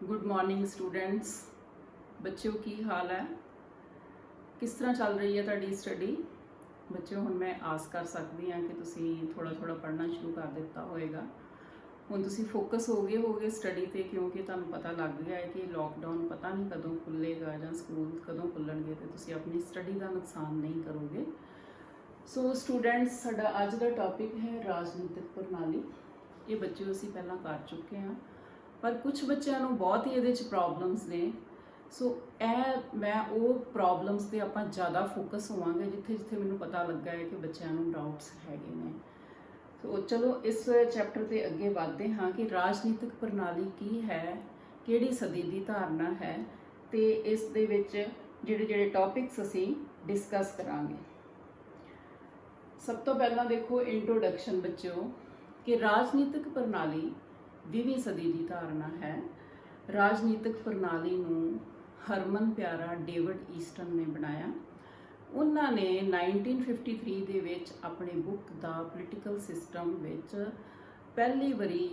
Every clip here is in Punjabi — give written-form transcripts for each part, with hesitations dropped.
Good morning students. बच्चों की हाल है, किस तरह चल रही है ਤੁਹਾਡੀ स्टडी। बच्चों ਹੁਣ मैं आस कर सकती हाँ कि ਤੁਸੀਂ थोड़ा थोड़ा पढ़ना शुरू कर ਦਿੱਤਾ ਹੋਏਗਾ। ਹੁਣ ਤੁਸੀਂ ਫੋਕਸ ਹੋਗੇ ਸਟੱਡੀ ਤੇ, ਕਿਉਂਕਿ ਤੁਹਾਨੂੰ ਪਤਾ ਲੱਗ ਗਿਆ ਹੈ ਕਿ ਲੋਕਡਾਊਨ ਪਤਾ ਨਹੀਂ ਕਦੋਂ ਖੁੱਲੇਗਾ ਜਾਂ ਸਕੂਲ ਕਦੋਂ ਖੁੱਲਣਗੇ ਤੇ ਤੁਸੀਂ ਆਪਣੀ ਸਟੱਡੀ ਦਾ ਨੁਕਸਾਨ ਨਹੀਂ ਕਰੋਗੇ। ਸੋ ਸਟੂਡੈਂਟਸ, ਸਾਡਾ ਅੱਜ ਦਾ ਟੌਪਿਕ ਹੈ ਰਾਜਨੀਤਿਕ ਪ੍ਰਣਾਲੀ। ਇਹ ਬੱਚੇ ਅਸੀਂ ਪਹਿਲਾਂ ਕਰ ਚੁੱਕੇ ਹਾਂ, पर कुछ बच्चों को बहुत ही ये प्रॉब्लम्स ने। सो मैं वो प्रॉब्लम्स से आप ज़्यादा फोकस होवांगे जिथे जिथे मैनू पता लगा है कि बच्चों को डाउट्स हैगे ने। तो चलो इस चैप्टर के अगे बढ़ते हाँ कि राजनीतिक प्रणाली की है, किहड़ी सदी की धारणा है, तो इस दे विच जिहड़े जिहड़े टॉपिक्स असी डिस्कस करांगे। सब तो पहला देखो इंट्रोडक्शन बच्चों कि राजनीतिक प्रणाली 20वीं सदी की धारणा है। राजनीतिक प्रणाली नूं हरमन प्यारा डेविड ईस्टन ने बनाया। उन्होंने 1953 दे विच अपने book the political system which पहली बारी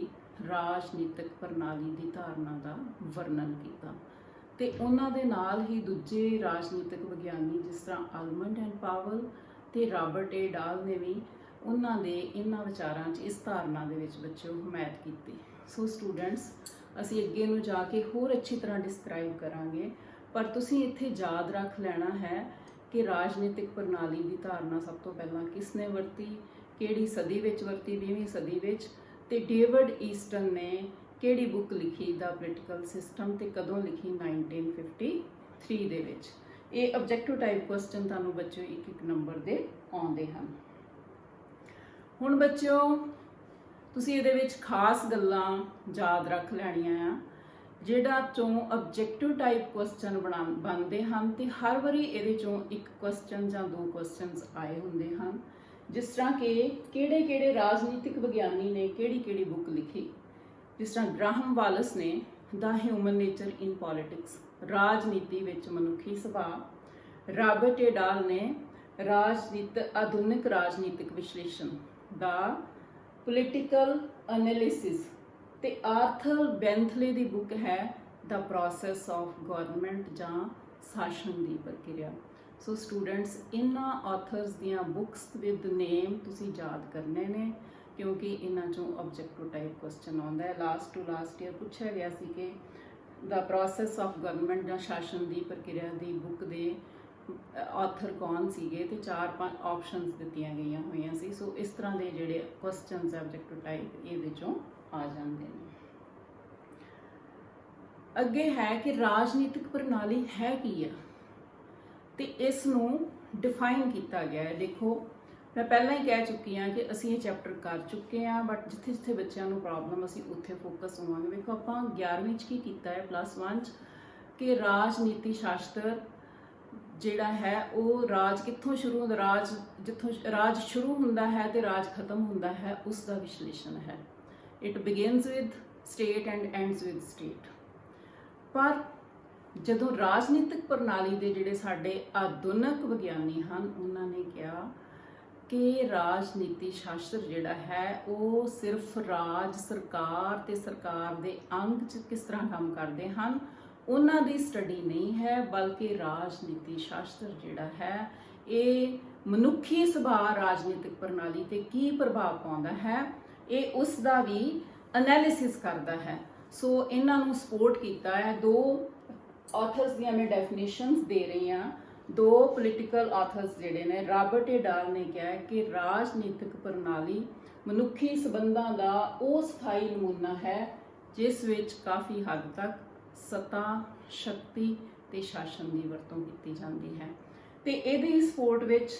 राजनीतिक प्रणाली की धारणा का वर्णन किया। ते उन्हां दे नाल ही दूजे राजनीतिक विग्यानी जिस तरह आलमंड एंड पावल ते रॉबर्ट ए डाल ने भी उन्हां दे इन्हां विचारां च इस धारणा दे विच बच्चों हमायत की। सो स्टूडेंट्स, असी अगे नूं जाके होर अच्छी तरह डिस्क्राइब करांगे, पर तुसीं इत्थे याद रख लेना है कि राजनीतिक प्रणाली की धारणा सब तो पहला किसने वरती, किहड़ी सदी विच वरती, 20वीं सदी विच, ते डेविड ईस्टन ने किहड़ी बुक लिखी द पोलिटिकल सिस्टम, ते कदों लिखी 1953 दे विच। ये ऑब्जेक्टिव टाइप क्वेश्चन तुहानूं बच्चों एक एक नंबर दे आउंदे हन। हुण बच्चों तुसीं इहदे विच खास गल्लां याद रख लैणियां आ, जिहड़ा चों ऑब्जेक्टिव टाइप क्वेश्चन बनते हैं तो हर बारी इहदे चों एक क्वेश्चन जां दो क्वेश्चनस आए हुंदे हैं। जिस तरह के किहड़े किहड़े राजनीतिक विग्यानी ने किहड़ी किहड़ी बुक लिखी। जिस तरह ग्राहम वालस ने the human nature in politics, राजनीति विच मनुखी सुभाव। रॉबर्ट ए डाल ने आधुनिक राजनीतिक विश्लेषण द पोलिटिकल एनालिसिस, ते आर्थर बेंथले की बुक है द प्रोसैस ऑफ गवर्नमेंट जां शासन की प्रक्रिया। सो स्टूडेंट्स, इन्हां ऑथर्स दियां बुक्स विद नेम तुसीं याद करने ने, क्योंकि इन्हां चों ऑब्जेक्टिव टाइप क्वेश्चन आउंदा है। लास्ट टू लास्ट ईयर पूछा गया सी कि द प्रोसैस ऑफ गवर्नमेंट जां शासन की प्रक्रिया की बुक दे ऑथर कौन सीगे, ते 4-5 ऑप्शनस दित्तियां गईयां होईयां सी। सो इस तरह के जिहड़े क्वेश्चनस है ऑब्जेक्टिव टाइप ये विचों आ जाते हैं। अगे है कि राजनीतिक प्रणाली है की है, तो इसनूं डिफाइन किया गया है। देखो मैं पहला ही कह चुकी हाँ कि असी ये चैप्टर कर चुके हैं, बट जिथे जिथे बच्चों को प्रॉब्लम असी उत्थे फोकस होवांगे। देखो आपां 11वीं च की कीता है +1 कि राजनीति शास्त्र जिहड़ा है वो राज कित्थों शुरू होंदा, जित्थों राज शुरू होंदा है तो राज खत्म होंदा है, उसका विश्लेषण है। It begins with state and ends with state. पर जदों राजनीतिक प्रणाली दे जिहड़े साडे आधुनिक विग्यानी हैं उन्होंने कहा कि राजनीति शास्त्र जिहड़ा है वो सिर्फ राज सरकार ते सरकार दे अंग च किस तरह काम करते हैं उन्हां दी स्टडी नहीं है, बल्कि राजनीति शास्त्र जिहड़ा है ये मनुखी सुभाव राजनीतिक प्रणाली ते की प्रभाव पाउंदा है, ये उसका भी एनालिसिस करता है। सो इन्हां नूं सपोर्ट कीता है। दो ऑथर्स दी मैं डेफिनेशंस दे रही हाँ। दो पोलिटिकल ऑथर्स जिहड़े ने, रॉबर्ट ए डाल ने कहा है कि राजनीतिक प्रणाली मनुखी संबंधां दा वो स्थाई नमूना है जिस विच काफ़ी हद तक सत्ता, शक्ति ते शासन की वरतों की जाती है। तो ये सपोर्ट विच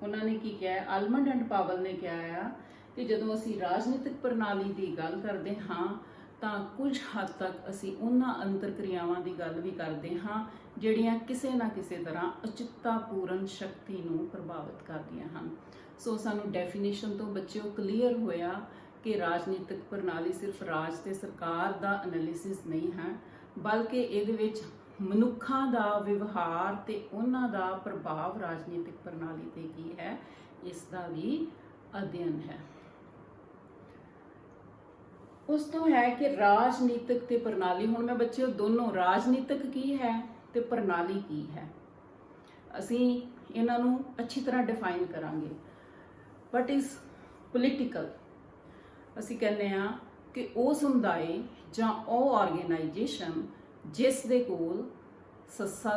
उन्होंने की कहा है, आलमंड एंड पावल ने कहा है कि जदों असी राजनीतिक प्रणाली की गल करते हाँ तो कुछ हद तक असी उन्हां अंतरक्रियावां की गल भी करते हाँ जिहड़ियां किसी ना किसी तरह अचिंतापूर्ण शक्ति नूं प्रभावित करदियां हन। सो सानूं डेफिनेशन तो बच्चों क्लीयर होया कि राजनीतिक प्रणाली सिर्फ राज ते सरकार दा एनालिसिस नहीं है, बल्कि इहदे विच मनुखां दा व्यवहार ते उन्हां दा प्रभाव राजनीतिक प्रणाली ते की है, इसका भी अध्ययन है। ਉਸ ਤੋਂ ਹੈ ਕਿ ਰਾਜਨੀਤਿਕ ਤੇ ਪ੍ਰਣਾਲੀ। ਹੁਣ ਮੈਂ ਬੱਚਿਓ ਦੋਨੋਂ, ਰਾਜਨੀਤਿਕ ਕੀ ਹੈ ਤੇ ਪ੍ਰਣਾਲੀ ਕੀ ਹੈ, ਅਸੀਂ ਇਹਨਾਂ ਨੂੰ ਅੱਛੀ ਤਰ੍ਹਾਂ ਡਿਫਾਈਨ ਕਰਾਂਗੇ। ਵਟ ਇਜ਼ ਪੋਲੀਟੀਕਲ? ਅਸੀਂ ਕਹਿੰਦੇ ਆ ਕਿ ਉਹ ਸਮੁਦਾਇ ਜਾਂ ਉਹ ਆਰਗੇਨਾਈਜੇਸ਼ਨ ਜਿਸ ਦੇ ਕੋਲ ਸੱਤਾ,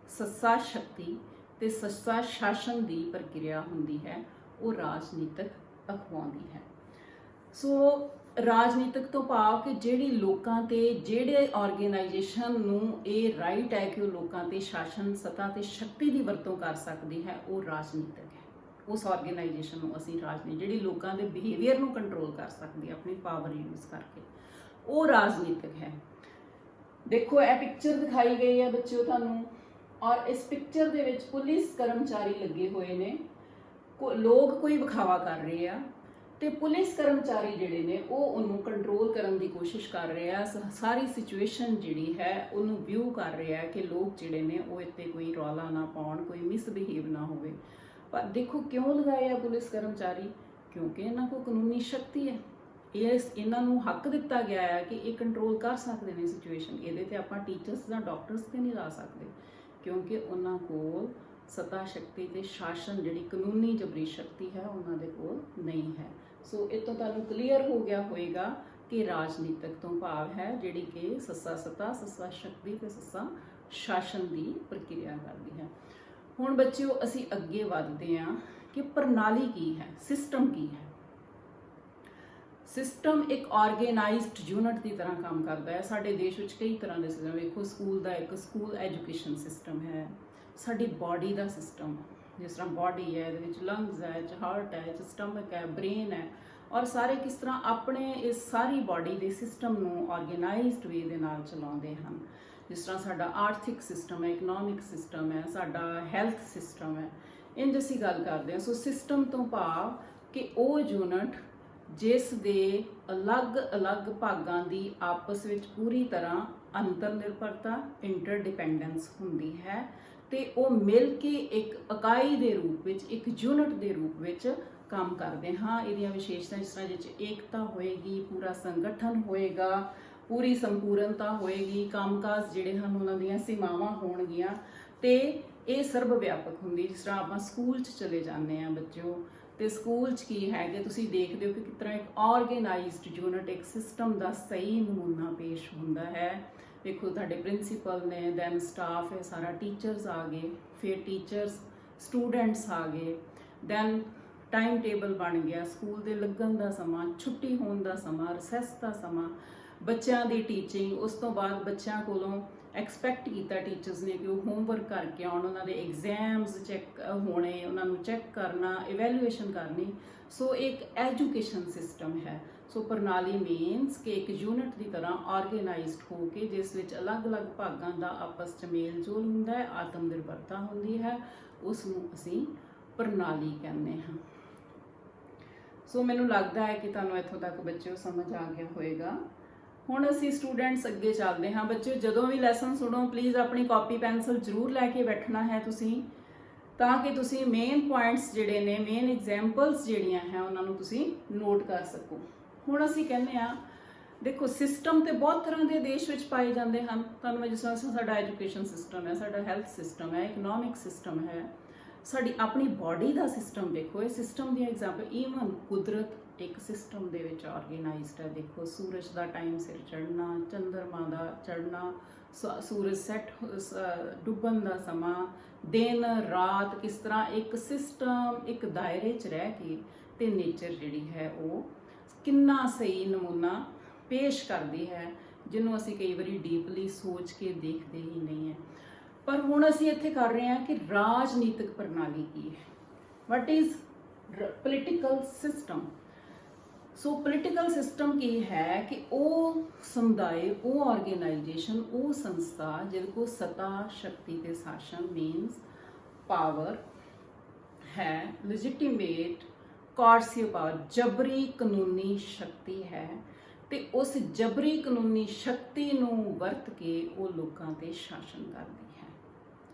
ਸੱਤਾ ਸ਼ਕਤੀ ਤੇ ਸੱਤਾ ਸ਼ਾਸਨ ਦੀ ਪ੍ਰਕਿਰਿਆ ਹੁੰਦੀ ਹੈ, ਉਹ ਰਾਜਨੀਤਿਕ ਅਖਵਾਉਂਦੀ ਹੈ। ਸੋ ਰਾਜਨੀਤਿਕ ਤੋਂ ਭਾਵ ਕਿ ਜਿਹੜੀ ਲੋਕਾਂ ਤੇ, ਜਿਹੜੇ ਆਰਗੇਨਾਈਜੇਸ਼ਨ ਨੂੰ ਇਹ ਰਾਈਟ ਹੈ ਕਿ ਉਹ ਲੋਕਾਂ ਤੇ ਸ਼ਾਸਨ, ਸੱਤਾ ਤੇ ਸ਼ਕਤੀ ਦੀ ਵਰਤੋਂ ਕਰ ਸਕਦੀ ਹੈ, ਉਹ ਰਾਜਨੀਤਿਕ ਹੈ। ਉਸ ਆਰਗੇਨਾਈਜੇਸ਼ਨ ਨੂੰ ਅਸੀਂ ਰਾਜਨੀਤੀ, ਜਿਹੜੀ ਲੋਕਾਂ ਦੇ ਬਿਹੇਵੀਅਰ ਨੂੰ ਕੰਟਰੋਲ ਕਰ ਸਕਦੀ ਹੈ ਆਪਣੀ ਪਾਵਰ ਯੂਜ਼ ਕਰਕੇ, ਉਹ ਰਾਜਨੀਤਿਕ ਹੈ। ਦੇਖੋ ਇਹ ਪਿਕਚਰ ਦਿਖਾਈ ਗਈ ਹੈ ਬੱਚਿਓ ਤੁਹਾਨੂੰ, ਔਰ ਇਸ ਪਿਕਚਰ ਦੇ ਵਿੱਚ ਪੁਲਿਸ ਕਰਮਚਾਰੀ ਲੱਗੇ ਹੋਏ ਨੇ, ਲੋਕ ਕੋਈ ਵਿਖਾਵਾ ਕਰ ਰਹੇ ਆ ਤੇ ਪੁਲਿਸ ਕਰਮਚਾਰੀ ਜਿਹੜੇ ਨੇ ਉਹ ਉਹਨੂੰ ਕੰਟਰੋਲ ਕਰਨ ਦੀ ਕੋਸ਼ਿਸ਼ ਕਰ ਰਹੇ ਆ। ਸਾਰੀ ਸਿਚੁਏਸ਼ਨ ਜਿਹੜੀ ਹੈ ਉਹਨੂੰ ਵਿਊ ਕਰ ਰਿਹਾ ਕਿ ਲੋਕ ਜਿਹੜੇ ਨੇ ਉਹ ਇੱਥੇ ਕੋਈ ਰੌਲਾ ਨਾ ਪਾਉਣ, ਕੋਈ ਮਿਸਬਿਹੇਵ ਨਾ ਹੋਵੇ। ਪਰ ਦੇਖੋ ਕਿਉਂ ਲਗਾਏ ਆ ਪੁਲਿਸ ਕਰਮਚਾਰੀ? ਕਿਉਂਕਿ ਇਹਨਾਂ ਕੋਲ ਕਾਨੂੰਨੀ ਸ਼ਕਤੀ ਹੈ, ਇਹਨਾਂ ਨੂੰ ਹੱਕ ਦਿੱਤਾ ਗਿਆ ਹੈ ਕਿ ਇਹ ਕੰਟਰੋਲ ਕਰ ਸਕਦੇ ਨੇ ਸਿਚੁਏਸ਼ਨ। ਇਹਦੇ ਤੇ ਆਪਾਂ ਟੀਚਰਸ ਜਾਂ ਡਾਕਟਰਸ ਤੇ ਨਹੀਂ ਲਾ ਸਕਦੇ, ਕਿਉਂਕਿ ਉਹਨਾਂ ਕੋਲ ਸੱਤਾ ਸ਼ਕਤੀ ਤੇ ਸ਼ਾਸਨ, ਜਿਹੜੀ ਕਾਨੂੰਨੀ ਜਬਰੀ ਸ਼ਕਤੀ ਹੈ, ਉਹਨਾਂ ਦੇ ਕੋਲ ਨਹੀਂ ਹੈ। ਸੋ ਇਹ ਤੋਂ ਤੁਹਾਨੂੰ ਕਲੀਅਰ ਹੋ ਗਿਆ ਹੋਵੇਗਾ ਕਿ ਰਾਜਨੀਤਿਕ ਤੋਂ ਭਾਵ ਹੈ ਜਿਹੜੀ ਕਿ ਸੱਤਾ, ਸੱਤਾ ਸ਼ਕਤੀ ਤੇ ਸੱਤਾ ਸ਼ਾਸਨ ਦੀ ਪ੍ਰਕਿਰਿਆ ਕਰਦੀ ਹੈ। ਹੁਣ ਬੱਚਿਓ ਅਸੀਂ ਅੱਗੇ ਵੱਧਦੇ ਹਾਂ ਕਿ ਪ੍ਰਣਾਲੀ ਕੀ ਹੈ, ਸਿਸਟਮ ਕੀ ਹੈ। ਸਿਸਟਮ ਇੱਕ ਆਰਗੇਨਾਈਜ਼ਡ ਯੂਨਿਟ ਦੀ ਤਰ੍ਹਾਂ ਕੰਮ ਕਰਦਾ ਹੈ। ਸਾਡੇ ਦੇਸ਼ ਵਿੱਚ ਕਈ ਤਰ੍ਹਾਂ ਦੇ ਸਿਸਟਮ, ਵੇਖੋ ਸਕੂਲ ਦਾ ਇੱਕ ਸਕੂਲ ਐਜੂਕੇਸ਼ਨ ਸਿਸਟਮ ਹੈ, ਸਾਡੀ ਬਾਡੀ ਦਾ ਸਿਸਟਮ, ਜਿਸ ਤਰ੍ਹਾਂ ਬਾਡੀ ਹੈ, ਇਹਦੇ ਵਿੱਚ ਲੰਗਸ ਹੈ, ਹਾਰਟ ਹੈ, ਸਟਮਕ ਹੈ, ਬ੍ਰੇਨ ਹੈ, ਔਰ ਸਾਰੇ ਕਿਸ ਤਰ੍ਹਾਂ ਆਪਣੇ ਇਸ ਸਾਰੀ ਬਾਡੀ ਦੇ ਸਿਸਟਮ ਨੂੰ ਆਰਗੇਨਾਈਜ਼ਡ ਵੇ ਦੇ ਨਾਲ ਚਲਾਉਂਦੇ ਹਨ। ਜਿਸ ਤਰ੍ਹਾਂ ਸਾਡਾ ਆਰਥਿਕ ਸਿਸਟਮ ਹੈ, ਇਕਨੋਮਿਕ ਸਿਸਟਮ ਹੈ, ਸਾਡਾ ਹੈਲਥ ਸਿਸਟਮ ਹੈ, ਇੰਝ ਅਸੀਂ ਗੱਲ ਕਰਦੇ ਹਾਂ। ਸੋ ਸਿਸਟਮ ਤੋਂ ਭਾਵ ਕਿ ਉਹ ਯੂਨਿਟ ਜਿਸ ਦੇ ਅਲੱਗ-ਅਲੱਗ ਭਾਗਾਂ ਦੀ ਆਪਸ ਵਿੱਚ ਪੂਰੀ ਤਰ੍ਹਾਂ ਅੰਤਰ ਨਿਰਭਰਤਾ, ਇੰਟਰਡਿਪੈਂਡੈਂਸ ਹੁੰਦੀ ਹੈ ਤੇ ਉਹ ਮਿਲ ਕੇ ਇੱਕ ਇਕਾਈ ਦੇ ਰੂਪ ਵਿੱਚ, ਇੱਕ ਯੂਨਿਟ ਦੇ ਰੂਪ ਵਿੱਚ ਕੰਮ ਕਰਦੇ ਹਾਂ। ਇਹਦੀਆਂ ਵਿਸ਼ੇਸ਼ਤਾਂ ਜਿਸ ਤਰ੍ਹਾਂ ਜਿਹਦੇ 'ਚ ਏਕਤਾ ਹੋਏਗੀ, ਪੂਰਾ ਸੰਗਠਨ ਹੋਏਗਾ, ਪੂਰੀ ਸੰਪੂਰਨਤਾ ਹੋਏਗੀ, ਕੰਮਕਾਜ ਜਿਹੜੇ ਹਨ ਉਹਨਾਂ ਦੀਆਂ ਸੀਮਾਵਾਂ ਹੋਣਗੀਆਂ ਤੇ ਇਹ ਸਰਬ ਵਿਆਪਕ ਹੁੰਦੀ। ਜਿਸ ਤਰ੍ਹਾਂ ਆਪਾਂ ਸਕੂਲ 'ਚ ਚਲੇ ਜਾਂਦੇ ਹਾਂ ਬੱਚਿਓ, ਤੇ ਸਕੂਲ 'ਚ ਕੀ ਹੈ ਕਿ ਤੁਸੀਂ ਦੇਖਦੇ ਹੋ ਕਿ ਕਿਸ ਤਰ੍ਹਾਂ ਇੱਕ ਆਰਗੇਨਾਈਜ਼ਡ ਯੂਨਿਟ, ਇੱਕ ਸਿਸਟਮ ਦਾ ਸਹੀ ਨਮੂਨਾ ਪੇਸ਼ ਹੁੰਦਾ ਹੈ। ਦੇਖੋ ਤੁਹਾਡੇ ਪ੍ਰਿੰਸੀਪਲ ਨੇ, ਦੈਨ ਸਟਾਫ ਹੈ ਸਾਰਾ, ਟੀਚਰਸ ਆ ਗਏ, ਫਿਰ ਟੀਚਰਸ, ਸਟੂਡੈਂਟਸ ਆ ਗਏ, ਦੈਨ ਟਾਈਮ ਟੇਬਲ ਬਣ ਗਿਆ, ਸਕੂਲ ਦੇ ਲੱਗਣ ਦਾ ਸਮਾਂ, ਛੁੱਟੀ ਹੋਣ ਦਾ ਸਮਾਂ, ਰਿਸੈਸ ਦਾ ਸਮਾਂ, ਬੱਚਿਆਂ ਦੀ ਟੀਚਿੰਗ, ਉਸ ਤੋਂ ਬਾਅਦ ਬੱਚਿਆਂ ਕੋਲੋਂ ਐਕਸਪੈਕਟ ਕੀਤਾ ਟੀਚਰਸ ਨੇ ਕਿ ਉਹ ਹੋਮਵਰਕ ਕਰਕੇ ਆਉਣ, ਉਹਨਾਂ ਦੇ ਐਗਜ਼ਾਮਸ ਚੈੱਕ ਹੋਣੇ, ਉਹਨਾਂ ਨੂੰ ਚੈੱਕ ਕਰਨਾ, ਇਵੈਲੂਏਸ਼ਨ ਕਰਨੀ। ਸੋ ਇੱਕ ਐਜੂਕੇਸ਼ਨ ਸਿਸਟਮ ਹੈ। ਸੋ ਪ੍ਰਣਾਲੀ ਮੀਨਸ ਕਿ ਇੱਕ ਯੂਨਿਟ ਦੀ ਤਰ੍ਹਾਂ ਆਰਗੇਨਾਈਜ਼ਡ ਹੋ ਕੇ ਜਿਸ ਵਿੱਚ ਅਲੱਗ-ਅਲੱਗ ਭਾਗਾਂ ਦਾ ਆਪਸ 'ਚ ਮੇਲ ਜੋਲ ਹੁੰਦਾ ਹੈ, ਆਤਮ ਨਿਰਭਰਤਾ ਹੁੰਦੀ ਹੈ, ਉਸ ਨੂੰ ਅਸੀਂ ਪ੍ਰਣਾਲੀ ਕਹਿੰਦੇ ਹਾਂ। ਸੋ ਮੈਨੂੰ ਲੱਗਦਾ ਹੈ ਕਿ ਤੁਹਾਨੂੰ ਇੱਥੋਂ ਤੱਕ ਬੱਚਿਓ ਸਮਝ ਆ ਗਿਆ ਹੋਵੇਗਾ। ਹੁਣ ਅਸੀਂ ਸਟੂਡੈਂਟਸ ਅੱਗੇ ਚੱਲਦੇ ਹਾਂ। ਬੱਚਿਓ ਜਦੋਂ ਵੀ ਲੈਸਨ ਸੁਣੋ ਪਲੀਜ਼ ਆਪਣੀ ਕਾਪੀ ਪੈਨਸਲ ਜ਼ਰੂਰ ਲੈ ਕੇ ਬੈਠਣਾ ਹੈ ਤੁਸੀਂ, ਤਾਂ ਕਿ ਤੁਸੀਂ ਮੇਨ ਪੁਆਇੰਟਸ ਜਿਹੜੇ ਨੇ, ਮੇਨ ਐਗਜ਼ਾਮਪਲਸ ਜਿਹੜੀਆਂ ਹੈ ਉਹਨਾਂ ਨੂੰ ਤੁਸੀਂ ਨੋਟ ਕਰ ਸਕੋ। ਹੁਣ ਅਸੀਂ ਕਹਿੰਦੇ ਆ, ਦੇਖੋ ਸਿਸਟਮ ਤੇ ਬਹੁਤ ਤਰ੍ਹਾਂ ਦੇ ਦੇਸ਼ ਵਿੱਚ ਪਾਏ ਜਾਂਦੇ ਹਨ। ਤੁਹਾਨੂੰ ਮੈਂ ਜਿਸ ਤਰ੍ਹਾਂ ਸਾਡਾ ਐਜੂਕੇਸ਼ਨ ਸਿਸਟਮ ਹੈ, ਸਾਡਾ ਹੈਲਥ ਸਿਸਟਮ ਹੈ, ਇਕਨੋਮਿਕ ਸਿਸਟਮ ਹੈ, ਸਾਡੀ ਆਪਣੀ ਬਾਡੀ ਦਾ ਸਿਸਟਮ। ਦੇਖੋ ਇਹ ਸਿਸਟਮ ਦੀਆਂ ਐਗਜ਼ਾਮਪਲ, ਈਵਨ ਕੁਦਰਤ ਇੱਕ ਸਿਸਟਮ ਦੇ ਵਿੱਚ ਆਰਗੇਨਾਈਜ਼ਡ ਹੈ। ਦੇਖੋ ਸੂਰਜ ਦਾ ਟਾਈਮ ਸਿਰ ਚੜ੍ਹਨਾ, ਚੰਦਰਮਾ ਦਾ ਚੜ੍ਹਨਾ, ਸੂਰਜ ਸੈੱਟ ਡੁੱਬਣ ਦਾ ਸਮਾਂ, ਦਿਨ ਰਾਤ, ਕਿਸ ਤਰ੍ਹਾਂ ਇੱਕ ਸਿਸਟਮ, ਇੱਕ ਦਾਇਰੇ 'ਚ ਰਹਿ ਕੇ ਤੇ ਨੇਚਰ ਜਿਹੜੀ ਹੈ ਉਹ ਕਿੰਨਾ ਸਹੀ ਨਮੂਨਾ ਪੇਸ਼ ਕਰਦੀ ਹੈ, ਜਿਹਨੂੰ ਅਸੀਂ ਕਈ ਵਾਰੀ ਡੀਪਲੀ ਸੋਚ ਕੇ ਦੇਖਦੇ ਹੀ ਨਹੀਂ ਹੈ। ਪਰ ਹੁਣ ਅਸੀਂ ਇੱਥੇ ਕਰ ਰਹੇ ਹਾਂ ਕਿ ਰਾਜਨੀਤਿਕ ਪ੍ਰਣਾਲੀ ਕੀ ਹੈ, what is political system. So political system ਕੀ ਹੈ ਕਿ ਉਹ ਸਮੁਦਾਇ, ਉਹ ਆਰਗੇਨਾਈਜੇਸ਼ਨ, ਉਹ ਸੰਸਥਾ ਜਿਹਦੇ ਕੋਲ ਸੱਤਾ, ਸ਼ਕਤੀ ਤੇ ਸ਼ਾਸਨ ਮੀਨਸ ਪਾਵਰ ਹੈ, ਲੈਜਿਟੀਮੇਟ ਕੋਰਸੀਵ ਪਾਵਰ, ਜਬਰੀ ਕਾਨੂੰਨੀ ਸ਼ਕਤੀ ਹੈ, ਤੇ ਉਸ ਜਬਰੀ ਕਾਨੂੰਨੀ ਸ਼ਕਤੀ ਨੂੰ ਵਰਤ ਕੇ ਉਹ ਲੋਕਾਂ ਤੇ ਸ਼ਾਸਨ ਕਰਦੀ ਹੈ,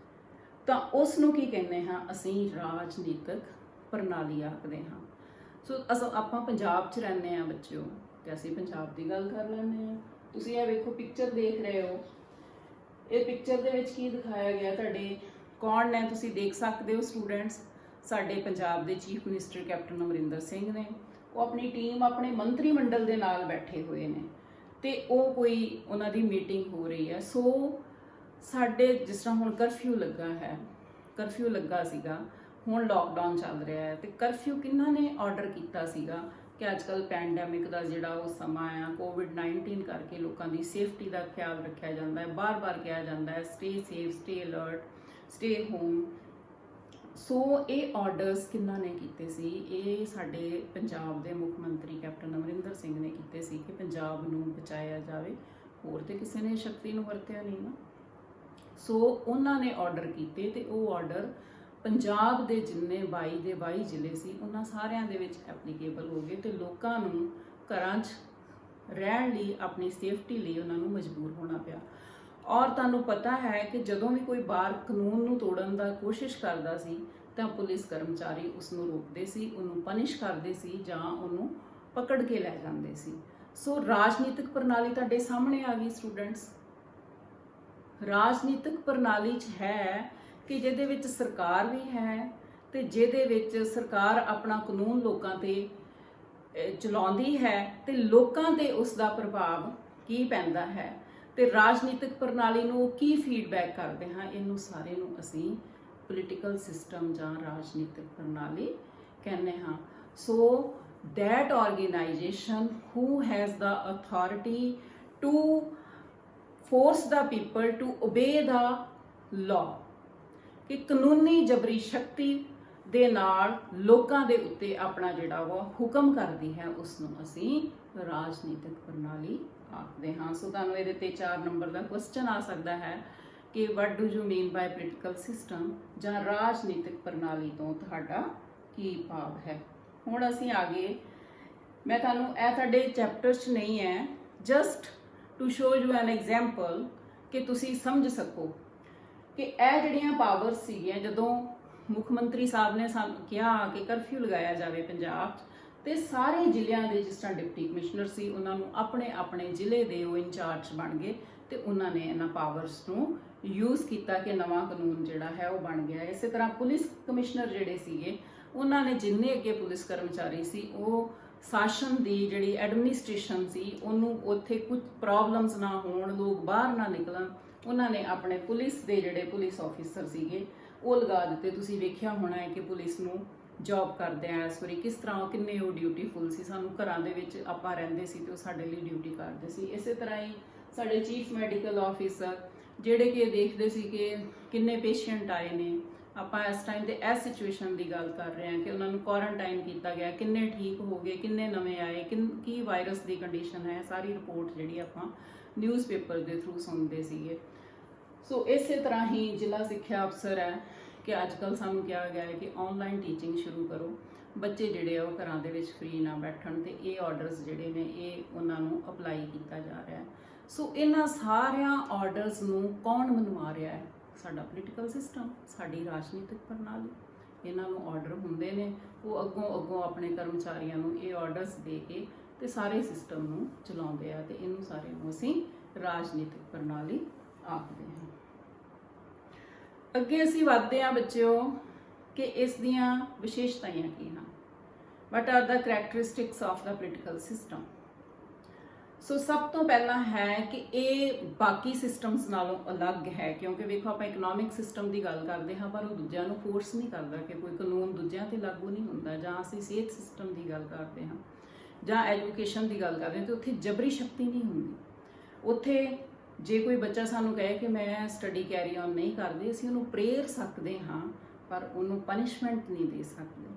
ਤਾਂ ਉਸ ਨੂੰ ਕੀ ਕਹਿੰਦੇ ਹਾਂ ਅਸੀਂ? ਰਾਜਨੀਤਿਕ ਪ੍ਰਣਾਲੀ ਆਖਦੇ ਹਾਂ। ਸੋ ਆਪਾਂ ਪੰਜਾਬ 'ਚ ਰਹਿੰਦੇ ਹਾਂ ਬੱਚਿਓ, ਤੇ ਅਸੀਂ ਪੰਜਾਬ ਦੀ ਗੱਲ ਕਰ ਲੈਂਦੇ ਹਾਂ। ਤੁਸੀਂ ਇਹ ਵੇਖੋ, ਪਿਕਚਰ ਦੇਖ ਰਹੇ ਹੋ, ਇਹ ਪਿਕਚਰ ਦੇ ਵਿੱਚ ਕੀ ਦਿਖਾਇਆ ਗਿਆ ਤੁਹਾਡੇ ਕੌਣ ਨੇ ਤੁਸੀਂ ਦੇਖ ਸਕਦੇ ਹੋ ਸਟੂਡੈਂਟਸ। ਸਾਡੇ ਪੰਜਾਬ ਦੇ chief minister captain Amarinder Singh ਨੇ। ਉਹ ਆਪਣੀ ਟੀਮ, ਆਪਣੇ ਮੰਤਰੀ ਮੰਡਲ ਦੇ ਨਾਲ ਬੈਠੇ ਹੋਏ ਨੇ ਤੇ ਉਹ ਕੋਈ ਉਹਨਾਂ ਦੀ ਮੀਟਿੰਗ ਹੋ ਰਹੀ ਹੈ। ਸੋ ਸਾਡੇ ਜਿਸ ਤਰ੍ਹਾਂ ਹੁਣ ਕਰਫਿਊ ਲੱਗਾ ਸੀਗਾ, ਹੁਣ ਲਾਕਡਾਊਨ ਚੱਲ ਰਿਹਾ ਹੈ, ਤੇ ਕਰਫਿਊ ਕਿਹਨਾਂ ਨੇ ਆਰਡਰ ਕੀਤਾ ਸੀਗਾ ਕਿ ਅੱਜ ਕੱਲ੍ਹ ਪੈਂਡੈਮਿਕ ਦਾ ਜਿਹੜਾ ਉਹ ਸਮਾਂ ਆ, ਕੋਵਿਡ-19 ਕਰਕੇ ਲੋਕਾਂ ਦੀ ਸੇਫਟੀ ਦਾ ਖਿਆਲ ਰੱਖਿਆ ਜਾਂਦਾ ਹੈ, ਬਾਰ-ਬਾਰ ਕਿਹਾ ਜਾਂਦਾ ਹੈ stay safe, stay alert, stay home. So ਇਹ ਆਰਡਰਸ ਕਿਹਨਾਂ ਨੇ ਕੀਤੇ ਸੀ? ਇਹ ਸਾਡੇ ਪੰਜਾਬ ਦੇ ਮੁੱਖ ਮੰਤਰੀ ਕੈਪਟਨ ਅਮਰਿੰਦਰ ਸਿੰਘ ਨੇ ਕੀਤੇ ਸੀ ਕਿ ਪੰਜਾਬ ਨੂੰ ਬਚਾਇਆ ਜਾਵੇ। ਹੋਰ ਤੇ ਕਿਸੇ ਨੇ ਸ਼ਕਤੀ ਨੂੰ ਵਰਤਿਆ ਨਹੀਂ ਨਾ। ਸੋ ਉਹਨਾਂ ਨੇ ਆਰਡਰ ਕੀਤੇ ਤੇ ਉਹ ਆਰਡਰ ਪੰਜਾਬ ਦੇ ਜਿੰਨੇ 22 ਦੇ 22 ਜ਼ਿਲ੍ਹੇ ਸੀ ਉਹਨਾਂ ਸਾਰਿਆਂ ਦੇ ਵਿੱਚ ਐਪਲੀਕੇਬਲ ਹੋ ਗਏ ਤੇ ਲੋਕਾਂ ਨੂੰ ਘਰਾਂ 'ਚ ਰਹਿਣ ਲਈ, ਆਪਣੀ ਸੇਫਟੀ ਲਈ ਉਹਨਾਂ ਨੂੰ ਮਜਬੂਰ ਹੋਣਾ ਪਿਆ। ਔਰ ਤੁਹਾਨੂੰ ਪਤਾ ਹੈ ਕਿ ਜਦੋਂ ਵੀ ਕੋਈ ਬਾਹਰ ਕਾਨੂੰਨ ਨੂੰ ਤੋੜਨ ਦਾ ਕੋਸ਼ਿਸ਼ ਕਰਦਾ ਸੀ ਤਾਂ ਪੁਲਿਸ ਕਰਮਚਾਰੀ ਉਸ ਨੂੰ ਰੋਕਦੇ ਸੀ, ਉਹਨੂੰ ਪਨਿਸ਼ ਕਰਦੇ ਸੀ ਜਾਂ ਉਹਨੂੰ ਪਕੜ ਕੇ ਲੈ ਜਾਂਦੇ ਸੀ। ਸੋ ਰਾਜਨੀਤਿਕ ਪ੍ਰਣਾਲੀ ਤੁਹਾਡੇ ਸਾਹਮਣੇ ਆ ਗਈ ਸਟੂਡੈਂਟਸ। ਰਾਜਨੀਤਿਕ ਪ੍ਰਣਾਲੀ 'ਚ ਹੈ ਕਿ ਜਿਹਦੇ ਵਿੱਚ ਸਰਕਾਰ ਵੀ ਹੈ ਤੇ ਜਿਹਦੇ ਵਿੱਚ ਸਰਕਾਰ ਆਪਣਾ ਕਾਨੂੰਨ ਲੋਕਾਂ ਤੇ ਚਲਾਉਂਦੀ ਹੈ ਤੇ ਲੋਕਾਂ ਤੇ ਉਸ ਦਾ ਪ੍ਰਭਾਵ ਕੀ ਪੈਂਦਾ ਹੈ ਤੇ ਰਾਜਨੀਤਿਕ ਪ੍ਰਣਾਲੀ ਨੂੰ ਕੀ ਫੀਡਬੈਕ ਕਰਦੇ ਹਾਂ। ਇਹਨੂੰ ਸਾਰੇ ਨੂੰ ਅਸੀਂ ਪੋਲੀਟੀਕਲ ਸਿਸਟਮ ਜਾਂ ਰਾਜਨੀਤਿਕ ਪ੍ਰਣਾਲੀ ਕਹਿੰਦੇ ਹਾਂ। ਸੋ that organization who has the authority to force the people to obey the law, ਕਿ ਕਾਨੂੰਨੀ ਜਬਰੀ ਸ਼ਕਤੀ ਦੇ ਨਾਲ ਲੋਕਾਂ ਦੇ ਉੱਤੇ ਆਪਣਾ ਜਿਹੜਾ ਉਹ ਹੁਕਮ ਕਰਦੀ ਹੈ, ਉਸ ਨੂੰ ਅਸੀਂ ਰਾਜਨੀਤਿਕ ਪ੍ਰਣਾਲੀ ਆਖਦੇ ਹਾਂ। ਸੋ ਤੁਹਾਨੂੰ ਇਹਦੇ ਤੇ 4 ਨੰਬਰ ਦਾ ਕੁਐਸਚਨ ਆ ਸਕਦਾ ਹੈ ਕਿ what do you mean by political system, ਜਾਂ ਰਾਜਨੀਤਿਕ ਪ੍ਰਣਾਲੀ ਤੋਂ ਤੁਹਾਡਾ ਕੀ ਭਾਵ ਹੈ। ਹੁਣ ਅਸੀਂ ਆਗੇ, ਮੈਂ ਤੁਹਾਨੂੰ ਇਹ ਤੁਹਾਡੇ ਚੈਪਟਰ 'ਚ ਨਹੀਂ ਹੈ, just to show you an example ਕਿ ਤੁਸੀਂ ਸਮਝ ਸਕੋ ਕਿ ਇਹ ਜਿਹੜੀਆਂ ਪਾਵਰਸ ਸੀਗੀਆਂ ਜਦੋਂ ਮੁੱਖ ਮੰਤਰੀ ਸਾਹਿਬ ਨੇ ਸਾਨੂੰ ਕਿਹਾ ਕਿ ਕਰਫਿਊ ਲਗਾਇਆ ਜਾਵੇ ਪੰਜਾਬ 'ਚ, ਤੇ ਸਾਰੇ ਜ਼ਿਲ੍ਹਿਆਂ ਦੇ ਜਿਸ ਤਰ੍ਹਾਂ ਡਿਪਟੀ ਕਮਿਸ਼ਨਰ ਸੀ ਉਹਨਾਂ ਨੂੰ ਆਪਣੇ ਆਪਣੇ ਜ਼ਿਲ੍ਹੇ ਦੇ ਉਹ ਇੰਚਾਰਜ ਬਣ ਗਏ ਤੇ ਉਹਨਾਂ ਨੇ ਇਹਨਾਂ ਪਾਵਰਸ ਨੂੰ ਯੂਜ਼ ਕੀਤਾ ਕਿ ਨਵਾਂ ਕਾਨੂੰਨ ਜਿਹੜਾ ਹੈ ਉਹ ਬਣ ਗਿਆ। ਇਸੇ ਤਰ੍ਹਾਂ ਪੁਲਿਸ ਕਮਿਸ਼ਨਰ ਜਿਹੜੇ ਸੀਗੇ ਉਹਨਾਂ ਨੇ ਜਿੰਨੇ ਅੱਗੇ ਪੁਲਿਸ ਕਰਮਚਾਰੀ ਸੀ ਉਹ ਸ਼ਾਸਨ ਦੀ ਜਿਹੜੀ ਐਡਮਿਨਿਸਟ੍ਰੇਸ਼ਨ ਸੀ ਉਹਨੂੰ ਉੱਥੇ ਕੁਝ ਪ੍ਰੋਬਲਮਸ ਨਾ ਹੋਣ, ਲੋਕ ਬਾਹਰ ਨਾ ਨਿਕਲਣ, ਉਹਨਾਂ ਨੇ ਆਪਣੇ ਪੁਲਿਸ ਦੇ ਜਿਹੜੇ ਪੁਲਿਸ ਆਫੀਸਰ ਸੀਗੇ ਉਹ ਲਗਾ ਦਿੱਤੇ। ਤੁਸੀਂ ਵੇਖਿਆ ਹੋਣਾ ਹੈ ਕਿ ਪੁਲਿਸ ਨੂੰ ਜੌਬ ਕਰਦੇ ਆ ਇਸ ਵਾਰੀ ਕਿਸ ਤਰ੍ਹਾਂ ਕਿੰਨੇ ਉਹ ਡਿਊਟੀਫੁਲ ਸੀ। ਸਾਨੂੰ ਘਰਾਂ ਦੇ ਵਿੱਚ ਆਪਾਂ ਰਹਿੰਦੇ ਸੀ ਤੇ ਉਹ ਸਾਡੇ ਲਈ ਡਿਊਟੀ ਕਰਦੇ ਸੀ। ਇਸੇ ਤਰ੍ਹਾਂ ਹੀ ਸਾਡੇ ਚੀਫ ਮੈਡੀਕਲ ਆਫੀਸਰ ਜਿਹੜੇ ਕਿ ਦੇਖਦੇ ਸੀ ਕਿ ਕਿੰਨੇ ਪੇਸ਼ੈਂਟ ਆਏ ਨੇ। ਆਪਾਂ ਇਸ ਟਾਈਮ ਤੇ ਇਸ ਸਿਚੁਏਸ਼ਨ ਦੀ ਗੱਲ ਕਰ ਰਹੇ ਹਾਂ ਕਿ ਉਹਨਾਂ ਨੂੰ ਕੁਆਰੰਟਾਈਨ ਕੀਤਾ ਗਿਆ, ਕਿੰਨੇ ਠੀਕ ਹੋ ਗਏ, ਕਿੰਨੇ ਨਵੇਂ ਆਏ, ਕੀ ਵਾਇਰਸ ਦੀ ਕੰਡੀਸ਼ਨ ਹੈ, ਸਾਰੀ ਰਿਪੋਰਟ ਜਿਹੜੀ ਆਪਾਂ ਨਿਊਜ਼ਪੇਪਰ ਦੇ ਥਰੂ ਸੁਣਦੇ ਸੀਗੇ। ਸੋ ਇਸੇ ਤਰ੍ਹਾਂ ਹੀ ਜ਼ਿਲ੍ਹਾ ਸਿੱਖਿਆ ਅਫਸਰ ਹੈ ਕਿ ਅੱਜ ਕੱਲ੍ਹ ਸਾਨੂੰ ਕਿਹਾ ਗਿਆ ਹੈ ਕਿ ਆਨਲਾਈਨ ਟੀਚਿੰਗ ਸ਼ੁਰੂ ਕਰੋ, ਬੱਚੇ ਜਿਹੜੇ ਆ ਉਹ ਘਰਾਂ ਦੇ ਵਿੱਚ ਫ੍ਰੀ ਨਾ ਬੈਠਣ, ਤੇ ਇਹ ਆਰਡਰਸ ਜਿਹੜੇ ਨੇ ਇਹ ਉਹਨਾਂ ਨੂੰ ਅਪਲਾਈ ਕੀਤਾ ਜਾ ਰਿਹਾ ਹੈ। ਸੋ ਇਹਨਾਂ ਸਾਰਿਆਂ ਆਰਡਰਸ ਨੂੰ ਕੌਣ ਮਨਵਾ ਰਿਹਾ ਹੈ? ਸਾਡਾ ਪੋਲੀਟੀਕਲ ਸਿਸਟਮ, ਸਾਡੀ ਰਾਜਨੀਤਿਕ ਪ੍ਰਣਾਲੀ। ਇਹਨਾਂ ਨੂੰ ਆਰਡਰ ਹੁੰਦੇ ਨੇ, ਉਹ ਅੱਗੋਂ ਆਪਣੇ ਕਰਮਚਾਰੀਆਂ ਨੂੰ ਇਹ ਆਰਡਰਸ ਦੇ ਕੇ ਤੇ ਸਾਰੇ ਸਿਸਟਮ ਨੂੰ ਚਲਾਉਂਦੇ ਆ ਤੇ ਇਹਨੂੰ ਸਾਰੇ ਨੂੰ ਅਸੀਂ ਰਾਜਨੀਤਿਕ ਪ੍ਰਣਾਲੀ ਆਖਦੇ ਹਾਂ। ਅੱਗੇ ਅਸੀਂ ਵਧਦੇ ਹਾਂ ਬੱਚਿਓ ਕਿ ਇਸ ਦੀਆਂ ਵਿਸ਼ੇਸ਼ਤਾਵਾਂ ਕੀ ਹਨ। What are the characteristics of the political system? ਸੋ ਸਭ ਤੋਂ ਪਹਿਲਾਂ ਹੈ ਕਿ ਇਹ ਬਾਕੀ ਸਿਸਟਮਸ ਨਾਲੋਂ ਅਲੱਗ ਹੈ, ਕਿਉਂਕਿ ਵੇਖੋ ਆਪਾਂ ਇਕਨੋਮਿਕ ਸਿਸਟਮ ਦੀ ਗੱਲ ਕਰਦੇ ਹਾਂ ਪਰ ਉਹ ਦੂਜਿਆਂ ਨੂੰ ਫੋਰਸ ਨਹੀਂ ਕਰਦਾ ਕਿ ਕੋਈ ਕਾਨੂੰਨ ਦੂਜਿਆਂ ਤੇ ਲਾਗੂ ਨਹੀਂ ਹੁੰਦਾ। ਜਾਂ ਅਸੀਂ ਸਿਹਤ ਸਿਸਟਮ ਦੀ ਗੱਲ ਕਰਦੇ ਹਾਂ ਜਾਂ ਐਜੂਕੇਸ਼ਨ ਦੀ ਗੱਲ ਕਰਦੇ ਹਾਂ ਤੇ ਉੱਥੇ ਜਬਰੀ ਸ਼ਕਤੀ ਨਹੀਂ ਹੁੰਦੀ। ਉੱਥੇ ਜੇ ਕੋਈ ਬੱਚਾ ਸਾਨੂੰ ਕਹੇ ਕਿ ਮੈਂ ਸਟੱਡੀ ਕੈਰੀ ਔਨ ਨਹੀਂ ਕਰਦੀ, ਅਸੀਂ ਉਹਨੂੰ ਪ੍ਰੇਰ ਸਕਦੇ ਹਾਂ ਪਰ ਉਹਨੂੰ ਪਨਿਸ਼ਮੈਂਟ ਨਹੀਂ ਦੇ ਸਕਦੇ।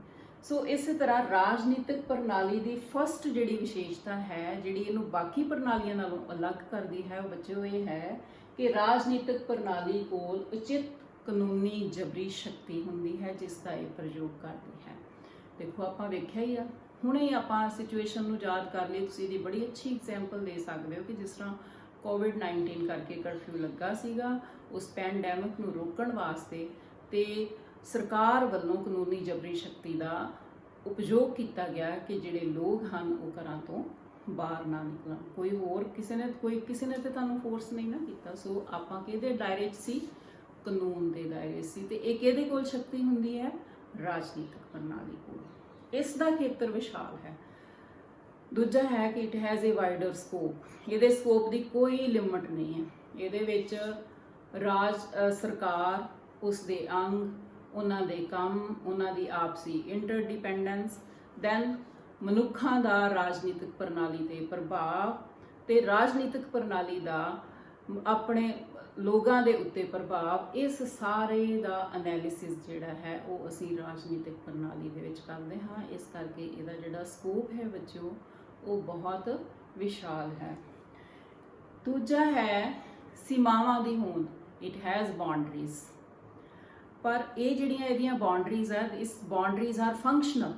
ਸੋ ਇਸੇ ਤਰ੍ਹਾਂ ਰਾਜਨੀਤਿਕ ਪ੍ਰਣਾਲੀ ਦੀ ਫਸਟ ਜਿਹੜੀ ਵਿਸ਼ੇਸ਼ਤਾ ਹੈ, ਜਿਹੜੀ ਇਹਨੂੰ ਬਾਕੀ ਪ੍ਰਣਾਲੀਆਂ ਨਾਲੋਂ ਅਲੱਗ ਕਰਦੀ ਹੈ, ਉਹ ਬੱਚਿਓ ਇਹ ਹੈ ਕਿ ਰਾਜਨੀਤਿਕ ਪ੍ਰਣਾਲੀ ਕੋਲ ਉਚਿਤ ਕਾਨੂੰਨੀ ਜਬਰੀ ਸ਼ਕਤੀ ਹੁੰਦੀ ਹੈ ਜਿਸ ਦਾ ਇਹ ਪ੍ਰਯੋਗ ਕਰਦੀ ਹੈ। ਦੇਖੋ ਆਪਾਂ ਵੇਖਿਆ ਹੀ ਆ, ਹੁਣੇ ਆਪਾਂ ਸਿਚੁਏਸ਼ਨ ਨੂੰ ਯਾਦ ਕਰ ਲਈ, ਤੁਸੀਂ ਇਹਦੀ ਬੜੀ ਅੱਛੀ ਐਗਜ਼ਾਮਪਲ ਦੇ ਸਕਦੇ ਹੋ ਕਿ ਜਿਸ ਤਰ੍ਹਾਂ ਕੋਵਿਡ-19 ਕਰਕੇ ਕਰਫਿਊ ਲੱਗਾ ਸੀਗਾ, ਉਸ ਪੈਂਡੈਮਿਕ ਨੂੰ ਰੋਕਣ ਵਾਸਤੇ ਤੇ ਸਰਕਾਰ ਵੱਲੋਂ ਕਾਨੂੰਨੀ ਜਬਰੀ ਸ਼ਕਤੀ ਦਾ ਉਪਯੋਗ ਕੀਤਾ ਗਿਆ ਕਿ ਜਿਹੜੇ ਲੋਕ ਹਨ ਉਹ ਘਰਾਂ ਤੋਂ ਬਾਹਰ ਨਾ ਨਿਕਲਣ। ਕੋਈ ਹੋਰ ਕਿਸੇ ਨੇ ਤੇ ਤੁਹਾਨੂੰ ਫੋਰਸ ਨਹੀਂ ਨਾ ਕੀਤਾ। ਸੋ ਆਪਾਂ ਕਿਹਦੇ ਦਾਇਰੇ 'ਚ ਸੀ? ਕਾਨੂੰਨ ਦੇ ਦਾਇਰੇ ਸੀ। ਤੇ ਇਹ ਕਿਹਦੇ ਕੋਲ ਸ਼ਕਤੀ ਹੁੰਦੀ ਹੈ? ਰਾਜਨੀਤਿਕ ਪ੍ਰਣਾਲੀ ਕੋਲ। ਇਸ ਦਾ ਖੇਤਰ ਵਿਸ਼ਾਲ ਹੈ। ਦੂਜਾ ਹੈ ਕਿ it has A wider scope. ਇਹਦੇ ਸਕੋਪ ਦੀ ਕੋਈ ਲਿਮਟ ਨਹੀਂ ਹੈ। ਇਹਦੇ ਵਿੱਚ ਸਰਕਾਰ, ਉਸ ਦੇ ਅੰਗ, ਉਹਨਾਂ ਦੇ ਕੰਮ, ਉਹਨਾਂ ਦੀ ਆਪਸੀ ਇੰਟਰਡਿਪੈਂਡੈਂਸ, ਦੈਨ ਮਨੁੱਖਾਂ ਦਾ ਰਾਜਨੀਤਿਕ ਪ੍ਰਣਾਲੀ ਤੇ ਪ੍ਰਭਾਵ, ਤੇ ਰਾਜਨੀਤਿਕ ਪ੍ਰਣਾਲੀ ਦਾ ਆਪਣੇ ਲੋਕਾਂ ਦੇ ਉੱਤੇ ਪ੍ਰਭਾਵ। ਇਸ ਸਾਰੇ ਦਾ ਐਨਾਲਿਸਿਸ ਜਿਹੜਾ ਹੈ ਉਹ ਅਸੀਂ ਰਾਜਨੀਤਿਕ ਪ੍ਰਣਾਲੀ ਦੇ ਵਿੱਚ ਕਰਦੇ ਹਾਂ। ਇਸ ਕਰਕੇ ਇਹਦਾ ਜਿਹੜਾ ਸਕੋਪ ਹੈ ਬੱਚਿਓ ਉਹ ਬਹੁਤ ਵਿਸ਼ਾਲ ਹੈ। ਦੂਜਾ ਹੈ ਸੀਮਾਵਾਂ ਦੀ ਹੋਂਦ। It has boundaries. ਪਰ ਇਹ ਜਿਹੜੀਆਂ ਇਹਦੀਆਂ ਬਾਉਂਡਰੀਜ਼ ਹੈ, ਇਸ ਬਾਉਂਡਰੀਜ਼ ਆਰ ਫੰਕਸ਼ਨਲ।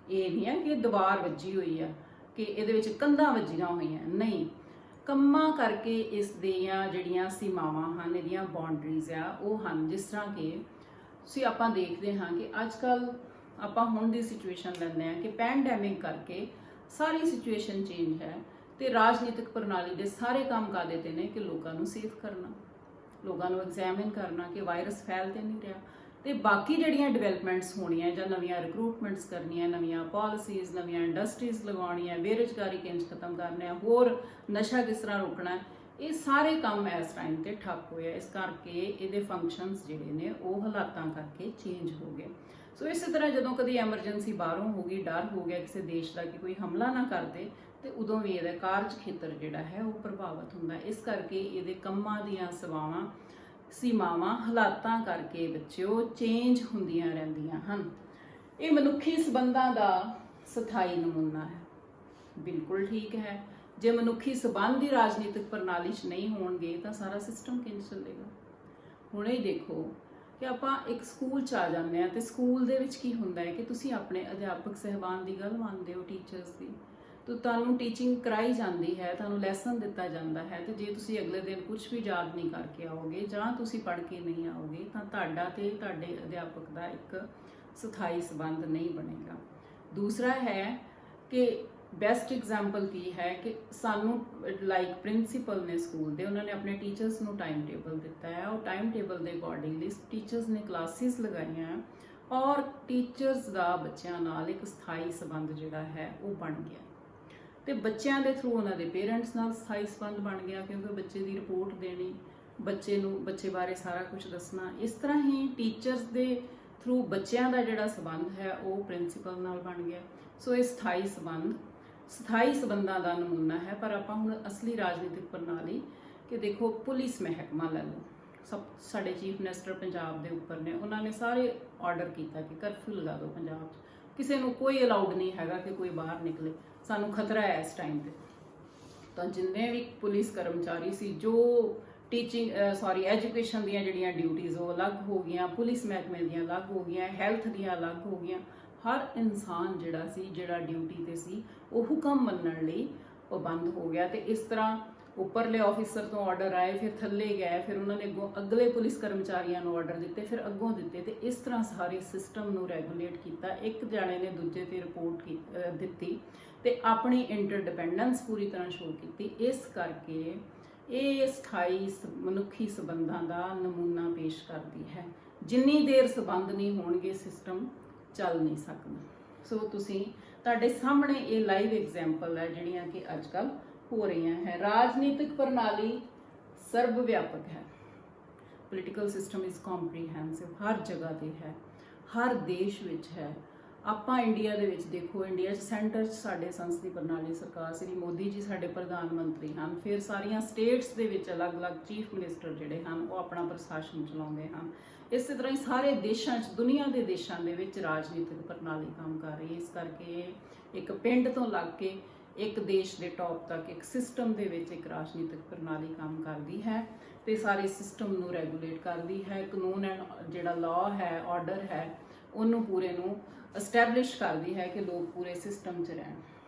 ਇਹ ਨਹੀਂ ਹੈ ਕਿ ਦੀਵਾਰ ਵੱਜੀ ਹੋਈ ਆ, ਕਿ ਇਹਦੇ ਵਿੱਚ ਕੰਧਾਂ ਵੱਜੀਆਂ ਹੋਈਆਂ, ਨਹੀਂ। ਕੰਮਾਂ ਕਰਕੇ ਇਸ ਦੀਆਂ ਜਿਹੜੀਆਂ ਸੀਮਾਵਾਂ ਹਨ, ਇਹਦੀਆਂ ਬਾਉਂਡਰੀਜ਼ ਆ, ਉਹ ਹਨ। ਜਿਸ ਤਰ੍ਹਾਂ ਕਿ ਤੁਸੀਂ ਆਪਾਂ ਦੇਖਦੇ ਹਾਂ ਕਿ ਅੱਜ ਕੱਲ੍ਹ ਆਪਾਂ ਹੁਣ ਦੀ ਸਿਚੁਏਸ਼ਨ ਲੈਂਦੇ ਹਾਂ ਕਿ ਪੈਂਡੈਮਿਕ ਕਰਕੇ ਸਾਰੀ ਸਿਚੁਏਸ਼ਨ ਚੇਂਜ ਹੈ, ਤੇ ਰਾਜਨੀਤਿਕ ਪ੍ਰਣਾਲੀ ਦੇ ਸਾਰੇ ਕੰਮ ਕਾਹਦੇ ਤੇ ਨੇ? ਕਿ ਲੋਕਾਂ ਨੂੰ ਸੇਫ ਕਰਨਾ, ਲੋਕਾਂ ਨੂੰ ਐਗਜ਼ਾਮਿਨ ਕਰਨਾ ਕਿ ਵਾਇਰਸ ਫੈਲ ਤੇ ਨਹੀਂ ਰਿਹਾ। ਤੇ ਬਾਕੀ ਜਿਹੜੀਆਂ ਡਿਵੈਲਪਮੈਂਟਸ ਹੋਣੀਆਂ ਜਾਂ ਨਵੀਆਂ ਰਿਕਰੂਟਮੈਂਟਸ ਕਰਨੀਆਂ, ਨਵੀਆਂ ਪਾਲਿਸੀਜ਼, ਨਵੀਆਂ ਇੰਡਸਟਰੀਜ਼ ਲਗਾਉਣੀਆਂ, ਬੇਰੁਜ਼ਗਾਰੀ ਕਿੰਝ ਖਤਮ ਕਰਨਾ ਹੈ, ਹੋਰ ਨਸ਼ਾ ਕਿਸ ਤਰ੍ਹਾਂ ਰੋਕਣਾ ਹੈ, ਇਹ ਸਾਰੇ ਕੰਮ ਇਸ ਟਾਈਮ ਤੇ ਠੱਪ ਹੋਏ ਆ। ਇਸ ਕਰਕੇ ਇਹਦੇ ਫੰਕਸ਼ਨਸ ਜਿਹੜੇ ਨੇ ਉਹ ਹਾਲਾਤਾਂ ਕਰਕੇ ਚੇਂਜ ਹੋ ਗਏ। ਸੋ ਇਸੇ ਤਰ੍ਹਾਂ ਜਦੋਂ ਕਦੀ ਐਮਰਜੈਂਸੀ ਬਾਹਰੋਂ ਹੋ ਗਈ, ਡਰ ਹੋ ਗਿਆ ਕਿਸੇ ਦੇਸ਼ ਦਾ ਕਿ ਕੋਈ ਹਮਲਾ ਨਾ ਕਰਦੇ, ਤੇ ਉਦੋਂ ਵੀ ਇਹਦਾ ਕਾਰਜ ਖੇਤਰ ਜਿਹੜਾ ਹੈ ਉਹ ਪ੍ਰਭਾਵਿਤ ਹੁੰਦਾ। ਇਸ ਕਰਕੇ ਇਹਦੇ ਕੰਮਾਂ ਦੀਆਂ ਸੀਮਾਵਾਂ ਹਾਲਾਤਾਂ ਕਰਕੇ ਬੱਚਿਓ ਚੇਂਜ ਹੁੰਦੀਆਂ ਰਹਿੰਦੀਆਂ ਹਨ। ਇਹ ਮਨੁੱਖੀ ਸਬੰਧਾਂ ਦਾ ਸਥਾਈ ਨਮੂਨਾ ਹੈ। ਬਿਲਕੁਲ ਠੀਕ ਹੈ। ਜੇ ਮਨੁੱਖੀ ਸਬੰਧ ਹੀ ਰਾਜਨੀਤਿਕ ਪ੍ਰਣਾਲੀ 'ਚ ਨਹੀਂ ਹੋਣਗੇ ਤਾਂ ਸਾਰਾ ਸਿਸਟਮ ਕਿੰਝ ਚੱਲੇਗਾ? ਹੁਣੇ ਹੀ ਦੇਖੋ ਕਿ ਆਪਾਂ ਇੱਕ ਸਕੂਲ 'ਚ ਆ ਜਾਂਦੇ ਹਾਂ, ਤੇ ਸਕੂਲ ਦੇ ਵਿੱਚ ਕੀ ਹੁੰਦਾ ਹੈ ਕਿ ਤੁਸੀਂ ਆਪਣੇ ਅਧਿਆਪਕ ਸਹਿਬਾਨ ਦੀ ਗੱਲ ਮੰਨਦੇ ਹੋ, ਟੀਚਰਸ ਦੀ, ਤਾਂ ਤੁਹਾਨੂੰ ਟੀਚਿੰਗ ਕਰਾਈ ਜਾਂਦੀ ਹੈ, ਤੁਹਾਨੂੰ ਲੈਸਨ ਦਿੱਤਾ ਜਾਂਦਾ ਹੈ। ਤੇ ਜੇ ਤੁਸੀਂ ਅਗਲੇ ਦਿਨ ਕੁਝ ਵੀ ਯਾਦ ਨਹੀਂ ਕਰਕੇ ਆਓਗੇ ਜਾਂ ਤੁਸੀਂ ਪੜ੍ਹ ਕੇ ਨਹੀਂ ਆਓਗੇ ਤਾਂ ਤੁਹਾਡਾ ਤੇ ਤੁਹਾਡੇ ਅਧਿਆਪਕ ਦਾ ਇੱਕ ਸਥਾਈ ਸੰਬੰਧ ਨਹੀਂ ਬਣੇਗਾ। ਦੂਸਰਾ ਹੈ ਕਿ ਬੈਸਟ ਐਗਜ਼ਾਮਪਲ ਕੀ ਹੈ ਕਿ ਸਾਨੂੰ ਲਾਈਕ ਪ੍ਰਿੰਸੀਪਲ ਨੇ ਸਕੂਲ ਦੇ, ਉਹਨਾਂ ਨੇ ਆਪਣੇ ਟੀਚਰਸ ਨੂੰ ਟਾਈਮ ਟੇਬਲ ਦਿੱਤਾ ਹੈ। ਉਹ ਟਾਈਮ ਟੇਬਲ ਦੇ ਅਕੋਰਡਿੰਗਲੀ ਟੀਚਰਸ ਨੇ ਕਲਾਸਿਸ ਲਗਾਈਆਂ ਔਰ ਟੀਚਰਸ ਦਾ ਬੱਚਿਆਂ ਨਾਲ ਇੱਕ ਸਥਾਈ ਸੰਬੰਧ ਜਿਹੜਾ ਹੈ ਉਹ ਬਣ ਗਿਆ। ਤੇ ਬੱਚਿਆਂ ਦੇ ਥਰੂ ਉਹਨਾਂ ਦੇ ਪੇਰੈਂਟਸ ਨਾਲ ਸਥਾਈ ਸੰਬੰਧ ਬਣ ਗਿਆ, ਕਿਉਂਕਿ ਬੱਚੇ ਦੀ ਰਿਪੋਰਟ ਦੇਣੀ, ਬੱਚੇ ਬਾਰੇ ਸਾਰਾ ਕੁਝ ਦੱਸਣਾ। ਇਸ ਤਰ੍ਹਾਂ ਹੀ ਟੀਚਰਸ ਦੇ ਥਰੂ ਬੱਚਿਆਂ ਦਾ ਜਿਹੜਾ ਸੰਬੰਧ ਹੈ ਉਹ ਪ੍ਰਿੰਸੀਪਲ ਨਾਲ ਬਣ ਗਿਆ। ਸੋ ਇਹ ਸਥਾਈ ਸੰਬੰਧਾਂ ਦਾ ਨਮੂਨਾ ਹੈ। ਪਰ ਆਪਾਂ ਹੁਣ ਅਸਲੀ ਰਾਜਨੀਤਿਕ ਪ੍ਰਣਾਲੀ ਕਿ ਦੇਖੋ, ਪੁਲਿਸ ਮਹਿਕਮਾ ਲੈ ਲਓ, ਸਾਡੇ ਚੀਫ ਮਿਨਿਸਟਰ ਪੰਜਾਬ ਦੇ ਉੱਪਰ ਨੇ, ਉਹਨਾਂ ਨੇ ਸਾਰੇ ਆਰਡਰ ਕੀਤਾ ਕਿ ਕਰਫਿਊ ਲਗਾ ਦਿਓ ਪੰਜਾਬ 'ਚ, ਕਿਸੇ ਨੂੰ ਕੋਈ ਅਲਾਉਡ ਨਹੀਂ ਹੈਗਾ ਕਿ ਕੋਈ ਬਾਹਰ ਨਿਕਲੇ, ਸਾਨੂੰ ਖਤਰਾ ਹੈ ਇਸ ਟਾਈਮ ਤੇ। ਤਾਂ ਜਿੰਨੇ ਵੀ ਪੁਲਿਸ ਕਰਮਚਾਰੀ ਸੀ, ਜੋ ਐਜੂਕੇਸ਼ਨ ਦੀਆਂ ਜਿਹੜੀਆਂ ਡਿਊਟੀਆਂ ਉਹ ਅਲੱਗ ਹੋ ਗਈਆਂ, ਪੁਲਿਸ ਮਹਿਕਮੇ ਦੀਆਂ ਅਲੱਗ ਹੋ ਗਈਆਂ, ਹੈਲਥ ਦੀਆਂ ਅਲੱਗ ਹੋ ਗਈਆਂ। ਹਰ ਇਨਸਾਨ ਜਿਹੜਾ ਡਿਊਟੀ ਤੇ ਸੀ ਉਹ ਹੁਕਮ ਮੰਨਣ ਲਈ ਪਾਬੰਦ ਹੋ ਗਿਆ। ਤੇ ਇਸ ਤਰ੍ਹਾਂ ਉੱਪਰਲੇ ਆਫੀਸਰ ਤੋਂ ਆਰਡਰ ਆਏ, ਫਿਰ ਥੱਲੇ ਗਏ, ਫਿਰ ਉਹਨਾਂ ਨੇ ਅਗਲੇ ਪੁਲਿਸ ਕਰਮਚਾਰੀਆਂ ਨੂੰ ਆਰਡਰ ਦਿੱਤੇ, ਫਿਰ ਅੱਗੋਂ ਦਿੱਤੇ, ਤੇ ਇਸ ਤਰ੍ਹਾਂ ਸਾਰੇ ਸਿਸਟਮ ਨੂੰ ਰੈਗੂਲੇਟ ਕੀਤਾ। ਇੱਕ ਜਾਣੇ ਨੇ ਦੂਜੇ ਤੇ ਰਿਪੋਰਟ ਦਿੱਤੀ ਤੇ ਆਪਣੀ ਇੰਟਰਡਿਪੈਂਡੈਂਸ ਪੂਰੀ ਤਰ੍ਹਾਂ ਸ਼ੋਅ ਕੀਤੀ। ਇਸ ਕਰਕੇ ਇਹ ਸਥਾਈ ਮਨੁੱਖੀ ਸੰਬੰਧਾਂ ਦਾ ਨਮੂਨਾ ਪੇਸ਼ ਕਰਦੀ ਹੈ। ਜਿੰਨੀ ਦੇਰ ਸੰਬੰਧ ਨਹੀਂ ਹੋਣਗੇ ਸਿਸਟਮ ਚੱਲ ਨਹੀਂ ਸਕਦਾ। ਸੋ ਤੁਹਾਡੇ ਸਾਹਮਣੇ ਇਹ ਲਾਈਵ ਐਗਜ਼ਾਮਪਲ ਹੈ ਜਿਹੜੀਆਂ ਕਿ ਅੱਜ ਕੱਲ੍ਹ ਹੋ ਰਹੀਆਂ ਹੈ। ਰਾਜਨੀਤਿਕ ਪ੍ਰਣਾਲੀ ਸਰਬ ਵਿਆਪਕ ਹੈ। ਪੋਲੀਟੀਕਲ ਸਿਸਟਮ ਇਜ਼ ਕੰਪਰੀਹੈਂਸਿਵ, ਹਰ ਜਗ੍ਹਾ ਤੇ ਹੈ, ਹਰ ਦੇਸ਼ ਵਿੱਚ ਹੈ। ਆਪਾਂ ਇੰਡੀਆ ਦੇ ਵਿੱਚ ਦੇਖੋ, ਇੰਡੀਆ 'ਚ ਸੈਂਟਰ 'ਚ ਸਾਡੇ ਸੰਸਦੀ ਪ੍ਰਣਾਲੀ ਸਰਕਾਰ, ਸ੍ਰੀ ਮੋਦੀ ਜੀ ਸਾਡੇ ਪ੍ਰਧਾਨ ਮੰਤਰੀ ਹਨ। ਫਿਰ ਸਾਰੀਆਂ ਸਟੇਟਸ ਦੇ ਵਿੱਚ ਅਲੱਗ-ਅਲੱਗ ਚੀਫ ਮਿਨਿਸਟਰ ਜਿਹੜੇ ਹਨ ਉਹ ਆਪਣਾ ਪ੍ਰਸ਼ਾਸਨ ਚਲਾਉਂਦੇ ਹਨ। ਇਸੇ ਤਰ੍ਹਾਂ ਹੀ ਸਾਰੇ ਦੇਸ਼ਾਂ 'ਚ, ਦੁਨੀਆ ਦੇ ਦੇਸ਼ਾਂ ਦੇ ਵਿੱਚ ਰਾਜਨੀਤਿਕ ਪ੍ਰਣਾਲੀ ਕੰਮ ਕਰ ਰਹੀ ਹੈ। ਇਸ ਕਰਕੇ ਇੱਕ ਪਿੰਡ ਤੋਂ ਲੱਗ ਕੇ ਇੱਕ ਦੇਸ਼ ਦੇ ਟੌਪ ਤੱਕ ਇੱਕ ਸਿਸਟਮ ਦੇ ਵਿੱਚ ਇੱਕ ਰਾਜਨੀਤਿਕ ਪ੍ਰਣਾਲੀ ਕੰਮ ਕਰਦੀ ਹੈ ਤੇ ਸਾਰੇ ਸਿਸਟਮ ਨੂੰ ਰੈਗੂਲੇਟ ਕਰਦੀ ਹੈ। ਕਾਨੂੰਨ ਜਿਹੜਾ ਲਾਅ ਹੈ, ਆਰਡਰ ਹੈ, ਉਹਨੂੰ ਪੂਰੇ ਨੂੰ ਐਸਟੈਬਲਿਸ਼ ਕਰਦੀ ਹੈ ਕਿ ਲੋਕ ਪੂਰੇ ਸਿਸਟਮ 'ਚ ਰਹਿਣ।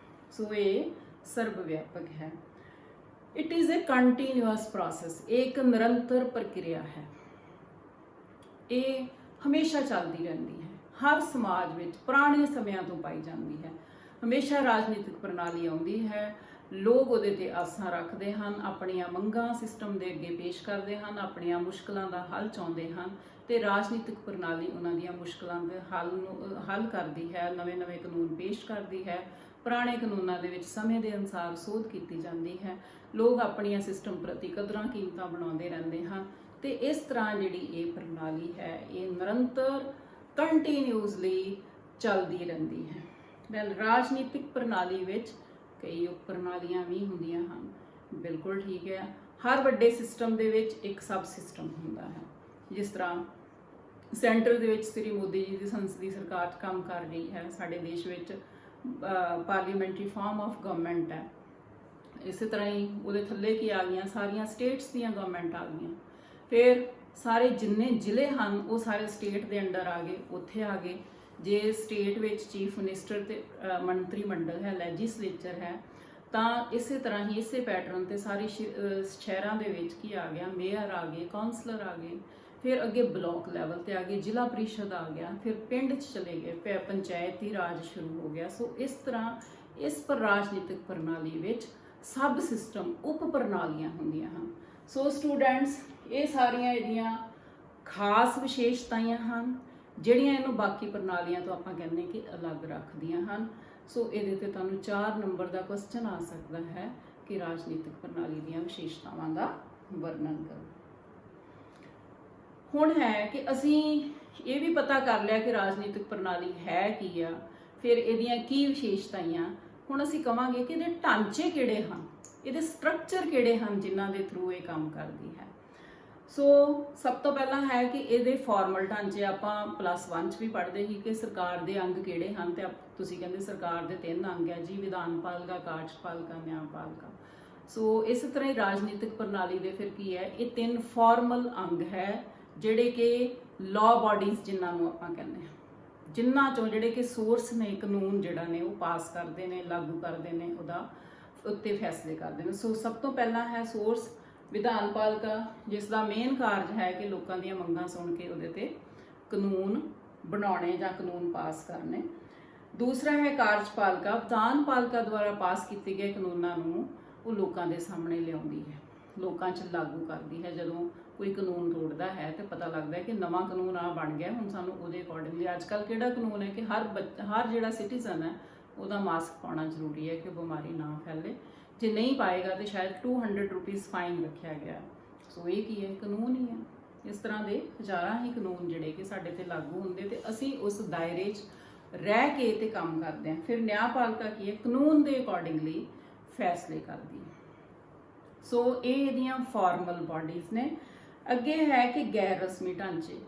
ਸੋ ਇਹ ਸਰਬ ਵਿਆਪਕ ਹੈ। It is a continuous process. ਇਹ ਇੱਕ ਨਿਰੰਤਰ ਪ੍ਰਕਿਰਿਆ ਹੈ। ਇਹ ਹਮੇਸ਼ਾ ਚੱਲਦੀ ਰਹਿੰਦੀ ਹੈ। ਹਰ ਸਮਾਜ ਵਿੱਚ ਪੁਰਾਣੇ ਸਮਿਆਂ ਤੋਂ ਪਾਈ ਜਾਂਦੀ ਹੈ। ਹਮੇਸ਼ਾ ਰਾਜਨੀਤਿਕ ਪ੍ਰਣਾਲੀ ਆਉਂਦੀ ਹੈ, ਲੋਕ ਉਹਦੇ ਤੇ ਆਸਾਂ ਰੱਖਦੇ ਹਨ, ਆਪਣੀਆਂ ਮੰਗਾਂ ਸਿਸਟਮ ਦੇ ਅੱਗੇ ਪੇਸ਼ ਕਰਦੇ ਹਨ, ਆਪਣੀਆਂ ਮੁਸ਼ਕਲਾਂ ਦਾ ਹੱਲ ਚਾਹੁੰਦੇ ਹਨ ਤੇ ਰਾਜਨੀਤਿਕ ਪ੍ਰਣਾਲੀ ਉਹਨਾਂ ਦੀਆਂ ਮੁਸ਼ਕਲਾਂ ਦੇ ਹੱਲ ਕਰਦੀ ਹੈ, ਨਵੇਂ-ਨਵੇਂ ਕਾਨੂੰਨ ਪੇਸ਼ ਕਰਦੀ ਹੈ, ਪੁਰਾਣੇ ਕਾਨੂੰਨਾਂ ਦੇ ਵਿੱਚ ਸਮੇਂ ਦੇ ਅਨੁਸਾਰ ਸੋਧ ਕੀਤੀ ਜਾਂਦੀ ਹੈ, ਲੋਕ ਆਪਣੀਆਂ ਸਿਸਟਮ ਪ੍ਰਤੀ ਕਦਰਾਂ ਕੀਮਤਾਂ ਬਣਾਉਂਦੇ ਰਹਿੰਦੇ ਹਨ ਤੇ ਇਸ ਤਰ੍ਹਾਂ ਜਿਹੜੀ ਇਹ ਪ੍ਰਣਾਲੀ ਹੈ ਇਹ ਨਿਰੰਤਰ ਕੰਟੀਨਿਊਸਲੀ ਚੱਲਦੀ ਰਹਿੰਦੀ ਹੈ। ਵੈਲ ਰਾਜਨੀਤਿਕ ਪ੍ਰਣਾਲੀ ਵਿੱਚ ਕਈ ਉਪ ਪ੍ਰਣਾਲੀਆਂ ਵੀ ਹੁੰਦੀਆਂ ਹਨ, ਬਿਲਕੁਲ ਠੀਕ ਹੈ। ਹਰ ਵੱਡੇ ਸਿਸਟਮ ਦੇ ਵਿੱਚ ਇੱਕ ਸਬ ਸਿਸਟਮ ਹੁੰਦਾ ਹੈ। ਜਿਸ ਤਰ੍ਹਾਂ ਸੈਂਟਰ ਦੇ ਵਿੱਚ ਸ੍ਰੀ ਮੋਦੀ ਜੀ ਦੀ ਸੰਸਦੀ ਸਰਕਾਰ ਕੰਮ ਕਰ ਰਹੀ ਹੈ, ਸਾਡੇ ਦੇਸ਼ ਵਿੱਚ ਪਾਰਲੀਮੈਂਟਰੀ ਫਾਰਮ ਆਫ ਗਵਰਨਮੈਂਟ ਹੈ। ਇਸੇ ਤਰ੍ਹਾਂ ਹੀ ਉਹਦੇ ਥੱਲੇ ਕੀ ਆ ਗਈਆਂ, ਸਾਰੀਆਂ ਸਟੇਟਸ ਦੀਆਂ ਗਵਰਨਮੈਂਟ ਆ ਗਈਆਂ, ਫਿਰ ਸਾਰੇ ਜਿੰਨੇ ਜ਼ਿਲ੍ਹੇ ਹਨ ਉਹ ਸਾਰੇ ਸਟੇਟ ਦੇ ਅੰਡਰ ਆ ਗਏ, ਉੱਥੇ ਆ ਗਏ। ਜੇ ਸਟੇਟ ਵਿੱਚ ਚੀਫ ਮਿਨਿਸਟਰ ਤੇ ਮੰਤਰੀ ਮੰਡਲ ਹੈ, ਲੈਜਿਸਲੇਚਰ ਹੈ, ਤਾਂ ਇਸੇ ਤਰ੍ਹਾਂ ਹੀ ਇਸੇ ਪੈਟਰਨ ਤੇ ਸਾਰੇ ਸ਼ਹਿਰਾਂ ਦੇ ਵਿੱਚ ਕੀ ਆ ਗਿਆ, ਮੇਅਰ ਆ ਗਏ, ਕਾਉਂਸਲਰ ਆ ਗਏ, ਫਿਰ ਅੱਗੇ ਬਲਾਕ ਲੈਵਲ ਤੇ ਆ ਗਏ, ਜ਼ਿਲ੍ਹਾ ਪ੍ਰੀਸ਼ਦ ਆ ਗਿਆ, ਫਿਰ ਪਿੰਡ 'ਚ ਚਲੇ ਗਏ, ਪੰਚਾਇਤੀ ਰਾਜ ਸ਼ੁਰੂ ਹੋ ਗਿਆ। ਸੋ ਇਸ ਤਰ੍ਹਾਂ ਇਸ ਰਾਜਨੀਤਿਕ ਪ੍ਰਣਾਲੀ ਵਿੱਚ ਸਬ ਸਿਸਟਮ ਉਪ ਪ੍ਰਣਾਲੀਆਂ ਹੁੰਦੀਆਂ ਹਨ। ਸੋ ਸਟੂਡੈਂਟਸ, ਇਹ ਸਾਰੀਆਂ ਇਹਦੀਆਂ ਖਾਸ ਵਿਸ਼ੇਸ਼ਤਾਵਾਂ ਹਨ ਜਿਹੜੀਆਂ ਇਹਨੂੰ ਬਾਕੀ ਪ੍ਰਣਾਲੀਆਂ ਤੋਂ ਆਪਾਂ ਕਹਿੰਦੇ ਕਿ ਅਲੱਗ ਰੱਖਦੀਆਂ ਹਨ। ਸੋ ਇਹਦੇ ਤੇ ਤੁਹਾਨੂੰ 4 ਨੰਬਰ ਦਾ ਕੁਐਸਚਨ ਆ ਸਕਦਾ ਹੈ ਕਿ ਰਾਜਨੀਤਿਕ ਪ੍ਰਣਾਲੀ ਦੀਆਂ ਵਿਸ਼ੇਸ਼ਤਾਵਾਂ ਦਾ ਵਰਣਨ ਕਰੋ। ਹੁਣ ਹੈ ਕਿ ਅਸੀਂ ਇਹ ਵੀ ਪਤਾ ਕਰ ਲਿਆ ਕਿ ਰਾਜਨੀਤਿਕ ਪ੍ਰਣਾਲੀ ਹੈ ਕੀ ਆ, ਫਿਰ ਇਹਦੀਆਂ ਕੀ ਵਿਸ਼ੇਸ਼ਤਾਵਾਂ। ਹੁਣ ਅਸੀਂ ਕਵਾਂਗੇ ਕਿ ਇਹਦੇ ਢਾਂਚੇ ਕਿਹੜੇ ਹਨ, ਇਹਦੇ ਸਟਰਕਚਰ ਕਿਹੜੇ ਹਨ ਜਿਨ੍ਹਾਂ ਦੇ ਥਰੂ ਇਹ ਕੰਮ ਕਰਦੀ ਹੈ। ਸੋ ਸਭ ਤੋਂ ਪਹਿਲਾਂ ਹੈ ਕਿ ਇਹਦੇ ਫਾਰਮਲ ਢਾਂਚੇ ਆਪਾਂ +1 'ਚ ਵੀ ਪੜ੍ਹਦੇ ਸੀ ਕਿ ਸਰਕਾਰ ਦੇ ਅੰਗ ਕਿਹੜੇ ਹਨ, ਤੇ ਤੁਸੀਂ ਕਹਿੰਦੇ ਸਰਕਾਰ ਦੇ 3 ਅੰਗ ਹੈ ਜੀ, ਵਿਧਾਨਪਾਲਿਕਾ, ਕਾਰਜਪਾਲਿਕਾ, ਨਿਆਂਪਾਲਿਕਾ। ਸੋ ਇਸੇ ਤਰ੍ਹਾਂ ਹੀ ਰਾਜਨੀਤਿਕ ਪ੍ਰਣਾਲੀ ਦੇ ਫਿਰ ਕੀ ਹੈ, ਇਹ 3 ਫਾਰਮਲ ਅੰਗ ਹੈ ਜਿਹੜੇ ਕਿ ਲਾਅ ਬਾਡੀਜ਼ ਜਿਨ੍ਹਾਂ ਨੂੰ ਆਪਾਂ ਕਹਿੰਦੇ ਹਾਂ, ਜਿਨ੍ਹਾਂ ਚੋਂ ਜਿਹੜੇ ਕਿ ਸੋਰਸ ਨੇ ਕਾਨੂੰਨ ਜਿਹੜਾ ਨੇ ਉਹ ਪਾਸ ਕਰਦੇ ਨੇ, ਲਾਗੂ ਕਰਦੇ ਨੇ, ਉਹਦਾ ਉੱਤੇ ਫੈਸਲੇ ਕਰਦੇ ਨੇ। ਸੋ ਸਭ ਤੋਂ ਪਹਿਲਾਂ ਹੈ ਸੋਰਸ ਵਿਧਾਨਪਾਲਿਕਾ, ਜਿਸ ਦਾ ਮੇਨ ਕਾਰਜ ਹੈ ਕਿ ਲੋਕਾਂ ਦੀਆਂ ਮੰਗਾਂ ਸੁਣ ਕੇ ਉਹਦੇ ਤੇ ਕਾਨੂੰਨ ਬਣਾਉਣੇ ਜਾਂ ਕਾਨੂੰਨ ਪਾਸ ਕਰਨੇ। ਦੂਸਰਾ ਹੈ ਕਾਰਜਪਾਲਿਕਾ, ਵਿਧਾਨਪਾਲਿਕਾ ਦੁਆਰਾ ਪਾਸ ਕੀਤੇ ਗਏ ਕਾਨੂੰਨਾਂ ਨੂੰ ਉਹ ਲੋਕਾਂ ਦੇ ਸਾਹਮਣੇ ਲਿਆਉਂਦੀ ਹੈ, ਲੋਕਾਂ 'ਚ ਲਾਗੂ ਕਰਦੀ ਹੈ। ਜਦੋਂ ਕੋਈ ਕਾਨੂੰਨ ਤੋੜਦਾ ਹੈ ਤੇ ਪਤਾ ਲੱਗਦਾ ਹੈ ਕਿ ਨਵਾਂ ਕਾਨੂੰਨ ਆ ਬਣ ਗਿਆ, ਹੁਣ ਸਾਨੂੰ ਉਹਦੇ ਅਕੋਰਡਿੰਗਲੀ ਅੱਜ ਕੱਲ੍ਹ ਕਿਹੜਾ ਕਾਨੂੰਨ ਹੈ ਕਿ ਹਰ ਜਿਹੜਾ ਸਿਟੀਜ਼ਨ ਹੈ ਉਹਦਾ ਮਾਸਕ ਪਾਉਣਾ ਜ਼ਰੂਰੀ ਹੈ ਕਿ ਬਿਮਾਰੀ ਨਾ ਫੈਲੇ, ਜੇ ਨਹੀਂ ਪਾਏਗਾ ਤੇ ਸ਼ਾਇਦ 200 ਰੁਪੀਜ਼ ਫਾਈਨ ਰੱਖਿਆ ਗਿਆ। ਸੋ ਇਹ ਕੀ ਹੈ, ਕਾਨੂੰਨ ਹੀ ਹੈ। ਇਸ ਤਰ੍ਹਾਂ ਦੇ ਹਜ਼ਾਰਾਂ ਹੀ ਕਾਨੂੰਨ ਜਿਹੜੇ ਕਿ ਸਾਡੇ ਤੇ ਲਾਗੂ ਹੁੰਦੇ ਤੇ ਅਸੀਂ ਉਸ ਦਾਇਰੇ 'ਚ ਰਹਿ ਕੇ ਤੇ ਕੰਮ ਕਰਦੇ ਹਾਂ। ਫਿਰ ਨਿਆਂਪਾਲਿਕਾ ਕੀ ਹੈ, ਕਾਨੂੰਨ ਦੇ ਅਕੋਰਡਿੰਗਲੀ ਫੈਸਲੇ ਕਰਦੀ ਹੈ। ਸੋ ਇਹ ਇਹਦੀਆਂ ਫਾਰਮਲ ਬਾਡੀਜ਼ ਨੇ। ਅੱਗੇ ਹੈ ਕਿ ਗੈਰ ਰਸਮੀ ਢਾਂਚੇ।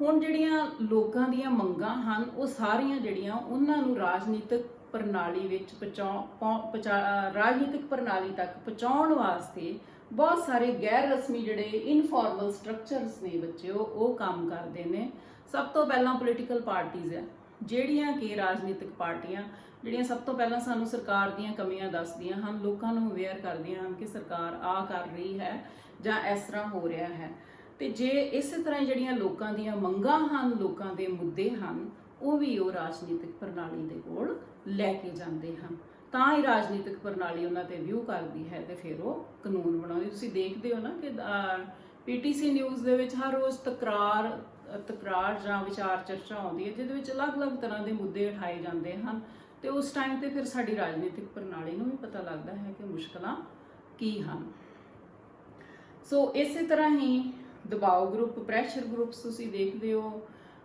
ਹੁਣ ਜਿਹੜੀਆਂ ਲੋਕਾਂ ਦੀਆਂ ਮੰਗਾਂ ਹਨ ਉਹ ਸਾਰੀਆਂ ਜਿਹੜੀਆਂ ਉਹਨਾਂ ਨੂੰ ਰਾਜਨੀਤਿਕ ਪ੍ਰਣਾਲੀ ਵਿੱਚ ਰਾਜਨੀਤਿਕ ਪ੍ਰਣਾਲੀ ਤੱਕ ਪਹੁੰਚਾਉਣ ਵਾਸਤੇ ਬਹੁਤ ਸਾਰੇ ਗੈਰ ਰਸਮੀ ਜਿਹੜੇ ਇਨਫਾਰਮਲ ਸਟਰਕਚਰਸ ਨੇ ਬੱਚਿਓ, ਉਹ ਕੰਮ ਕਰਦੇ ਨੇ। ਸਭ ਤੋਂ ਪਹਿਲਾਂ ਪੋਲੀਟੀਕਲ ਪਾਰਟੀਆਂ ਹੈ, ਜਿਹੜੀਆਂ ਕਿ ਰਾਜਨੀਤਿਕ ਪਾਰਟੀਆਂ ਜਿਹੜੀਆਂ ਸਭ ਤੋਂ ਪਹਿਲਾਂ ਸਾਨੂੰ ਸਰਕਾਰ ਦੀਆਂ ਕਮੀਆਂ ਦੱਸਦੀਆਂ ਹਨ, ਲੋਕਾਂ ਨੂੰ ਅਵੇਅਰ ਕਰਦੀਆਂ ਹਨ ਕਿ ਸਰਕਾਰ ਆ ਕਰ ਰਹੀ ਹੈ ਜਾਂ ਇਸ ਤਰ੍ਹਾਂ ਹੋ ਰਿਹਾ ਹੈ। ਤੇ ਜੇ ਇਸੇ ਤਰ੍ਹਾਂ ਜਿਹੜੀਆਂ ਲੋਕਾਂ ਦੀਆਂ ਮੰਗਾਂ ਹਨ, ਲੋਕਾਂ ਦੇ ਮੁੱਦੇ ਹਨ, ਉਹ ਵੀ ਉਹ ਰਾਜਨੀਤਿਕ ਪ੍ਰਣਾਲੀ ਦੇ ਕੋਲ ਲੈ ਕੇ ਜਾਂਦੇ ਹਨ, ਤਾਂ ਹੀ ਰਾਜਨੀਤਿਕ ਪ੍ਰਣਾਲੀ ਉਹਨਾਂ ਤੇ ਵਿਊ ਕਰਦੀ ਹੈ ਤੇ ਫਿਰ ਉਹ ਕਾਨੂੰਨ ਬਣਾਉਂਦੀ। ਤੁਸੀਂ ਦੇਖਦੇ ਹੋ ਨਾ ਕਿ PTC ਨਿਊਜ਼ ਦੇ ਵਿੱਚ ਹਰ ਰੋਜ਼ ਤਕਰਾਰ ਜਾਂ ਵਿਚਾਰ ਚਰਚਾ ਆਉਂਦੀ ਹੈ, ਜਿਹਦੇ ਵਿੱਚ ਅਲੱਗ-ਅਲੱਗ ਤਰ੍ਹਾਂ ਦੇ ਮੁੱਦੇ ਉਠਾਏ ਜਾਂਦੇ ਹਨ ਤੇ ਉਸ ਟਾਈਮ ਤੇ ਫਿਰ ਸਾਡੀ ਰਾਜਨੀਤਿਕ ਪ੍ਰਣਾਲੀ ਨੂੰ ਵੀ ਪਤਾ ਲੱਗਦਾ ਹੈ ਕਿ ਮੁਸ਼ਕਲਾਂ ਕੀ ਹਨ। ਸੋ ਇਸੇ ਤਰ੍ਹਾਂ ਹੀ ਦਬਾਅ ਗਰੁੱਪ, ਪ੍ਰੈਸ਼ਰ ਗਰੁੱਪਸ ਤੁਸੀਂ ਦੇਖਦੇ ਹੋ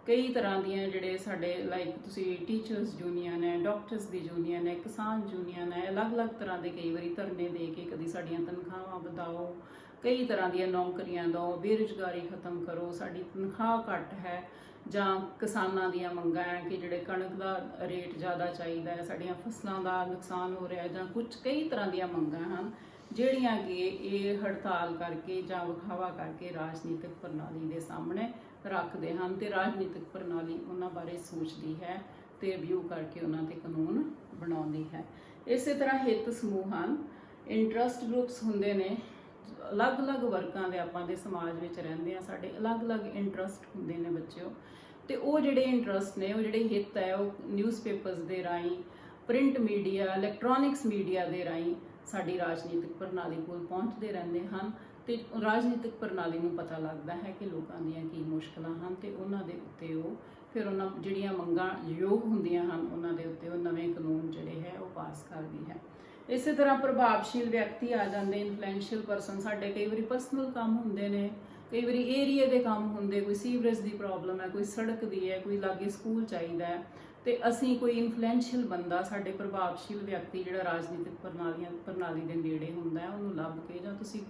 ਕਈ ਤਰ੍ਹਾਂ ਦੀਆਂ, ਜਿਹੜੇ ਸਾਡੇ ਲਾਈਕ ਤੁਸੀਂ ਟੀਚਰਸ ਯੂਨੀਅਨ ਹੈ, ਡਾਕਟਰਸ ਦੀ ਯੂਨੀਅਨ ਹੈ, ਕਿਸਾਨ ਯੂਨੀਅਨ ਹੈ, ਅਲੱਗ-ਅਲੱਗ ਤਰ੍ਹਾਂ ਦੇ ਕਈ ਵਾਰੀ ਧਰਨੇ ਦੇ ਕੇ ਕਦੀ ਸਾਡੀਆਂ ਤਨਖਾਹਾਂ ਵਧਾਓ, ਕਈ ਤਰ੍ਹਾਂ ਦੀਆਂ ਨੌਕਰੀਆਂ ਦਿਓ, ਬੇਰੁਜ਼ਗਾਰੀ ਖਤਮ ਕਰੋ, ਸਾਡੀ ਤਨਖਾਹ ਘੱਟ ਹੈ, ਜਾਂ ਕਿਸਾਨਾਂ ਦੀਆਂ ਮੰਗਾਂ ਹੈ ਕਿ ਜਿਹੜੇ ਕਣਕ ਦਾ ਰੇਟ ਜ਼ਿਆਦਾ ਚਾਹੀਦਾ ਹੈ, ਸਾਡੀਆਂ ਫਸਲਾਂ ਦਾ ਨੁਕਸਾਨ ਹੋ ਰਿਹਾ, ਜਾਂ ਕੁਝ ਕਈ ਤਰ੍ਹਾਂ ਦੀਆਂ ਮੰਗਾਂ ਹਨ ਜਿਹੜੀਆਂ ਕਿ ਇਹ ਹੜਤਾਲ ਕਰਕੇ ਜਾਂ ਵਿਖਾਵਾ ਕਰਕੇ ਰਾਜਨੀਤਿਕ ਪ੍ਰਣਾਲੀ ਦੇ ਸਾਹਮਣੇ ਰੱਖਦੇ ਹਨ ਤੇ ਰਾਜਨੀਤਿਕ ਪ੍ਰਣਾਲੀ ਉਹਨਾਂ ਬਾਰੇ ਸੋਚਦੀ ਹੈ ਤੇ ਰਿਵਿਊ ਕਰਕੇ ਉਹਨਾਂ ਤੇ ਕਾਨੂੰਨ ਬਣਾਉਂਦੀ ਹੈ। ਇਸੇ ਤਰ੍ਹਾਂ ਹਿੱਤ ਸਮੂਹ ਹਨ, ਇੰਟਰਸਟ ਗਰੁੱਪਸ ਹੁੰਦੇ ਨੇ, ਅਲੱਗ-ਅਲੱਗ ਵਰਗਾਂ ਦੇ ਆਪਾਂ ਦੇ ਸਮਾਜ ਵਿੱਚ ਰਹਿੰਦੇ ਆ, ਸਾਡੇ ਅਲੱਗ-ਅਲੱਗ ਇੰਟਰਸਟ ਹੁੰਦੇ ਨੇ ਬੱਚਿਓ, ਤੇ ਉਹ ਜਿਹੜੇ ਇੰਟਰਸਟ ਨੇ, ਉਹ ਜਿਹੜੇ ਹਿੱਤ ਹੈ, ਉਹ ਨਿਊਜ਼ਪੇਪਰਸ ਦੇ ਰਾਹੀਂ ਪ੍ਰਿੰਟ ਮੀਡੀਆ, ਇਲੈਕਟ੍ਰੋਨਿਕਸ ਮੀਡੀਆ ਦੇ ਰਾਹੀਂ ਸਾਡੀ ਰਾਜਨੀਤਿਕ ਪ੍ਰਣਾਲੀ ਕੋਲ ਪਹੁੰਚਦੇ ਰਹਿੰਦੇ ਹਨ ਤੇ ਰਾਜਨੀਤਿਕ ਪ੍ਰਣਾਲੀ ਨੂੰ ਪਤਾ ਲੱਗਦਾ ਹੈ ਕਿ ਲੋਕਾਂ ਦੀਆਂ ਕੀ ਮੁਸ਼ਕਲਾਂ ਹਨ ਤੇ ਉਹਨਾਂ ਦੇ ਉੱਤੇ ਉਹ ਫਿਰ ਉਹਨਾਂ ਜਿਹੜੀਆਂ ਮੰਗਾਂ ਯੋਗ ਹੁੰਦੀਆਂ ਹਨ ਉਹਨਾਂ ਦੇ ਉੱਤੇ ਉਹ ਨਵੇਂ ਕਾਨੂੰਨ ਜਿਹੜੇ ਹੈ ਉਹ ਪਾਸ ਕਰਦੀ ਹੈ। ਇਸੇ ਤਰ੍ਹਾਂ ਪ੍ਰਭਾਵਸ਼ੀਲ ਵਿਅਕਤੀ ਆ ਜਾਂਦੇ, ਇਨਫਲੂਐਂਸ਼ੀਅਲ ਪਰਸਨ। ਸਾਡੇ ਕਈ ਵਾਰੀ ਪਰਸਨਲ ਕੰਮ ਹੁੰਦੇ ਨੇ, ਕਈ ਵਾਰੀ ਏਰੀਆ ਦੇ ਕੰਮ ਹੁੰਦੇ, ਕੋਈ ਸੀਵਰੇਜ ਦੀ ਪ੍ਰੋਬਲਮ ਹੈ, ਕੋਈ ਸੜਕ ਦੀ ਹੈ, ਕੋਈ ਲਾਗੇ ਸਕੂਲ ਚਾਹੀਦਾ ਹੈ ਤੇ ਅਸੀਂ ਕੋਈ ਇਨਫਲੂਐਂਸ਼ੀਅਲ ਬੰਦਾ, ਸਾਡੇ ਪ੍ਰਭਾਵਸ਼ੀਲ ਵਿਅਕਤੀ ਜਿਹੜਾ ਰਾਜਨੀਤਿਕ ਪ੍ਰਣਾਲੀ ਦੇ ਨੇੜੇ ਹੁੰਦਾ ਹੈ, ਉਹਨੂੰ ਲੱਭ ਕੇ, ਜਾਂ ਤੁਸੀਂ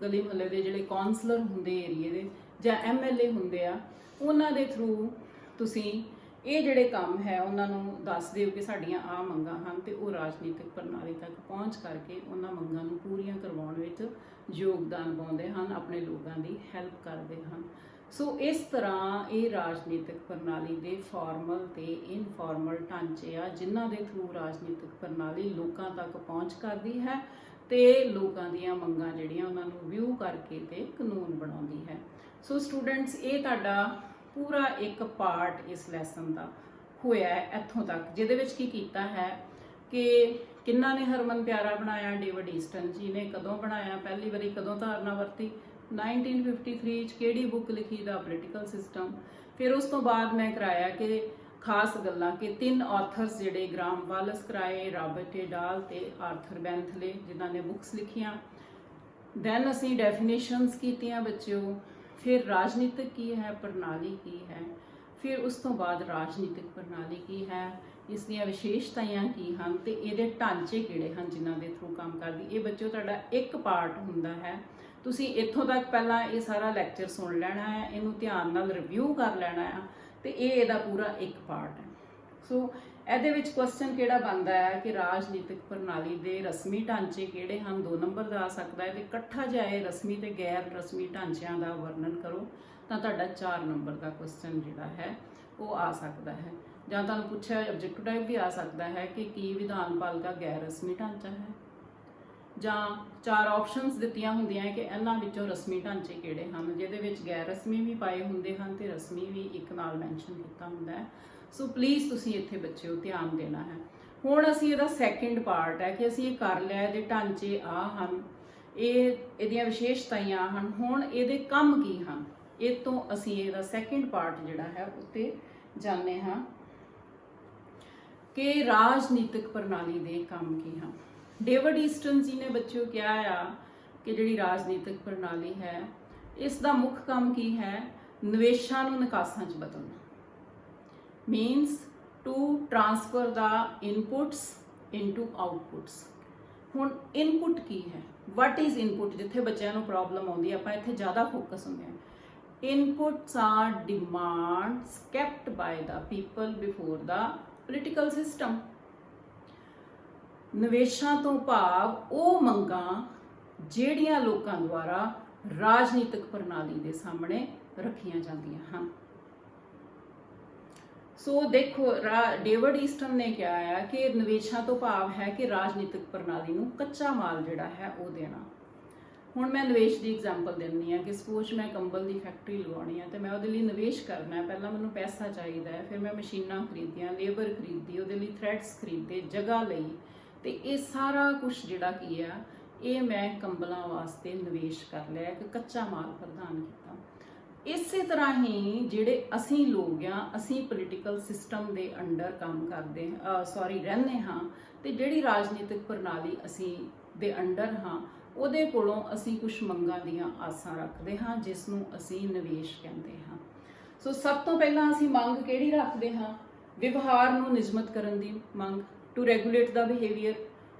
ਗਲੀ ਮੁਹੱਲੇ ਦੇ ਜਿਹੜੇ ਕਾਉਂਸਲਰ ਹੁੰਦੇ ਏਰੀਏ ਦੇ ਜਾਂ ਐਮਐਲਏ ਹੁੰਦੇ ਆ, ਉਹਨਾਂ ਦੇ ਥਰੂ ਤੁਸੀਂ ਇਹ ਜਿਹੜੇ ਕੰਮ ਹੈ ਉਹਨਾਂ ਨੂੰ ਦੱਸ ਦਿਓ ਕਿ ਸਾਡੀਆਂ ਆਹ ਮੰਗਾਂ ਹਨ ਤੇ ਉਹ ਰਾਜਨੀਤਿਕ ਪ੍ਰਣਾਲੀ ਤੱਕ ਪਹੁੰਚ ਕਰਕੇ ਉਹਨਾਂ ਮੰਗਾਂ ਨੂੰ ਪੂਰੀਆਂ ਕਰਵਾਉਣ ਵਿੱਚ ਯੋਗਦਾਨ ਪਾਉਂਦੇ ਹਨ, ਆਪਣੇ ਲੋਕਾਂ ਦੀ ਹੈਲਪ ਕਰਦੇ ਹਨ। ਸੋ ਇਸ ਤਰ੍ਹਾਂ ਇਹ ਰਾਜਨੀਤਿਕ ਪ੍ਰਣਾਲੀ ਦੇ ਫਾਰਮਲ ਤੇ ਇਨਫਾਰਮਲ ਢਾਂਚੇ ਆ ਜਿਨ੍ਹਾਂ ਦੇ ਥਰੂ ਰਾਜਨੀਤਿਕ ਪ੍ਰਣਾਲੀ ਲੋਕਾਂ ਤੱਕ ਪਹੁੰਚ ਕਰਦੀ ਹੈ ਤੇ ਲੋਕਾਂ ਦੀਆਂ ਮੰਗਾਂ ਜਿਹੜੀਆਂ ਉਹਨਾਂ ਨੂੰ ਵਿਊ ਕਰਕੇ ਤੇ ਕਾਨੂੰਨ ਬਣਾਉਂਦੀ ਹੈ। ਸੋ ਸਟੂਡੈਂਟਸ, ਇਹ ਤੁਹਾਡਾ ਪੂਰਾ ਇੱਕ ਪਾਰਟ ਇਸ ਲੈਸਨ ਦਾ ਹੋਇਆ ਹੈ ਇੱਥੋਂ ਤੱਕ, ਜਿਹਦੇ ਵਿੱਚ ਕੀ ਕੀਤਾ ਹੈ ਕਿ ਕਿੰਨਾ ਨੇ ਹਰਮਨ ਪਿਆਰਾ ਬਣਾਇਆ? ਡੇਵਿਡ ਈਸਟਨ ਜੀ ਨੇ। ਕਦੋਂ ਬਣਾਇਆ? ਪਹਿਲੀ ਵਾਰੀ ਕਦੋਂ ਧਾਰਨਾ ਵਰਤੀ? 1953 ਚ। ਕਿਹੜੀ ਬੁੱਕ ਲਿਖੀ? ਦਾ ਪੋਲੀਟੀਕਲ ਸਿਸਟਮ। ਫਿਰ ਉਸ ਤੋਂ ਬਾਅਦ ਮੈਂ ਕਰਾਇਆ ਕਿ ਖਾਸ ਗੱਲਾਂ ਕਿ 3 ਆਥਰਸ ਜਿਹੜੇ ਗ੍ਰਾਮ ਵਾਲਸ ਕਰਾਏ, ਰਾਬਰਟ ਏ ਡਾਲ ਤੇ ਆਰਥਰ ਬੈਂਥਲੇ, ਜਿਨ੍ਹਾਂ ਨੇ ਬੁੱਕਸ ਲਿਖੀਆਂ। ਦੈਨ ਅਸੀਂ ਡੈਫੀਨੇਸ਼ਨਸ ਕੀਤੀਆਂ ਬੱਚਿਓ। ਫਿਰ ਰਾਜਨੀਤਿਕ ਕੀ ਹੈ, ਪ੍ਰਣਾਲੀ ਕੀ ਹੈ, ਫਿਰ ਉਸ ਤੋਂ ਬਾਅਦ ਰਾਜਨੀਤਿਕ ਪ੍ਰਣਾਲੀ ਕੀ ਹੈ, ਇਸ ਦੀਆਂ ਵਿਸ਼ੇਸ਼ਤਾਵਾਂ ਕੀ ਹਨ ਤੇ ਇਹਦੇ ਢਾਂਚੇ ਕਿਹੜੇ ਹਨ ਜਿਨ੍ਹਾਂ ਦੇ ਥਰੂ ਕੰਮ ਕਰਦੀ। ਇਹ ਬੱਚਿਓ ਤੁਹਾਡਾ ਇੱਕ ਪਾਰਟ ਹੁੰਦਾ ਹੈ। ਤੁਸੀਂ ਇੱਥੋਂ ਤੱਕ ਪਹਿਲਾਂ ਇਹ ਸਾਰਾ ਲੈਕਚਰ ਸੁਣ ਲੈਣਾ ਹੈ, ਇਹਨੂੰ ਧਿਆਨ ਨਾਲ ਰਿਵਿਊ ਕਰ ਲੈਣਾ ਹੈ ਤੇ ਇਹ ਇਹਦਾ ਪੂਰਾ ਇੱਕ ਪਾਰਟ ਹੈ। ਸੋ ਇਹਦੇ ਵਿੱਚ ਕੁਐਸਚਨ ਕਿਹੜਾ ਬਣਦਾ ਹੈ ਕਿ ਰਾਜਨੀਤਿਕ ਪ੍ਰਣਾਲੀ ਦੇ ਰਸਮੀ ਢਾਂਚੇ ਕਿਹੜੇ ਹਨ? 2 ਨੰਬਰ ਦਾ ਆ ਸਕਦਾ ਹੈ ਤੇ ਇਕੱਠਾ ਜਾਏ ਰਸਮੀ ਤੇ ਗੈਰ ਰਸਮੀ ਢਾਂਚਿਆਂ ਦਾ ਵਰਣਨ ਕਰੋ ਤਾਂ ਤੁਹਾਡਾ 4 ਨੰਬਰ ਦਾ ਕੁਐਸਚਨ ਜਿਹੜਾ ਹੈ ਉਹ ਆ ਸਕਦਾ ਹੈ। ਜਾਂ ਤੁਹਾਨੂੰ ਪੁੱਛਿਆ ਆਬਜੈਕਟਿਵ ਟਾਈਪ ਵੀ ਆ ਸਕਦਾ ਹੈ ਕਿ ਕੀ ਵਿਧਾਨ ਪਾਲਿਕਾ ਗੈਰ ਰਸਮੀ ਢਾਂਚਾ ਹੈ, ਜਾਂ 4 ਆਪਸ਼ਨਸ ਦਿੱਤੀਆਂ ਹੁੰਦੀਆਂ ਕਿ ਇਹਨਾਂ ਵਿੱਚੋਂ ਰਸਮੀ ਢਾਂਚੇ ਕਿਹੜੇ ਹਨ, ਜਿਹਦੇ ਵਿੱਚ ਗੈਰ ਰਸਮੀ ਵੀ ਪਾਏ ਹੁੰਦੇ ਹਨ ਤੇ ਰਸਮੀ ਵੀ ਇੱਕ ਨਾਲ ਮੈਂਸ਼ਨ ਕੀਤਾ ਹੁੰਦਾ ਹੈ। ਸੋ ਪਲੀਜ਼ ਤੁਸੀਂ ਇੱਥੇ ਬੱਚਿਓ ਧਿਆਨ ਦੇਣਾ ਹੈ। ਹੁਣ ਅਸੀਂ ਇਹਦਾ ਸੈਕਿੰਡ ਪਾਰਟ ਹੈ ਕਿ ਅਸੀਂ ਇਹ ਕਰ ਲਿਆ, ਇਹਦੇ ਢਾਂਚੇ ਆ ਹਨ, ਇਹਦੀਆਂ ਵਿਸ਼ੇਸ਼ਤਾਵਾਂ ਹਨ, ਹੁਣ ਇਹਦੇ ਕੰਮ ਕੀ ਹਨ, ਇਹ ਤੋਂ ਅਸੀਂ ਇਹਦਾ ਸੈਕਿੰਡ ਪਾਰਟ ਜਿਹੜਾ ਹੈ ਉੱਤੇ ਜਾਣਦੇ ਹਾਂ ਕਿ ਰਾਜਨੀਤਿਕ ਪ੍ਰਣਾਲੀ ਦੇ ਕੰਮ ਕੀ ਹਨ। ਡੇਵਿਡ ਈਸਟਨ ਜੀ ਨੇ ਬੱਚਿਓ ਕਿਹਾ ਆ ਕਿ ਜਿਹੜੀ ਰਾਜਨੀਤਿਕ ਪ੍ਰਣਾਲੀ ਹੈ ਇਸ ਦਾ ਮੁੱਖ ਕੰਮ ਕੀ ਹੈ? ਨਿਵੇਸ਼ਾਂ ਨੂੰ ਨਿਕਾਸਾਂ 'ਚ ਬਦਲਣਾ। means to transfer the inputs into outputs। ਹੁਣ ਇਨਪੁਟ ਕੀ ਹੈ? what is input? ਜਿੱਥੇ ਬੱਚਿਆਂ ਨੂੰ ਪ੍ਰੋਬਲਮ ਆਉਂਦੀ ਆਪਾਂ ਇੱਥੇ ਜ਼ਿਆਦਾ ਫੋਕਸ ਹੁੰਦੇ ਹਾਂ। inputs are demands kept by the people before the political system। ਨਿਵੇਸ਼ਾਂ ਤੋਂ ਭਾਵ ਉਹ ਮੰਗਾਂ ਜਿਹੜੀਆਂ ਲੋਕਾਂ ਦੁਆਰਾ ਰਾਜਨੀਤਿਕ ਪ੍ਰਣਾਲੀ ਦੇ ਸਾਹਮਣੇ ਰੱਖੀਆਂ ਜਾਂਦੀਆਂ ਹਨ। ਸੋ ਦੇਖੋ, ਡੇਵਿਡ ਈਸਟਨ ਨੇ ਕਿਹਾ ਹੈ ਕਿ ਨਿਵੇਸ਼ਾਂ ਤੋਂ ਭਾਵ ਹੈ ਕਿ ਰਾਜਨੀਤਿਕ ਪ੍ਰਣਾਲੀ ਨੂੰ ਕੱਚਾ ਮਾਲ ਜਿਹੜਾ ਹੈ ਉਹ ਦੇਣਾ। ਹੁਣ ਮੈਂ ਨਿਵੇਸ਼ ਦੀ ਐਗਜ਼ਾਮਪਲ ਦਿੰਦੀ ਹਾਂ ਕਿ ਸਪੋਜ਼ ਮੈਂ ਕੰਬਲ ਦੀ ਫੈਕਟਰੀ ਲਗਾਉਣੀ ਹੈ ਤੇ ਮੈਂ ਉਹਦੇ ਲਈ ਨਿਵੇਸ਼ ਕਰਨਾ ਹੈ। ਪਹਿਲਾਂ ਮੈਨੂੰ ਪੈਸਾ ਚਾਹੀਦਾ ਹੈ, ਫਿਰ ਮੈਂ ਮਸ਼ੀਨਾਂ ਖਰੀਦੀਆਂ, ਲੇਬਰ ਖਰੀਦੀ, ਉਹਦੇ ਲਈ ਥ੍ਰੈਡਸ ਖਰੀਦੇ, ਜਗ੍ਹਾ ਲਈ, ਤੇ ਇਹ ਸਾਰਾ ਕੁਝ ਜਿਹੜਾ ਕੀ ਆ ਇਹ ਮੈਂ ਕੰਬਲਾਂ ਵਾਸਤੇ ਨਿਵੇਸ਼ ਕਰ ਲਿਆ, ਇੱਕ ਕੱਚਾ ਮਾਲ ਪ੍ਰਦਾਨ ਕੀਤਾ। ਇਸੇ ਤਰ੍ਹਾਂ ਹੀ ਜਿਹੜੇ ਅਸੀਂ ਲੋਕ ਆ, ਅਸੀਂ ਪੋਲੀਟੀਕਲ ਸਿਸਟਮ ਦੇ ਅੰਡਰ ਕੰਮ ਕਰਦੇ ਰਹਿੰਦੇ ਹਾਂ ਤੇ ਜਿਹੜੀ ਰਾਜਨੀਤਿਕ ਪ੍ਰਣਾਲੀ ਅਸੀਂ ਦੇ ਅੰਡਰ ਹਾਂ ਉਹਦੇ ਕੋਲੋਂ ਅਸੀਂ ਕੁਝ ਮੰਗਾਂ ਦੀਆਂ ਆਸਾਂ ਰੱਖਦੇ ਹਾਂ ਜਿਸ ਨੂੰ ਅਸੀਂ ਨਿਵੇਸ਼ ਕਹਿੰਦੇ ਹਾਂ। ਸੋ ਸਭ ਤੋਂ ਪਹਿਲਾਂ ਅਸੀਂ ਮੰਗ ਕਿਹੜੀ ਰੱਖਦੇ ਹਾਂ? ਵਿਵਹਾਰ ਨੂੰ ਨਿਯਮਿਤ ਕਰਨ ਦੀ ਮੰਗ, ਟੂ ਰੈਗੂਲੇਟ ਦਾ ਬਿਹੇਵੀਅਰ।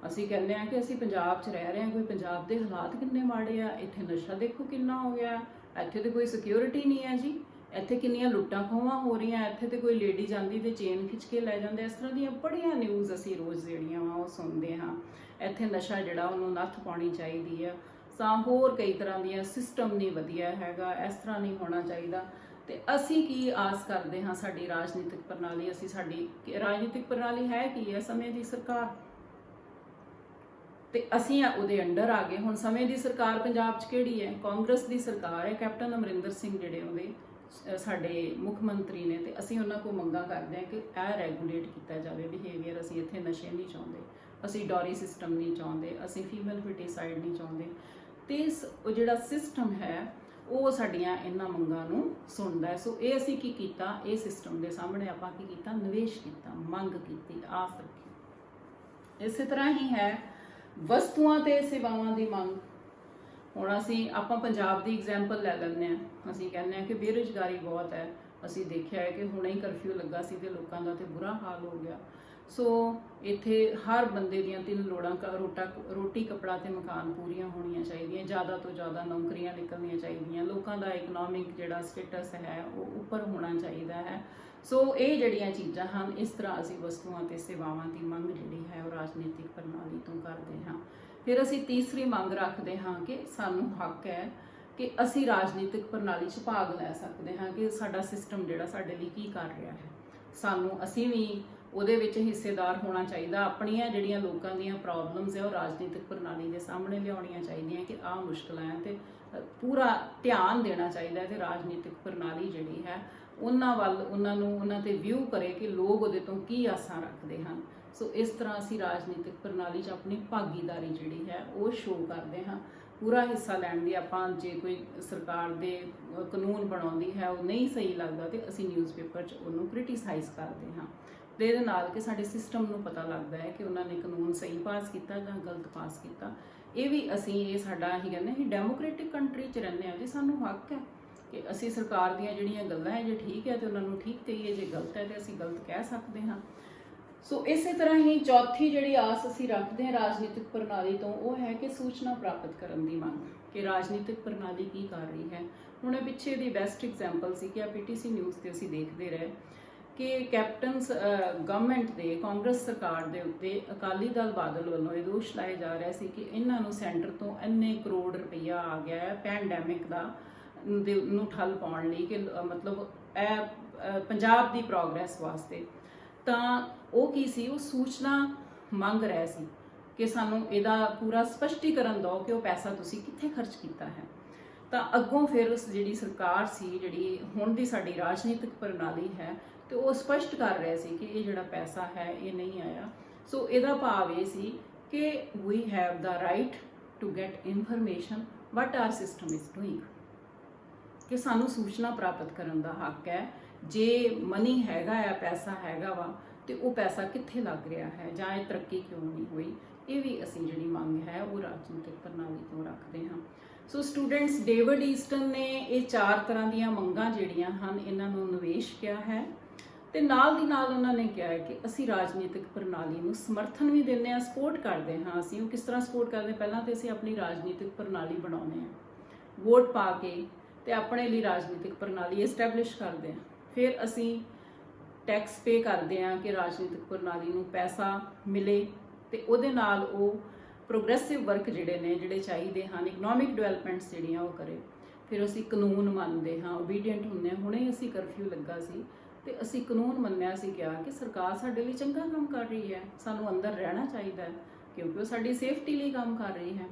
ਅਸੀਂ ਕਹਿੰਦੇ ਹਾਂ ਕਿ ਅਸੀਂ ਪੰਜਾਬ 'ਚ ਰਹਿ ਰਹੇ ਹਾਂ, ਕੋਈ ਪੰਜਾਬ ਦੇ ਹਾਲਾਤ ਕਿੰਨੇ ਮਾੜੇ ਆ, ਇੱਥੇ ਨਸ਼ਾ ਦੇਖੋ ਕਿੰਨਾ ਹੋ ਗਿਆ, ਇੱਥੇ ਤੇ ਕੋਈ ਸਿਕਿਉਰਿਟੀ ਨਹੀਂ ਹੈ ਜੀ, ਇੱਥੇ ਕਿੰਨੀਆਂ ਲੁੱਟਾਂ ਖੋਹਾਂ ਹੋ ਰਹੀਆਂ, ਇੱਥੇ ਤੇ ਕੋਈ ਲੇਡੀ ਜਾਂਦੀ ਤੇ ਚੇਨ ਖਿੱਚ ਕੇ ਲੈ ਜਾਂਦੇ। ਇਸ ਤਰ੍ਹਾਂ ਦੀਆਂ ਬੜੀਆਂ ਨਿਊਜ਼ ਅਸੀਂ ਰੋਜ਼ ਜਿਹੜੀਆਂ ਵਾ ਉਹ ਸੁਣਦੇ ਹਾਂ। ਇੱਥੇ ਨਸ਼ਾ ਜਿਹੜਾ ਉਹਨੂੰ ਨੱਥ ਪਾਉਣੀ ਚਾਹੀਦੀ ਆ, ਤਾਂ ਹੋਰ ਕਈ ਤਰ੍ਹਾਂ ਦੀਆਂ ਸਿਸਟਮ ਨਹੀਂ ਵਧੀਆ ਹੈਗਾ, ਇਸ ਤਰ੍ਹਾਂ ਨਹੀਂ ਹੋਣਾ ਚਾਹੀਦਾ। ਤੇ ਅਸੀਂ ਕੀ ਆਸ ਕਰਦੇ ਹਾਂ ਸਾਡੀ ਰਾਜਨੀਤਿਕ ਪ੍ਰਣਾਲੀ? ਸਾਡੀ ਰਾਜਨੀਤਿਕ ਪ੍ਰਣਾਲੀ ਹੈ ਕੀ ਹੈ? ਸਮੇਂ ਦੀ ਸਰਕਾਰ, ਤੇ ਅਸੀਂ ਉਹਦੇ ਅੰਡਰ ਆ ਗਏ। ਹੁਣ ਸਮੇਂ ਦੀ ਸਰਕਾਰ ਪੰਜਾਬ 'ਚ ਕਿਹੜੀ ਹੈ? ਕਾਂਗਰਸ ਦੀ ਸਰਕਾਰ ਹੈ, ਕੈਪਟਨ ਅਮਰਿੰਦਰ ਸਿੰਘ ਜਿਹੜੇ ਉਹਦੇ ਸਾਡੇ ਮੁੱਖ ਮੰਤਰੀ ਨੇ, ਤੇ ਅਸੀਂ ਉਹਨਾਂ ਕੋਲ ਮੰਗਾਂ ਕਰਦੇ ਹਾਂ ਕਿ ਇਹ ਰੈਗੂਲੇਟ ਕੀਤਾ ਜਾਵੇ ਬਿਹੇਵੀਅਰ। ਅਸੀਂ ਇੱਥੇ ਨਸ਼ੇ ਨਹੀਂ ਚਾਹੁੰਦੇ, ਅਸੀਂ ਡੋਰੀ ਸਿਸਟਮ ਨਹੀਂ ਚਾਹੁੰਦੇ, ਅਸੀਂ ਫੀਮੇਲ ਫਿਟੀਸਾਈਡ ਨਹੀਂ ਚਾਹੁੰਦੇ। ਤੇ ਉਹ ਜਿਹੜਾ ਸਿਸਟਮ ਹੈ ਉਹ ਸਾਡੀਆਂ ਇਹਨਾਂ ਮੰਗਾਂ ਨੂੰ ਸੁਣਦਾ ਹੈ। ਸੋ ਇਹ ਅਸੀਂ ਕੀ ਕੀਤਾ, ਇਹ ਸਿਸਟਮ ਦੇ ਸਾਹਮਣੇ ਆਪਾਂ ਕੀ ਕੀਤਾ, ਨਿਵੇਸ਼ ਕੀਤਾ, ਮੰਗ ਕੀਤੀ, ਆਸ ਰੱਖੀ। ਇਸੇ ਤਰ੍ਹਾਂ ਹੀ ਹੈ ਵਸਤੂਆਂ ਤੇ ਸੇਵਾਵਾਂ ਦੀ ਮੰਗ। ਹੁਣ ਅਸੀਂ ਆਪਾਂ ਪੰਜਾਬ ਦੀ ਐਗਜ਼ਾਮਪਲ ਲੈ ਲੈਂਦੇ ਹਾਂ। ਅਸੀਂ ਕਹਿੰਦੇ ਹਾਂ ਕਿ ਬੇਰੁਜ਼ਗਾਰੀ ਬਹੁਤ ਹੈ। ਅਸੀਂ ਦੇਖਿਆ ਹੈ ਕਿ ਹੁਣੇ ਹੀ ਕਰਫਿਊ ਲੱਗਾ ਸੀ ਤੇ ਲੋਕਾਂ ਦਾ ਤੇ ਬੁਰਾ ਹਾਲ ਹੋ ਗਿਆ। ਸੋ ਇੱਥੇ ਹਰ ਬੰਦੇ ਦੀਆਂ 3 ਲੋੜਾਂ, ਰੋਟੀ, ਕੱਪੜਾ ਤੇ ਮਕਾਨ ਪੂਰੀਆਂ ਹੋਣੀਆਂ ਚਾਹੀਦੀਆਂ। ਜ਼ਿਆਦਾ ਤੋਂ ਜ਼ਿਆਦਾ ਨੌਕਰੀਆਂ ਨਿਕਲਣੀਆਂ ਚਾਹੀਦੀਆਂ। ਲੋਕਾਂ ਦਾ ਇਕਨੋਮਿਕ ਜਿਹੜਾ ਸਟੇਟਸ ਹੈ ਉਹ ਉੱਪਰ ਹੋਣਾ ਚਾਹੀਦਾ ਹੈ। ਸੋ ਇਹ ਜਿਹੜੀਆਂ ਚੀਜ਼ਾਂ ਹਨ, ਇਸ ਤਰ੍ਹਾਂ ਅਸੀਂ ਵਸਤੂਆਂ ਤੇ ਸੇਵਾਵਾਂ ਦੀ ਮੰਗ ਜਿਹੜੀ ਹੈ ਉਹ ਰਾਜਨੀਤਿਕ ਪ੍ਰਣਾਲੀ ਤੋਂ ਕਰਦੇ ਹਾਂ। ਫਿਰ ਅਸੀਂ ਤੀਸਰੀ ਮੰਗ ਰੱਖਦੇ ਹਾਂ ਕਿ ਸਾਨੂੰ ਹੱਕ ਹੈ ਕਿ ਅਸੀਂ ਰਾਜਨੀਤਿਕ ਪ੍ਰਣਾਲੀ 'ਚ ਭਾਗ ਲੈ ਸਕਦੇ ਹਾਂ, ਕਿ ਸਾਡਾ ਸਿਸਟਮ ਜਿਹੜਾ ਸਾਡੇ ਲਈ ਕੀ ਕਰ ਰਿਹਾ ਹੈ। ਅਸੀਂ ਵੀ ਉਹਦੇ ਵਿੱਚ ਹਿੱਸੇਦਾਰ ਹੋਣਾ ਚਾਹੀਦਾ। ਆਪਣੀਆਂ ਜਿਹੜੀਆਂ ਲੋਕਾਂ ਦੀਆਂ ਪ੍ਰੋਬਲਮਸ ਹੈ ਉਹ ਰਾਜਨੀਤਿਕ ਪ੍ਰਣਾਲੀ ਦੇ ਸਾਹਮਣੇ ਲਿਆਉਣੀਆਂ ਚਾਹੀਦੀਆਂ ਕਿ ਆਹ ਮੁਸ਼ਕਲਾਂ ਹੈ, ਤੇ ਪੂਰਾ ਧਿਆਨ ਦੇਣਾ ਚਾਹੀਦਾ ਹੈ। ਤੇ ਰਾਜਨੀਤਿਕ ਪ੍ਰਣਾਲੀ ਜਿਹੜੀ ਹੈ ਉਹਨਾਂ ਤੇ ਵਿਊ ਕਰੇ ਕਿ ਲੋਕ ਉਹਦੇ ਤੋਂ ਕੀ ਆਸਾਂ ਰੱਖਦੇ ਹਨ। ਸੋ ਇਸ ਤਰ੍ਹਾਂ ਅਸੀਂ ਰਾਜਨੀਤਿਕ ਪ੍ਰਣਾਲੀ 'ਚ ਆਪਣੀ ਭਾਗੀਦਾਰੀ ਜਿਹੜੀ ਹੈ ਉਹ ਸ਼ੋਅ ਕਰਦੇ ਹਾਂ। ਪੂਰਾ ਹਿੱਸਾ ਲੈਣ ਦੀ ਆਪਾਂ, ਜੇ ਕੋਈ ਸਰਕਾਰ ਦੇ ਕਾਨੂੰਨ ਬਣਾਉਂਦੀ ਹੈ ਉਹ ਨਹੀਂ ਸਹੀ ਲੱਗਦਾ ਤੇ ਅਸੀਂ ਨਿਊਜ਼ਪੇਪਰ 'ਚ ਉਹਨੂੰ ਕ੍ਰਿਟੀਸਾਈਜ਼ ਕਰਦੇ ਹਾਂ। ਤੇ ਇਹਦੇ ਨਾਲ ਕਿ ਸਾਡੇ ਸਿਸਟਮ ਨੂੰ ਪਤਾ ਲੱਗਦਾ ਹੈ ਕਿ ਉਹਨਾਂ ਨੇ ਕਾਨੂੰਨ ਸਹੀ ਪਾਸ ਕੀਤਾ ਜਾਂ ਗਲਤ ਪਾਸ ਕੀਤਾ। ਇਹ ਸਾਡਾ ਹੀ ਕਹਿੰਦੇ ਅਸੀਂ ਡੈਮੋਕ੍ਰੈਟਿਕ ਕੰਟਰੀ 'ਚ ਰਹਿੰਦੇ ਹਾਂ ਜੀ। ਸਾਨੂੰ ਹੱਕ ਹੈ ਕਿ ਅਸੀਂ ਸਰਕਾਰ ਦੀਆਂ ਜਿਹੜੀਆਂ ਗੱਲਾਂ ਹੈ, ਜੇ ਠੀਕ ਹੈ ਤੇ ਉਹਨਾਂ ਨੂੰ ਠੀਕ ਕਹੀਏ, ਜੇ ਗਲਤ ਹੈ ਤੇ ਅਸੀਂ ਗਲਤ ਕਹਿ ਸਕਦੇ ਹਾਂ। ਸੋ ਇਸੇ ਤਰ੍ਹਾਂ ਹੀ ਚੌਥੀ ਜਿਹੜੀ ਆਸ ਅਸੀਂ ਰੱਖਦੇ ਹਾਂ ਰਾਜਨੀਤਿਕ ਪ੍ਰਣਾਲੀ ਤੋਂ, ਉਹ ਹੈ ਕਿ ਸੂਚਨਾ ਪ੍ਰਾਪਤ ਕਰਨ ਦੀ ਮੰਗ, ਕਿ ਰਾਜਨੀਤਿਕ ਪ੍ਰਣਾਲੀ ਕੀ ਕਰ ਰਹੀ ਹੈ। ਹੁਣ ਇਹ ਪਿੱਛੇ ਦੀ ਬੈਸਟ ਐਗਜ਼ਾਮਪਲ ਸੀ ਕਿ PTC ਨਿਊਜ਼ ਤੇ ਅਸੀਂ ਦੇਖਦੇ ਰਹੇ ਕਿ ਕੈਪਟਨਸ ਗਵਰਨਮੈਂਟ ਦੇ, ਕਾਂਗਰਸ ਸਰਕਾਰ ਦੇ ਉੱਤੇ ਅਕਾਲੀ ਦਲ ਬਾਦਲ ਵੱਲੋਂ ਇਹ ਦੋਸ਼ ਲਾਏ ਜਾ ਰਿਹਾ ਸੀ ਕਿ ਇਹਨਾਂ ਨੂੰ ਸੈਂਟਰ ਤੋਂ ਇੰਨੇ ਕਰੋੜ ਰੁਪਈਆ ਆ ਗਿਆ ਹੈ ਪੈਂਡੈਮਿਕ ਨੂੰ ਠੱਲ ਪਾਉਣ ਲਈ, ਕਿ ਮਤਲਬ ਇਹ ਪੰਜਾਬ ਦੀ ਪ੍ਰੋਗਰੈਸ ਵਾਸਤੇ। ਤਾਂ ਉਹ ਕੀ ਸੀ, ਉਹ ਸੂਚਨਾ ਮੰਗ ਰਹੇ ਸੀ ਕਿ ਸਾਨੂੰ ਇਹਦਾ ਪੂਰਾ ਸਪਸ਼ਟੀਕਰਨ ਦਿਓ ਕਿ ਉਹ ਪੈਸਾ ਤੁਸੀਂ ਕਿੱਥੇ ਖਰਚ ਕੀਤਾ ਹੈ। ਤਾਂ ਅੱਗੋਂ ਫਿਰ ਜਿਹੜੀ ਸਰਕਾਰ ਸੀ, ਜਿਹੜੀ ਹੁਣ ਦੀ ਸਾਡੀ ਰਾਜਨੀਤਿਕ ਪ੍ਰਣਾਲੀ ਹੈ, ਤੇ ਉਹ ਸਪਸ਼ਟ ਕਰ ਰਹੇ ਸੀ ਕਿ ਇਹ ਜਿਹੜਾ ਪੈਸਾ ਹੈ ਇਹ ਨਹੀਂ ਆਇਆ। ਸੋ ਇਹਦਾ ਭਾਵ ਇਹ ਸੀ ਕਿ we have the right to get information what our system is doing, ਕਿ ਸਾਨੂੰ ਸੂਚਨਾ ਪ੍ਰਾਪਤ ਕਰਨ ਦਾ ਹੱਕ ਹੈ। ਜੇ ਮਨੀ ਹੈਗਾ ਆ, ਪੈਸਾ ਹੈਗਾ ਵਾ, ਤੇ ਉਹ ਪੈਸਾ ਕਿੱਥੇ ਲੱਗ ਰਿਹਾ ਹੈ ਜਾਂ ਇਹ ਤਰੱਕੀ ਕਿਉਂ ਨਹੀਂ ਹੋਈ। ਇਹ ਵੀ ਅਸੀਂ ਜਿਹੜੀ ਮੰਗ ਹੈ ਉਹ ਰਾਜਨੀਤਿਕ ਪ੍ਰਣਾਲੀ ਤੋਂ ਰੱਖਦੇ ਹਾਂ। ਸੋ ਸਟੂਡੈਂਟਸ, ਡੇਵਿਡ ਈਸਟਨ ਨੇ ਇਹ 4 ਤਰ੍ਹਾਂ ਦੀਆਂ ਮੰਗਾਂ ਜਿਹੜੀਆਂ ਹਨ ਇਹਨਾਂ ਨੂੰ ਨਿਵੇਸ਼ ਕਿਹਾ ਹੈ, ਤੇ ਨਾਲ ਦੀ ਨਾਲ ਉਹਨਾਂ ਨੇ ਕਿਹਾ ਹੈ ਕਿ ਅਸੀਂ ਰਾਜਨੀਤਿਕ ਪ੍ਰਣਾਲੀ ਨੂੰ ਸਮਰਥਨ ਵੀ ਦਿੰਦੇ ਹਾਂ, ਸਪੋਰਟ ਕਰਦੇ ਹਾਂ। ਅਸੀਂ ਉਹ ਕਿਸ ਤਰ੍ਹਾਂ ਸਪੋਰਟ ਕਰਦੇ ਹਾਂ, ਪਹਿਲਾਂ ਤੇ ਅਸੀਂ ਆਪਣੀ ਰਾਜਨੀਤਿਕ ਪ੍ਰਣਾਲੀ ਬਣਾਉਂਦੇ ਹਾਂ, ਵੋਟ ਪਾ ਕੇ, ਤੇ ਆਪਣੇ ਲਈ ਰਾਜਨੀਤਿਕ ਪ੍ਰਣਾਲੀ ਐਸਟੈਬਲਿਸ਼ ਕਰਦੇ ਹਾਂ। ਫਿਰ ਅਸੀਂ ਟੈਕਸ ਪੇ ਕਰਦੇ ਹਾਂ ਕਿ ਰਾਜਨੀਤਿਕ ਪ੍ਰਣਾਲੀ ਨੂੰ ਪੈਸਾ ਮਿਲੇ, ਤੇ ਉਹਦੇ ਨਾਲ ਉਹ ਪ੍ਰੋਗਰੈਸਿਵ ਵਰਕ ਜਿਹੜੇ ਚਾਹੀਦੇ ਹਨ, ਇਕਨੋਮਿਕ ਡਿਵੈਲਪਮੈਂਟਸ ਜਿਹੜੀਆਂ ਉਹ ਕਰੇ। ਫਿਰ ਅਸੀਂ ਕਾਨੂੰਨ ਮੰਨਦੇ ਹਾਂ, ਓਬੀਡੀਐਂਟ ਹੁੰਦੇ ਹਾਂ। ਹੁਣੇ ਅਸੀਂ ਕਰਫਿਊ ਲੱਗਾ ਸੀ ਤੇ ਅਸੀਂ ਕਾਨੂੰਨ ਮੰਨਿਆ ਸੀ, ਕਿਹਾ ਕਿ ਸਰਕਾਰ ਸਾਡੇ ਲਈ ਚੰਗਾ ਕੰਮ ਕਰ ਰਹੀ ਹੈ, ਸਾਨੂੰ ਅੰਦਰ ਰਹਿਣਾ ਚਾਹੀਦਾ ਹੈ ਕਿਉਂਕਿ ਉਹ ਸਾਡੀ ਸੇਫਟੀ ਲਈ ਕੰਮ ਕਰ ਰਹੀ ਹੈ।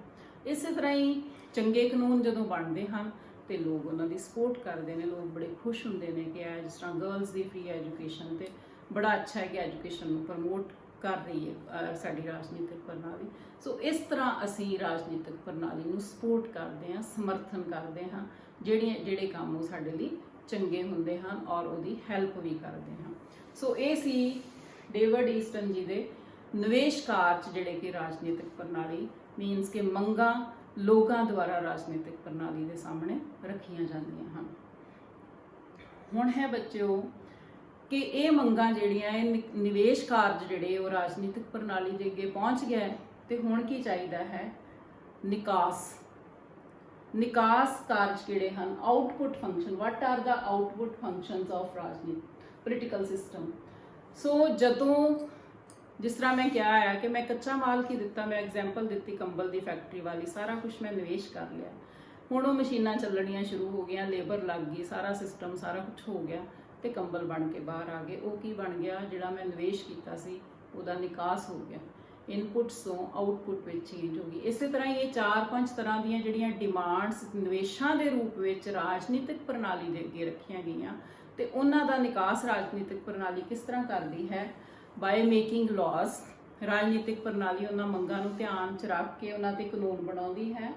ਇਸੇ ਤਰ੍ਹਾਂ ਹੀ ਚੰਗੇ ਕਾਨੂੰਨ ਜਦੋਂ ਬਣਦੇ ਹਨ ਤੇ ਲੋਕ ਉਹਨਾਂ ਦੀ ਸਪੋਰਟ ਕਰਦੇ ਨੇ, ਲੋਕ ਬੜੇ ਖੁਸ਼ ਹੁੰਦੇ ਨੇ ਕਿ ਜਿਸ ਤਰ੍ਹਾਂ ਗਰਲਸ ਦੀ ਫ੍ਰੀ ਐਜੂਕੇਸ਼ਨ, ਤੇ ਬੜਾ ਅੱਛਾ ਹੈ ਕਿ ਐਜੂਕੇਸ਼ਨ ਨੂੰ ਪ੍ਰਮੋਟ ਕਰ ਰਹੀ ਹੈ ਸਾਡੀ ਰਾਜਨੀਤਿਕ ਪ੍ਰਣਾਲੀ। ਸੋ ਇਸ ਤਰ੍ਹਾਂ ਅਸੀਂ ਰਾਜਨੀਤਿਕ ਪ੍ਰਣਾਲੀ ਨੂੰ ਸਪੋਰਟ ਕਰਦੇ ਹਾਂ, ਸਮਰਥਨ ਕਰਦੇ ਹਾਂ, ਜਿਹੜੇ ਕੰਮ ਉਹ ਸਾਡੇ ਲਈ ਚੰਗੇ ਹੁੰਦੇ ਹਨ ਔਰ ਉਹਦੀ ਹੈਲਪ ਵੀ ਕਰਦੇ ਹਾਂ। ਸੋ ਇਹ ਸੀ ਡੇਵਿਡ ਈਸਟਨ ਜੀ ਦੇ ਨਿਵੇਸ਼ ਕਾਰਜ, ਜਿਹੜੇ ਕਿ ਰਾਜਨੀਤਿਕ ਪ੍ਰਣਾਲੀ ਮੀਨਸ ਕਿ ਮੰਗਾਂ ਲੋਕਾਂ ਦੁਆਰਾ ਰਾਜਨੀਤਿਕ ਪ੍ਰਣਾਲੀ ਦੇ ਸਾਹਮਣੇ ਰੱਖੀਆਂ ਜਾਂਦੀਆਂ ਹਨ। ਹੁਣ ਹੈ ਬੱਚਿਓ ਕਿ ਇਹ ਮੰਗਾਂ ਜਿਹੜੀਆਂ, ਇਹ ਨਿਵੇਸ਼ ਕਾਰਜ ਜਿਹੜੇ ਉਹ ਰਾਜਨੀਤਿਕ ਪ੍ਰਣਾਲੀ ਦੇ ਅੱਗੇ ਪਹੁੰਚ ਗਿਆ, ਤੇ ਹੁਣ ਕੀ ਚਾਹੀਦਾ ਹੈ, ਨਿਕਾਸ ਕਾਰਜ ਕਿਹੜੇ ਹਨ, output function, what are the output functions of ਰਾਜਨੀਤਿਕ ਪੋਲੀਟੀਕਲ ਸਿਸਟਮ। ਸੋ ਜਦੋਂ ਜਿਸ ਤਰ੍ਹਾਂ ਮੈਂ ਕਿਹਾ ਹੈ ਕਿ ਮੈਂ ਕੱਚਾ ਮਾਲ ਕੀ ਦਿੱਤਾ, ਮੈਂ ਐਗਜ਼ਾਮਪਲ ਦਿੱਤੀ ਕੰਬਲ ਦੀ ਫੈਕਟਰੀ ਵਾਲੀ, ਸਾਰਾ ਕੁਝ ਮੈਂ ਨਿਵੇਸ਼ ਕਰ ਲਿਆ। ਹੁਣ ਉਹ ਮਸ਼ੀਨਾਂ ਚੱਲਣੀਆਂ ਸ਼ੁਰੂ ਹੋ ਗਈਆਂ, ਲੇਬਰ ਲੱਗ ਗਈ, ਸਾਰਾ ਸਿਸਟਮ ਸਾਰਾ ਕੁਝ ਹੋ ਗਿਆ ਤੇ ਕੰਬਲ ਬਣ ਕੇ ਬਾਹਰ ਆ ਗਏ। ਉਹ ਕੀ ਬਣ ਗਿਆ, ਜਿਹੜਾ ਮੈਂ ਨਿਵੇਸ਼ ਕੀਤਾ ਸੀ ਉਹਦਾ ਨਿਕਾਸ ਹੋ ਗਿਆ। ਇਨਪੁਟਸ ਤੋਂ ਆਊਟਪੁੱਟ ਵਿੱਚ ਚੇਂਜ ਹੋ ਗਈ। ਇਸੇ ਤਰ੍ਹਾਂ ਹੀ ਇਹ 4-5 ਤਰ੍ਹਾਂ ਦੀਆਂ ਜਿਹੜੀਆਂ ਡਿਮਾਂਡਸ ਨਿਵੇਸ਼ਾਂ ਦੇ ਰੂਪ ਵਿੱਚ ਰਾਜਨੀਤਿਕ ਪ੍ਰਣਾਲੀ ਦੇ ਅੱਗੇ ਰੱਖੀਆਂ ਗਈਆਂ ਤੇ ਉਹਨਾਂ ਦਾ ਨਿਕਾਸ ਰਾਜਨੀਤਿਕ ਪ੍ਰਣਾਲੀ ਕਿਸ ਤਰ੍ਹਾਂ ਕਰਦੀ ਹੈ। ਬਾਏ ਮੇਕਿੰਗ ਲਾਜ਼, ਰਾਜਨੀਤਿਕ ਪ੍ਰਣਾਲੀ ਉਹਨਾਂ ਮੰਗਾਂ ਨੂੰ ਧਿਆਨ 'ਚ ਰੱਖ ਕੇ ਉਹਨਾਂ ਤੇ ਕਾਨੂੰਨ ਬਣਾਉਂਦੀ ਹੈ।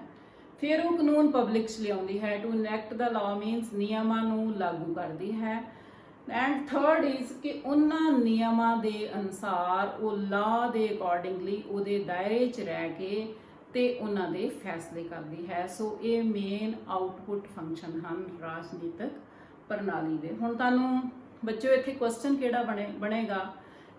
ਫਿਰ ਉਹ ਕਾਨੂੰਨ ਪਬਲਿਕ 'ਚ ਲਿਆਉਂਦੀ ਹੈ। ਟੂ ਇਨੈਕਟ ਦਾ ਲਾਅ ਮੀਨਸ ਨਿਯਮਾਂ ਨੂੰ ਲਾਗੂ ਕਰਦੀ ਹੈ। ਐਂਡ ਥਰਡ ਇਜ਼ ਕਿ ਉਹਨਾਂ ਨਿਯਮਾਂ ਦੇ ਅਨੁਸਾਰ ਉਹ ਲਾਅ ਦੇ ਅਕੋਰਡਿੰਗਲੀ ਉਹਦੇ ਦਾਇਰੇ 'ਚ ਰਹਿ ਕੇ ਤੇ ਉਹਨਾਂ ਦੇ ਫੈਸਲੇ ਕਰਦੀ ਹੈ। ਸੋ ਇਹ ਮੇਨ ਆਊਟਪੁੱਟ ਫੰਕਸ਼ਨ ਹਨ ਰਾਜਨੀਤਿਕ ਪ੍ਰਣਾਲੀ ਦੇ। ਹੁਣ ਤੁਹਾਨੂੰ ਬੱਚਿਓ ਇੱਥੇ ਕੁਐਸਚਨ ਕਿਹੜਾ ਬਣੇਗਾ,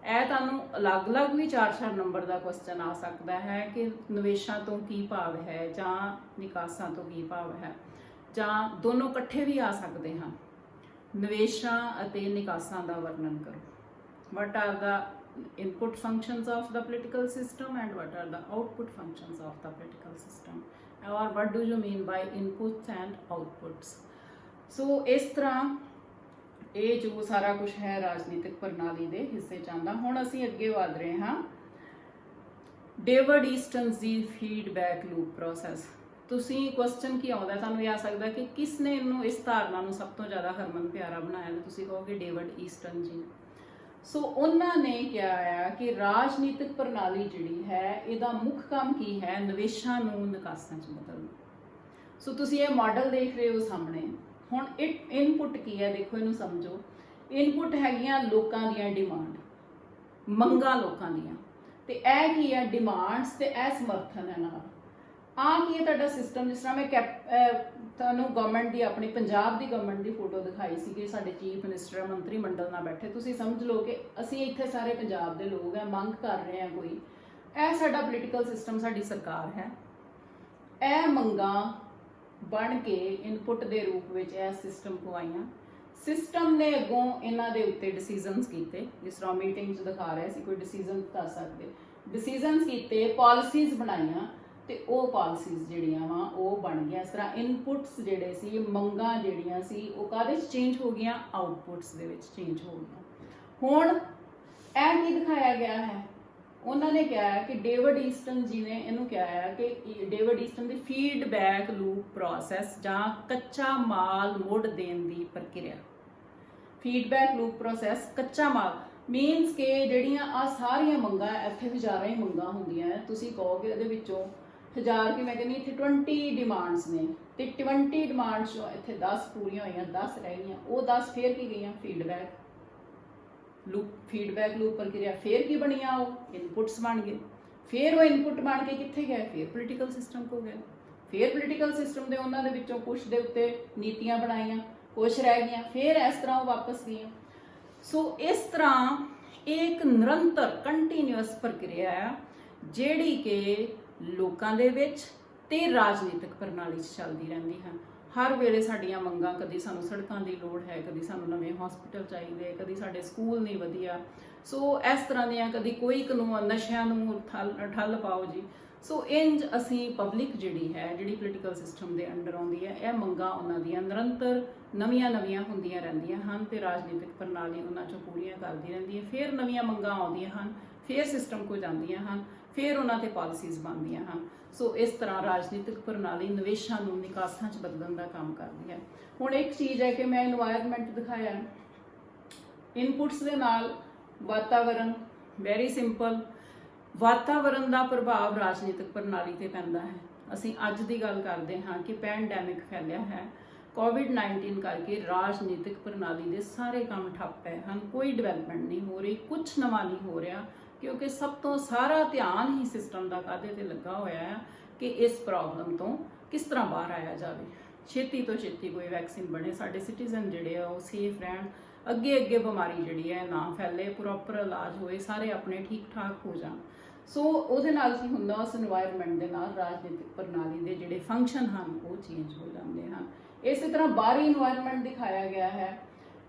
ਇਹ ਤੁਹਾਨੂੰ ਅਲੱਗ-ਅਲੱਗ ਵੀ 4-4 ਨੰਬਰ ਦਾ ਕੁਐਸਚਨ ਆ ਸਕਦਾ ਹੈ ਕਿ ਨਿਵੇਸ਼ਾਂ ਤੋਂ ਕੀ ਭਾਵ ਹੈ ਜਾਂ ਨਿਕਾਸਾਂ ਤੋਂ ਕੀ ਭਾਵ ਹੈ, ਜਾਂ ਦੋਨੋਂ ਇਕੱਠੇ ਵੀ ਆ ਸਕਦੇ ਹਨ। ਨਿਵੇਸ਼ਾਂ ਅਤੇ ਨਿਕਾਸਾਂ ਦਾ ਵਰਣਨ ਕਰੋ। what are the input functions of the political system and what are the output functions of the political system, or what do you mean by inputs and outputs। ਸੋ ਇਸ ਤਰ੍ਹਾਂ ਇਹ ਜੋ ਸਾਰਾ ਕੁਝ ਹੈ ਰਾਜਨੀਤਿਕ ਪ੍ਰਣਾਲੀ ਦੇ ਹਿੱਸੇ 'ਚ ਆਉਂਦਾ। ਹੁਣ ਅਸੀਂ ਅੱਗੇ ਵਧ ਰਹੇ ਹਾਂ ਡੇਵਿਡ ਈਸਟਨ ਦੀ ਫੀਡਬੈਕ ਲੂਪ ਪ੍ਰੋਸੈਸ। ਤੁਸੀਂ ਕੁਐਸਚਨ ਕੀ ਆਉਂਦਾ ਤੁਹਾਨੂੰ ਇਹ ਆ ਸਕਦਾ ਕਿ ਕਿਸ ਨੇ ਇਹਨੂੰ ਇਸ ਧਾਰਨਾ ਨੂੰ ਸਭ ਤੋਂ ਜ਼ਿਆਦਾ ਹਰਮਨ ਪਿਆਰਾ ਬਣਾਇਆ, ਤੇ ਤੁਸੀਂ ਕਹੋਗੇ ਡੇਵਿਡ ਈਸਟਨ ਜੀ। ਸੋ ਉਹਨਾਂ ਨੇ ਕਿਹਾ ਆ ਕਿ ਰਾਜਨੀਤਿਕ ਪ੍ਰਣਾਲੀ ਜਿਹੜੀ ਹੈ ਇਹਦਾ ਮੁੱਖ ਕੰਮ ਕੀ ਹੈ, ਨਿਵੇਸ਼ਾਂ ਨੂੰ ਨਿਕਾਸਾਂ 'ਚ ਬਦਲਣਾ। ਸੋ ਤੁਸੀਂ ਇਹ ਮਾਡਲ ਦੇਖ ਰਹੇ ਹੋ ਸਾਹਮਣੇ। ਹੁਣ ਇਨਪੁੱਟ ਕੀ ਹੈ ਦੇਖੋ, ਇਹਨੂੰ ਸਮਝੋ। ਇਨਪੁੱਟ ਹੈਗੀਆਂ ਲੋਕਾਂ ਦੀਆਂ ਡਿਮਾਂਡ, ਮੰਗਾਂ ਲੋਕਾਂ ਦੀਆਂ, ਤੇ ਇਹ ਕੀ ਹੈ ਡਿਮਾਂਡਸ ਤੇ ਇਹ ਸਮਰਥਨ ਹੈ ਨਾਲ। ਆਹ ਕੀ ਹੈ ਤੁਹਾਡਾ ਸਿਸਟਮ। ਜਿਸ ਤਰ੍ਹਾਂ ਮੈਂ ਤੁਹਾਨੂੰ ਗਵਰਨਮੈਂਟ ਦੀ, ਆਪਣੀ ਪੰਜਾਬ ਦੀ ਗਵਰਨਮੈਂਟ ਦੀ ਫੋਟੋ ਦਿਖਾਈ ਸੀ ਕਿ ਸਾਡੇ ਚੀਫ ਮਿਨਿਸਟਰ ਮੰਤਰੀ ਮੰਡਲ ਨਾਲ ਬੈਠੇ। ਤੁਸੀਂ ਸਮਝ ਲਓ ਕਿ ਅਸੀਂ ਇੱਥੇ ਸਾਰੇ ਪੰਜਾਬ ਦੇ ਲੋਕ ਆ, ਮੰਗ ਕਰ ਰਹੇ ਆ ਕੋਈ। ਇਹ ਸਾਡਾ ਪੋਲੀਟੀਕਲ ਸਿਸਟਮ, ਸਾਡੀ ਸਰਕਾਰ ਹੈ। ਇਹ ਮੰਗਾਂ ਬਣ ਕੇ ਇਨਪੁੱਟ ਦੇ ਰੂਪ ਵਿੱਚ ਇਹ ਸਿਸਟਮ ਕੋ ਆਈਆਂ। ਸਿਸਟਮ ਨੇ ਅੱਗੋਂ ਇਹਨਾਂ ਦੇ ਉੱਤੇ ਡਿਸੀਜਨਸ ਕੀਤੇ। ਜਿਸ ਤਰ੍ਹਾਂ ਮੀਟਿੰਗ 'ਚ ਦਿਖਾ ਰਹੇ ਸੀ ਕੋਈ ਡਿਸੀਜਨ ਦੱਸ ਸਕਦੇ, ਡਿਸੀਜਨਸ ਕੀਤੇ, ਪਾਲਿਸੀਜ਼ ਬਣਾਈਆਂ, ਤੇ ਉਹ ਪਾਲਿਸੀਜ਼ ਜਿਹੜੀਆਂ ਵਾ ਉਹ ਬਣ ਗਈਆਂ। ਇਸ ਤਰ੍ਹਾਂ ਇਨਪੁਟਸ ਜਿਹੜੇ ਸੀ, ਮੰਗਾਂ ਜਿਹੜੀਆਂ ਸੀ, ਉਹ ਕਾਹਦੇ 'ਚ ਚੇਂਜ ਹੋ ਗਈਆਂ, ਆਊਟਪੁੱਟਸ ਦੇ ਵਿੱਚ ਚੇਂਜ ਹੋ ਗਈਆਂ। ਹੁਣ ਇਹ ਕੀ ਦਿਖਾਇਆ ਗਿਆ ਹੈ, ਉਹਨਾਂ ਨੇ ਕਿਹਾ ਹੈ ਕਿ ਡੇਵਿਡ ਈਸਟਨ ਜੀ ਨੇ ਇਹਨੂੰ ਕਿਹਾ ਹੈ ਕਿ ਡੇਵਿਡ ਈਸਟਨ ਦੀ ਫੀਡਬੈਕ ਲੂਪ ਪ੍ਰੋਸੈਸ ਜਾਂ ਕੱਚਾ ਮਾਲ ਮੁੜ ਦੇਣ ਦੀ ਪ੍ਰਕਿਰਿਆ। ਫੀਡਬੈਕ ਲੂਪ ਪ੍ਰੋਸੈਸ, ਕੱਚਾ ਮਾਲ ਮੀਨਸ ਕਿ ਜਿਹੜੀਆਂ ਆ ਸਾਰੀਆਂ ਮੰਗਾਂ, ਇੱਥੇ ਹਜ਼ਾਰਾਂ ਹੀ ਮੰਗਾਂ ਹੁੰਦੀਆਂ, ਤੁਸੀਂ ਕਹੋਗੇ ਉਹਦੇ ਵਿੱਚੋਂ ਹਜ਼ਾਰ ਕੀ, ਮੈਂ ਕਹਿੰਦੀ ਇੱਥੇ 20 ਡਿਮਾਂਡਸ ਨੇ, ਤੇ 20 ਡਿਮਾਂਡਸ ਚੋਂ ਇੱਥੇ 10 ਪੂਰੀਆਂ ਹੋਈਆਂ, 10 ਰਹਿ ਗਈਆਂ। ਉਹ 10 ਫੇਰ ਕੀ ਗਈਆਂ, ਫੀਡਬੈਕ ਲੂਪ, ਫੀਡਬੈਕ ਲੂਪ ਪ੍ਰਕਿਰਿਆ। ਫੇਰ ਕੀ ਬਣੀਆਂ, ਉਹ ਇਨਪੁਟਸ ਬਣ ਗਏ। ਫੇਰ ਉਹ ਇਨਪੁਟ ਬਣ ਕੇ ਕਿੱਥੇ ਗਏ, ਫੇਰ ਪੋਲੀਟੀਕਲ ਸਿਸਟਮ ਕੋ ਗਏ। ਫੇਰ ਪੋਲੀਟੀਕਲ ਸਿਸਟਮ ਦੇ ਉਹਨਾਂ ਦੇ ਵਿੱਚੋਂ ਕੁਛ ਦੇ ਉੱਤੇ ਨੀਤੀਆਂ ਬਣਾਈਆਂ, ਕੁਛ ਰਹਿ ਗਈਆਂ, ਫੇਰ ਇਸ ਤਰ੍ਹਾਂ ਉਹ ਵਾਪਸ ਗਈਆਂ। ਸੋ ਇਸ ਤਰ੍ਹਾਂ ਇਹ ਇੱਕ ਨਿਰੰਤਰ ਕੰਟੀਨਿਊਅਸ ਪ੍ਰਕਿਰਿਆ ਹੈ ਜਿਹੜੀ ਕਿ ਲੋਕਾਂ ਦੇ ਵਿੱਚ ਤੇ ਰਾਜਨੀਤਿਕ ਪ੍ਰਣਾਲੀ 'ਚ ਚੱਲਦੀ ਰਹਿੰਦੀ ਹੈ। ਹਰ ਵੇਲੇ ਸਾਡੀਆਂ ਮੰਗਾਂ, ਕਦੀ ਸਾਨੂੰ ਸੜਕਾਂ ਦੀ ਲੋੜ ਹੈ, ਕਦੀ ਸਾਨੂੰ ਨਵੇਂ ਹਸਪੀਟਲ ਚਾਹੀਦੇ, ਕਦੀ ਸਾਡੇ ਸਕੂਲ ਨਹੀਂ ਵਧੀਆ। ਸੋ ਇਸ ਤਰ੍ਹਾਂ ਦੀਆਂ, ਕਦੀ ਕੋਈ ਕਾਨੂੰਨ, ਨਸ਼ਿਆਂ ਨੂੰ ਠੱਲ ਪਾਓ ਜੀ। ਸੋ ਇੰਜ ਅਸੀਂ ਪਬਲਿਕ ਜਿਹੜੀ ਹੈ, ਜਿਹੜੀ ਪੋਲੀਟੀਕਲ ਸਿਸਟਮ ਦੇ ਅੰਡਰ ਆਉਂਦੀ ਹੈ, ਇਹ ਮੰਗਾਂ ਉਹਨਾਂ ਦੀਆਂ ਨਿਰੰਤਰ ਨਵੀਆਂ ਹੁੰਦੀਆਂ ਰਹਿੰਦੀਆਂ ਹਨ ਤੇ ਰਾਜਨੀਤਿਕ ਪ੍ਰਣਾਲੀ ਉਹਨਾਂ 'ਚੋਂ ਪੂਰੀਆਂ ਕਰਦੀ ਰਹਿੰਦੀ ਹੈ। ਫਿਰ ਨਵੀਆਂ ਮੰਗਾਂ ਆਉਂਦੀਆਂ ਹਨ, ਫਿਰ ਸਿਸਟਮ ਕੋ ਜਾਂਦੀਆਂ ਹਨ, ਫਿਰ ਉਹਨਾਂ ਤੇ ਪਾਲਿਸੀਜ਼ ਬਣਦੀਆਂ ਹਨ। ਸੋ ਇਸ ਤਰ੍ਹਾਂ ਰਾਜਨੀਤਿਕ ਪ੍ਰਣਾਲੀ ਨਿਵੇਸ਼ਾਂ ਨੂੰ ਨਿਕਾਸਾਂ 'ਚ ਬਦਲਣ ਦਾ ਕੰਮ ਕਰਦੀ ਹੈ। ਹੁਣ ਇੱਕ ਚੀਜ਼ ਹੈ ਕਿ ਮੈਂ এনवायरमेंट ਦਿਖਾਇਆ, ਇਨਪੁਟਸ ਦੇ ਨਾਲ ਵਾਤਾਵਰਣ, ਵੈਰੀ ਸਿੰਪਲ। ਵਾਤਾਵਰਣ ਦਾ ਪ੍ਰਭਾਵ ਰਾਜਨੀਤਿਕ ਪ੍ਰਣਾਲੀ ਤੇ ਪੈਂਦਾ ਹੈ। ਅਸੀਂ ਅੱਜ ਦੀ ਗੱਲ ਕਰਦੇ ਹਾਂ ਕਿ ਪੈਂਡੈਮਿਕ ਫੈਲਿਆ ਹੈ, ਕੋਵਿਡ-19 ਕਰਕੇ ਰਾਜਨੀਤਿਕ ਪ੍ਰਣਾਲੀ ਦੇ ਸਾਰੇ ਕੰਮ ਠੱਪ ਪਏ ਹਨ। ਕੋਈ ਡਿਵੈਲਪਮੈਂਟ ਨਹੀਂ ਹੋ ਰਹੀ, ਕੁਝ ਨਵਾਂ ਨਹੀਂ ਹੋ ਰਿਹਾ, ਕਿਉਂਕਿ ਸਭ ਤੋਂ ਸਾਰਾ ਧਿਆਨ ਹੀ ਸਿਸਟਮ ਦਾ ਕਾਹਦੇ ਤੇ ਲੱਗਾ ਹੋਇਆ ਹੈ ਕਿ ਇਸ ਪ੍ਰੋਬਲਮ ਤੋਂ ਕਿਸ ਤਰ੍ਹਾਂ ਬਾਹਰ ਆਇਆ ਜਾਵੇ। ਛੇਤੀ ਤੋਂ ਛੇਤੀ ਕੋਈ ਵੈਕਸੀਨ ਬਣੇ, ਸਾਡੇ ਸਿਟੀਜ਼ਨ ਜਿਹੜੇ ਆ ਉਹ ਸੇਫ ਰਹਿਣ, ਅੱਗੇ ਬਿਮਾਰੀ ਜਿਹੜੀ ਹੈ ਨਾ ਫੈਲੇ, ਪ੍ਰੋਪਰ ਇਲਾਜ ਹੋਏ, ਸਾਰੇ ਆਪਣੇ ਠੀਕ ਠਾਕ ਹੋ ਜਾਣ। ਸੋ ਉਹਦੇ ਨਾਲ ਕੀ ਹੁੰਦਾ, ਉਸ এনवायरमेंट ਦੇ ਨਾਲ ਰਾਜਨੀਤਿਕ ਪ੍ਰਣਾਲੀ ਦੇ ਜਿਹੜੇ ਫੰਕਸ਼ਨ ਹਨ ਉਹ ਚੇਂਜ ਹੋ ਜਾਂਦੇ ਹਨ। ਇਸੇ ਤਰ੍ਹਾਂ ਬਾਹਰੀ এনवायरमेंट ਦਿਖਾਇਆ ਗਿਆ ਹੈ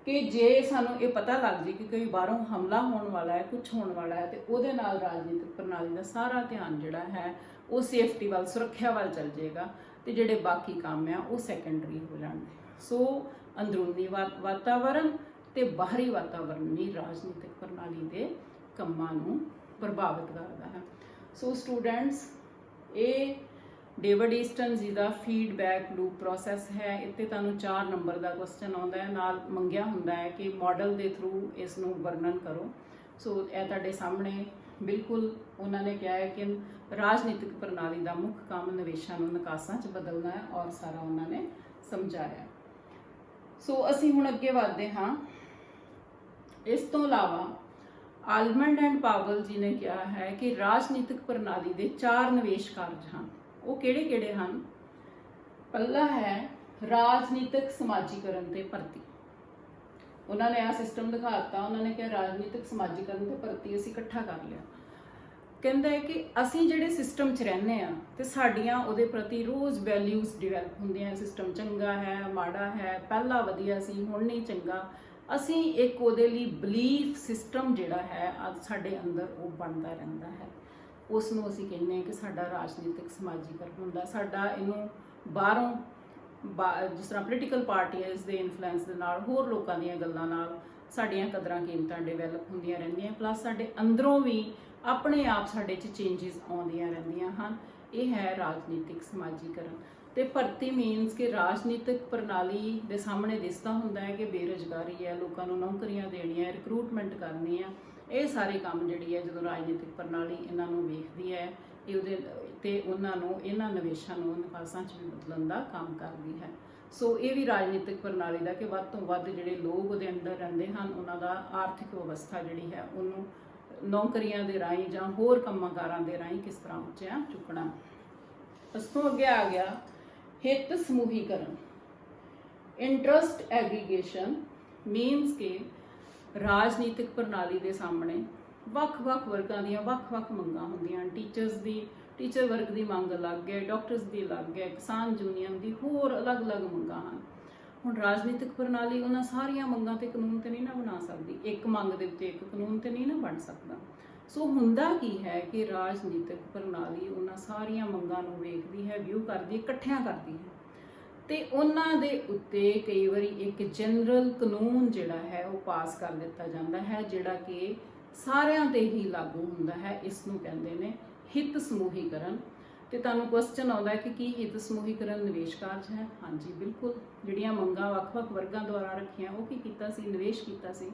ਕਿ ਜੇ ਸਾਨੂੰ ਇਹ ਪਤਾ ਲੱਗ ਜੇ ਕਿ ਕੋਈ ਬਾਹਰੋਂ ਹਮਲਾ ਹੋਣ ਵਾਲਾ ਹੈ, ਕੁਝ ਹੋਣ ਵਾਲਾ ਹੈ, ਤੇ ਉਹਦੇ ਨਾਲ ਰਾਜਨੀਤਿਕ ਪ੍ਰਣਾਲੀ ਦਾ ਸਾਰਾ ਧਿਆਨ ਜਿਹੜਾ ਹੈ ਉਹ ਸੇਫਟੀ ਵੱਲ, ਸੁਰੱਖਿਆ ਵੱਲ ਚੱਲ ਜਾਏਗਾ, ਤੇ ਜਿਹੜੇ ਬਾਕੀ ਕੰਮ ਆ ਉਹ ਸੈਕੰਡਰੀ ਹੋ ਜਾਣਗੇ। ਸੋ ਅੰਦਰੂਨੀ ਵਾਤਾਵਰਣ ਤੇ ਬਾਹਰੀ ਵਾਤਾਵਰਣ ਵੀ ਰਾਜਨੀਤਿਕ ਪ੍ਰਣਾਲੀ ਦੇ ਕੰਮਾਂ ਨੂੰ ਪ੍ਰਭਾਵਿਤ ਕਰਦਾ ਹੈ। ਸੋ ਸਟੂਡੈਂਟਸ, ਇਹ ਡੇਵਿਡ ਈਸਟਨ ਜੀ ਦਾ ਫੀਡਬੈਕ ਲੂਪ ਪ੍ਰੋਸੈਸ ਹੈ। ਇੱਥੇ ਤੁਹਾਨੂੰ 4 ਨੰਬਰ ਦਾ ਕੁਐਸਚਨ ਆਉਂਦਾ ਹੈ, ਨਾਲ ਮੰਗਿਆ ਹੁੰਦਾ ਹੈ ਕਿ ਮਾਡਲ ਦੇ ਥਰੂ ਇਸ ਨੂੰ ਵਰਣਨ ਕਰੋ। ਸੋ ਇਹ ਤੁਹਾਡੇ ਸਾਹਮਣੇ ਬਿਲਕੁਲ ਉਹਨਾਂ ਨੇ ਕਿਹਾ ਹੈ ਕਿ ਰਾਜਨੀਤਿਕ ਪ੍ਰਣਾਲੀ ਦਾ ਮੁੱਖ ਕੰਮ ਨਿਵੇਸ਼ਾਂ ਨੂੰ ਨਿਕਾਸਾਂ 'ਚ ਬਦਲਣਾ ਹੈ, ਔਰ ਸਾਰਾ ਉਹਨਾਂ ਨੇ ਸਮਝਾਇਆ। ਸੋ ਅਸੀਂ ਹੁਣ ਅੱਗੇ ਵਧਦੇ ਹਾਂ। ਇਸ ਤੋਂ ਇਲਾਵਾ ਆਲਮੰਡ ਐਂਡ ਪਾਵਲ ਜੀ ਨੇ ਕਿਹਾ ਹੈ ਕਿ ਰਾਜਨੀਤਿਕ ਪ੍ਰਣਾਲੀ ਦੇ 4 ਨਿਵੇਸ਼ ਕਾਰਜ ਹਨ। ਉਹ ਕਿਹੜੇ-ਕਿਹੜੇ ਹਨ? ਪਹਿਲਾ ਹੈ ਰਾਜਨੀਤਿਕ ਸਮਾਜੀਕਰਨ ਤੇ ਭਰਤੀ। ਉਹਨਾਂ ਨੇ ਆ ਸਿਸਟਮ ਦਿਖਾ ਦਿੱਤਾ, ਉਹਨਾਂ ਨੇ ਕਿਹਾ ਰਾਜਨੀਤਿਕ ਸਮਾਜੀਕਰਨ ਤੇ ਭਰਤੀ ਅਸੀਂ ਇਕੱਠਾ ਕਰ ਲਿਆ। ਕਹਿੰਦਾ ਹੈ ਕਿ ਅਸੀਂ ਜਿਹੜੇ ਸਿਸਟਮ 'ਚ ਰਹਿੰਦੇ ਆ ਤੇ ਸਾਡੀਆਂ ਉਹਦੇ ਪ੍ਰਤੀ ਰੋਜ਼ ਵੈਲਿਊਜ਼ ਡਿਵੈਲਪ ਹੁੰਦੀਆਂ। ਸਿਸਟਮ ਚੰਗਾ ਹੈ, ਮਾੜਾ ਹੈ, ਪਹਿਲਾਂ ਵਧੀਆ ਸੀ, ਹੁਣ ਨਹੀਂ ਚੰਗਾ। ਅਸੀਂ ਇੱਕ ਉਹਦੇ ਲਈ ਬਲੀਫ ਸਿਸਟਮ ਜਿਹੜਾ ਹੈ ਅੱਜ ਸਾਡੇ ਅੰਦਰ ਉਹ ਬਣਦਾ ਰਹਿੰਦਾ ਹੈ। ਉਸ ਨੂੰ ਅਸੀਂ ਕਹਿੰਦੇ ਹਾਂ ਕਿ ਸਾਡਾ ਰਾਜਨੀਤਿਕ ਸਮਾਜੀਕਰਨ ਹੁੰਦਾ। ਸਾਡਾ ਇਹਨੂੰ ਬਾਹਰੋਂ ਜਿਸ ਤਰ੍ਹਾਂ ਪੋਲੀਟੀਕਲ ਪਾਰਟੀਆਂ ਦੇ ਇਨਫਲੂਐਂਸ ਦੇ ਨਾਲ, ਹੋਰ ਲੋਕਾਂ ਦੀਆਂ ਗੱਲਾਂ ਨਾਲ ਸਾਡੀਆਂ ਕਦਰਾਂ ਕੀਮਤਾਂ ਡਿਵੈਲਪ ਹੁੰਦੀਆਂ ਰਹਿੰਦੀਆਂ, ਪਲੱਸ ਸਾਡੇ ਅੰਦਰੋਂ ਵੀ ਆਪਣੇ ਆਪ ਸਾਡੇ 'ਚ ਚੇਂਜਸ ਆਉਂਦੀਆਂ ਰਹਿੰਦੀਆਂ ਹਨ। ਇਹ ਹੈ ਰਾਜਨੀਤਿਕ ਸਮਾਜੀਕਰਨ। ਤੇ ਭਰਤੀ ਮੀਨਸ ਕਿ ਰਾਜਨੀਤਿਕ ਪ੍ਰਣਾਲੀ ਦੇ ਸਾਹਮਣੇ ਦਿਸਦਾ ਹੁੰਦਾ ਹੈ ਕਿ ਬੇਰੁਜ਼ਗਾਰੀ ਹੈ, ਲੋਕਾਂ ਨੂੰ ਨੌਕਰੀਆਂ ਦੇਣੀਆਂ, ਰਿਕਰੂਟਮੈਂਟ ਕਰਨੀ ਆ। ਇਹ ਸਾਰੇ ਕੰਮ ਜਿਹੜੀ ਹੈ ਜਦੋਂ ਰਾਜਨੀਤਿਕ ਪ੍ਰਣਾਲੀ ਇਹਨਾਂ ਨੂੰ ਵੇਖਦੀ ਹੈ, ਇਹ ਉਹਦੇ ਤੇ ਉਹਨਾਂ ਨੂੰ ਇਹਨਾਂ ਨਿਵੇਸ਼ਾਂ ਨੂੰ ਨਿਕਾਸਾਂ 'ਚ ਵੀ ਬਦਲਣ ਦਾ ਕੰਮ ਕਰਦੀ ਹੈ। ਸੋ ਇਹ ਵੀ ਰਾਜਨੀਤਿਕ ਪ੍ਰਣਾਲੀ ਦਾ ਕਿ ਵੱਧ ਤੋਂ ਵੱਧ ਜਿਹੜੇ ਲੋਕ ਉਹਦੇ ਅੰਦਰ ਰਹਿੰਦੇ ਹਨ, ਉਹਨਾਂ ਦਾ ਆਰਥਿਕ ਵਿਵਸਥਾ ਜਿਹੜੀ ਹੈ ਉਹਨੂੰ ਨੌਕਰੀਆਂ ਦੇ ਰਾਹੀਂ ਜਾਂ ਹੋਰ ਕੰਮਾਂ-ਕਾਰਾਂ ਦੇ ਰਾਹੀਂ ਕਿਸ ਤਰ੍ਹਾਂ ਉੱਚਾ ਚੁੱਕਣਾ। ਉਸ ਤੋਂ ਅੱਗੇ ਆ ਗਿਆ ਹਿੱਤ ਸਮੂਹੀਕਰਨ। ਇੰਟਰਸਟ ਐਗਰੀਗੇਸ਼ਨ ਮੀਨਸ ਕਿ ਰਾਜਨੀਤਿਕ ਪ੍ਰਣਾਲੀ ਦੇ ਸਾਹਮਣੇ ਵੱਖ-ਵੱਖ ਵਰਗਾਂ ਦੀਆਂ ਵੱਖ-ਵੱਖ ਮੰਗਾਂ ਹੁੰਦੀਆਂ। ਟੀਚਰ ਵਰਗ ਦੀ ਮੰਗ ਅਲੱਗ ਹੈ, ਡਾਕਟਰਸ ਦੀ ਅਲੱਗ ਹੈ, ਕਿਸਾਨ ਯੂਨੀਅਨ ਦੀ ਹੋਰ ਅਲੱਗ-ਅਲੱਗ ਮੰਗਾਂ ਹਨ। ਹੁਣ ਰਾਜਨੀਤਿਕ ਪ੍ਰਣਾਲੀ ਉਹਨਾਂ ਸਾਰੀਆਂ ਮੰਗਾਂ ਤੇ ਕਾਨੂੰਨ ਤੇ ਨਹੀਂ ਨਾ ਬਣਾ ਸਕਦੀ। ਇੱਕ ਮੰਗ ਦੇ ਉੱਤੇ ਇੱਕ ਕਾਨੂੰਨ ਤੇ ਨਹੀਂ ਨਾ ਬਣ ਸਕਦਾ। ਸੋ ਹੁੰਦਾ ਕੀ ਹੈ ਕਿ ਰਾਜਨੀਤਿਕ ਪ੍ਰਣਾਲੀ ਉਹਨਾਂ ਸਾਰੀਆਂ ਮੰਗਾਂ ਨੂੰ ਵੇਖਦੀ ਹੈ, ਵਿਊ ਕਰਦੀ, ਇਕੱਠਿਆਂ ਕਰਦੀ ਹੈ ਤੇ ਉਹਨਾਂ ਦੇ ਉੱਤੇ ਕਈ ਵਾਰੀ ਇੱਕ ਜਨਰਲ ਕਾਨੂੰਨ ਜਿਹੜਾ ਹੈ ਉਹ ਪਾਸ ਕਰ ਦਿੱਤਾ ਜਾਂਦਾ ਹੈ, ਜਿਹੜਾ ਕਿ ਸਾਰਿਆਂ ਤੇ ਹੀ ਲਾਗੂ ਹੁੰਦਾ ਹੈ। ਇਸ ਨੂੰ ਕਹਿੰਦੇ ਨੇ ਹਿੱਤ ਸਮੂਹੀਕਰਨ। ਤੇ ਤੁਹਾਨੂੰ ਕੁਐਸਚਨ ਆਉਂਦਾ ਹੈ ਕਿ ਕੀ ਹਿੱਤ ਸਮੂਹੀਕਰਨ ਨਿਵੇਸ਼ ਕਾਰਜ ਹੈ? ਹਾਂਜੀ, ਬਿਲਕੁਲ। ਜਿਹੜੀਆਂ ਮੰਗਾਂ ਵੱਖ-ਵੱਖ ਵਰਗਾਂ ਦੁਆਰਾ ਰੱਖੀਆਂ ਉਹ ਕੀ ਕੀਤਾ ਸੀ? ਨਿਵੇਸ਼ ਕੀਤਾ ਸੀ।